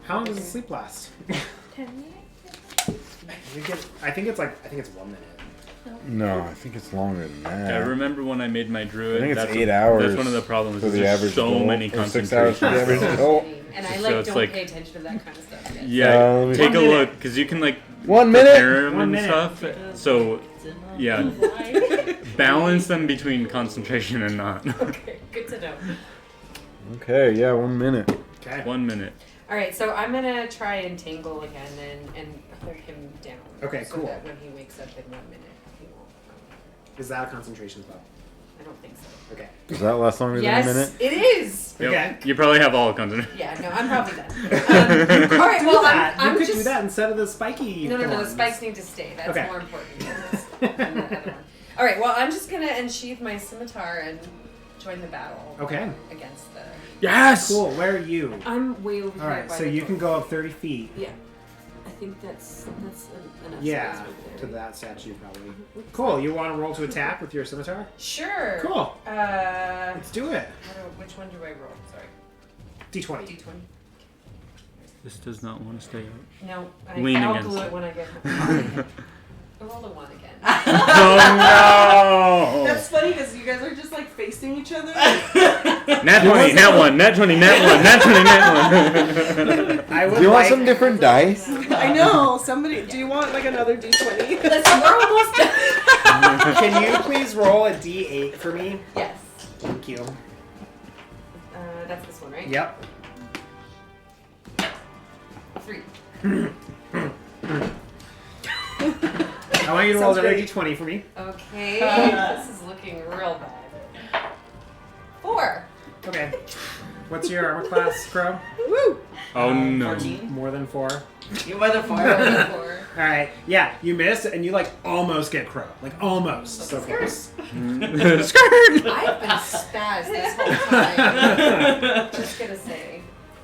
A: How long does the sleep last?
H: 10 minutes?
A: I think it's 1 minute.
D: No, I think it's longer than that.
B: I remember when I made my druid.
D: I think it's
B: that's
D: 8 hours.
B: That's one of the problems.
D: for
B: Is
D: the
B: there's
D: average
B: so
D: adult,
B: many
D: or 6 hours for the average
B: concentrations.
D: adult.
F: And I
B: So
F: like
B: it's
F: don't
B: like-
F: pay attention to that kind of stuff yet.
B: Yeah,
D: let me-
B: take
A: 1
B: a
A: minute.
B: look because you can like
D: 1 minute.
B: prepare them
A: 1
B: and
A: minute.
B: stuff. So yeah, balance them between concentration and not.
F: Okay, good to know.
D: Okay, yeah, 1 minute.
A: Okay.
B: 1 minute.
F: All right, so I'm gonna try and tangle again and hold him down.
A: Okay,
F: so
A: cool.
F: that when he wakes up in 1 minute, he won't.
A: Is that a concentration spell?
F: I don't think so.
A: Okay.
D: Does that last longer
F: Yes,
D: than a minute?
F: it is.
B: Yep.
A: Okay.
B: You probably have all concentration.
F: Yeah, no, I'm probably done. All right, well, I'm
A: you could
F: just
A: do that instead of the spiky.
F: No, the
A: thorns.
F: spikes need to stay. That's
A: Okay.
F: more important than the other one. All right, well, I'm just gonna unsheath my scimitar and join the battle.
A: Okay.
F: Against the.
B: Yes.
A: Cool. Where are you?
F: I'm way over
A: All
F: here.
A: right,
F: by
A: so
F: the
A: you
F: door.
A: can go up 30 feet.
F: Yeah, I think that's enough.
A: Yeah,
F: space over
A: to
F: there.
A: that statue probably. Cool. You want to roll to attack with your scimitar?
F: Sure.
A: Cool.
F: Uh,
A: Let's do it.
F: which one do I roll? Sorry,
A: D20.
F: D20.
B: This does not want to stay out.
F: No,
B: Lean
F: I'll
B: against
F: glue
B: it.
F: it when I get home. I rolled a 1 again.
B: Oh
C: That's funny because you guys are just like facing each other.
B: no! Nat 20, nat 1, nat 20, nat 1, nat 20, nat 1.
A: I would
D: Do you want
A: like-
D: some different dice?
C: I know. Somebody, do you want like another D20?
F: Listen, we're almost done.
A: Can you please roll a D8 for me?
F: Yes.
A: Thank you.
F: That's this one, right?
A: Yep.
F: 3.
A: I want you to roll
C: Sounds
A: another
C: great.
A: D20 for me.
F: Okay. This is looking real bad. 4.
A: Okay. What's your armor class, Crow?
C: Woo!
B: Oh no.
E: 14.
A: More than 4.
E: You by the 4.
A: All right, yeah, you miss, and you like almost get crow, like almost, so close.
F: I've been spazzed this whole time. Just gonna say.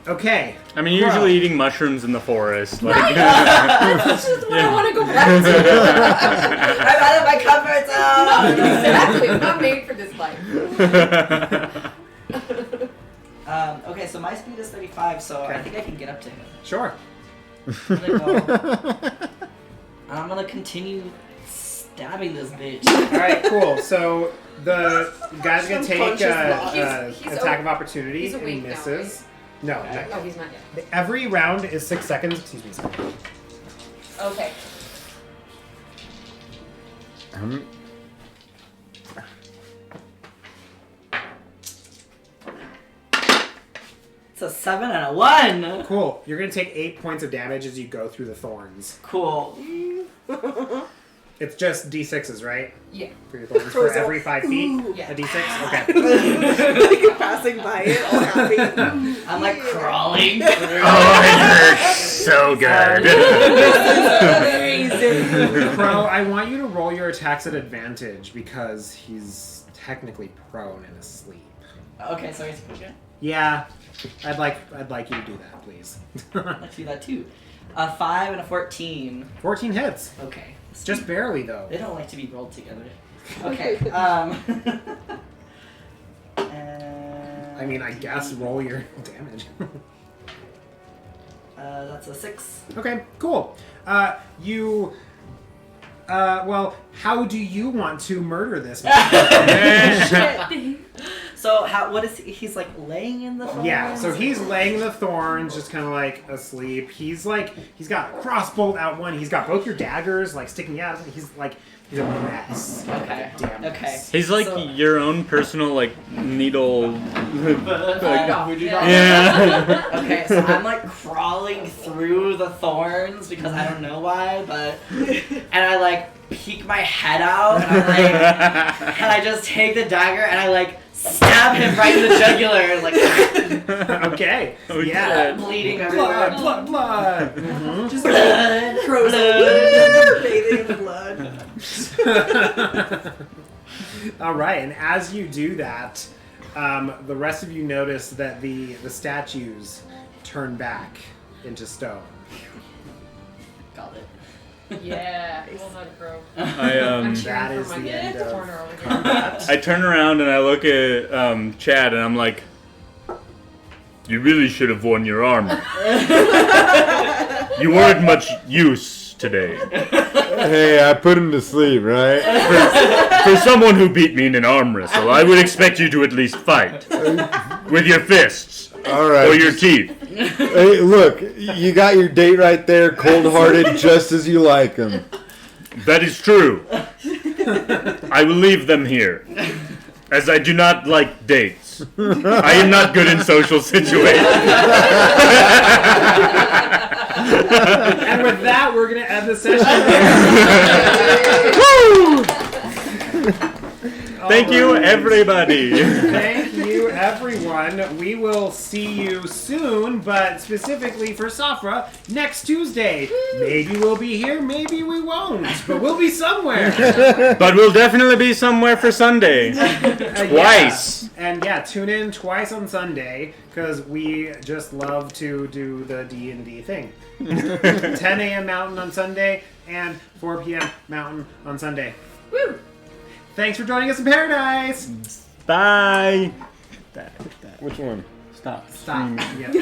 A: Okay.
B: I mean, you're usually eating mushrooms in the forest. Like,
F: That's just what I want to go back to.
E: I'm out of my comfort zone.
F: Exactly. I'm not made for this life.
E: Okay, so my speed is 35, so I
A: Okay.
E: think I can get up to him.
A: Sure.
E: I'm gonna go. And I'm gonna continue stabbing this bitch.
A: All right, cool. So the guy's gonna take
C: Unconscious lock.
F: He's
A: attack of opportunity,
F: he's
A: and he
F: awake now,
A: misses. No,
F: Oh, he's not yet.
A: every round is 6 seconds. Excuse me. Sorry.
F: Okay.
E: It's a 7 and a 1.
A: Cool. You're gonna take 8 points of damage as you go through the thorns.
E: Cool.
A: It's just d6s, right?
F: Yeah.
A: For your thorns for every 5 feet.
F: Yeah.
A: A d6. Okay.
C: Like passing by it, all happy.
E: I'm like crawling through.
G: Oh, it hurts so good.
C: Amazing.
A: Crow, I want you to roll your attacks at advantage because he's technically prone and asleep.
E: Okay, so he's okay.
A: Yeah, I'd like you to do that, please.
E: Let's do that too. A 5 and a 14.
A: 14 hits.
E: Okay.
A: Just barely though.
E: They don't like to be rolled together. Okay.
A: I mean, I guess roll your damage.
E: That's a 6.
A: Okay, cool. Well, how do you want to murder this man?
E: So what is he's like laying in the thorns?
A: Yeah, so he's laying in the thorns, just kind of like asleep. He's got a crossbow out one. He's got both your daggers like sticking out. He's a mess.
E: Okay.
A: Damn mess.
E: Okay.
B: he's like
E: So-
B: your own personal like needle.
F: Yeah.
E: Okay, so I'm like crawling through the thorns because I don't know why, but and I like peek my head out and I just take the dagger and I like stab him right in the jugular, like
A: Okay.
B: Oh,
A: Yeah.
B: God.
E: bleeding everywhere.
A: Blood. Mhm.
C: Just
E: Blood,
C: crows
E: blood.
C: bathing in blood.
A: All right, and as you do that, the rest of you notice that the statues turn back into stone.
E: Got it.
F: Yeah. Well done, Crow.
B: I
A: That is the end of
F: corner over here.
A: combat.
B: I turn around and I look at Chad and I'm like,
G: You really should have worn your armor. You weren't much use today.
D: Hey, I put him to sleep, right?
G: For someone who beat me in an arm wrestle, I would expect you to at least fight. With your fists.
D: All right.
G: Or your teeth.
D: Hey, look, you got your date right there, cold-hearted, just as you like him.
G: That is true. I will leave them here. As I do not like dates. I am not good in social situations.
A: And with that, we're going to end the session there.
B: thank you, everybody.
A: Thank you, everyone. We will see you soon, but specifically for Safra, next Tuesday. Maybe we'll be here, maybe we won't, but we'll be somewhere.
B: But we'll definitely be somewhere for Sunday. Twice.
A: Yeah. And yeah, tune in twice on Sunday, because we just love to do the D&D thing. 10 a.m. Mountain on Sunday, and 4 p.m. Mountain on Sunday. Woo! Thanks for joining us in Paradise!
B: Bye.
D: Which one?
B: Stop.
A: Stop. Yeah.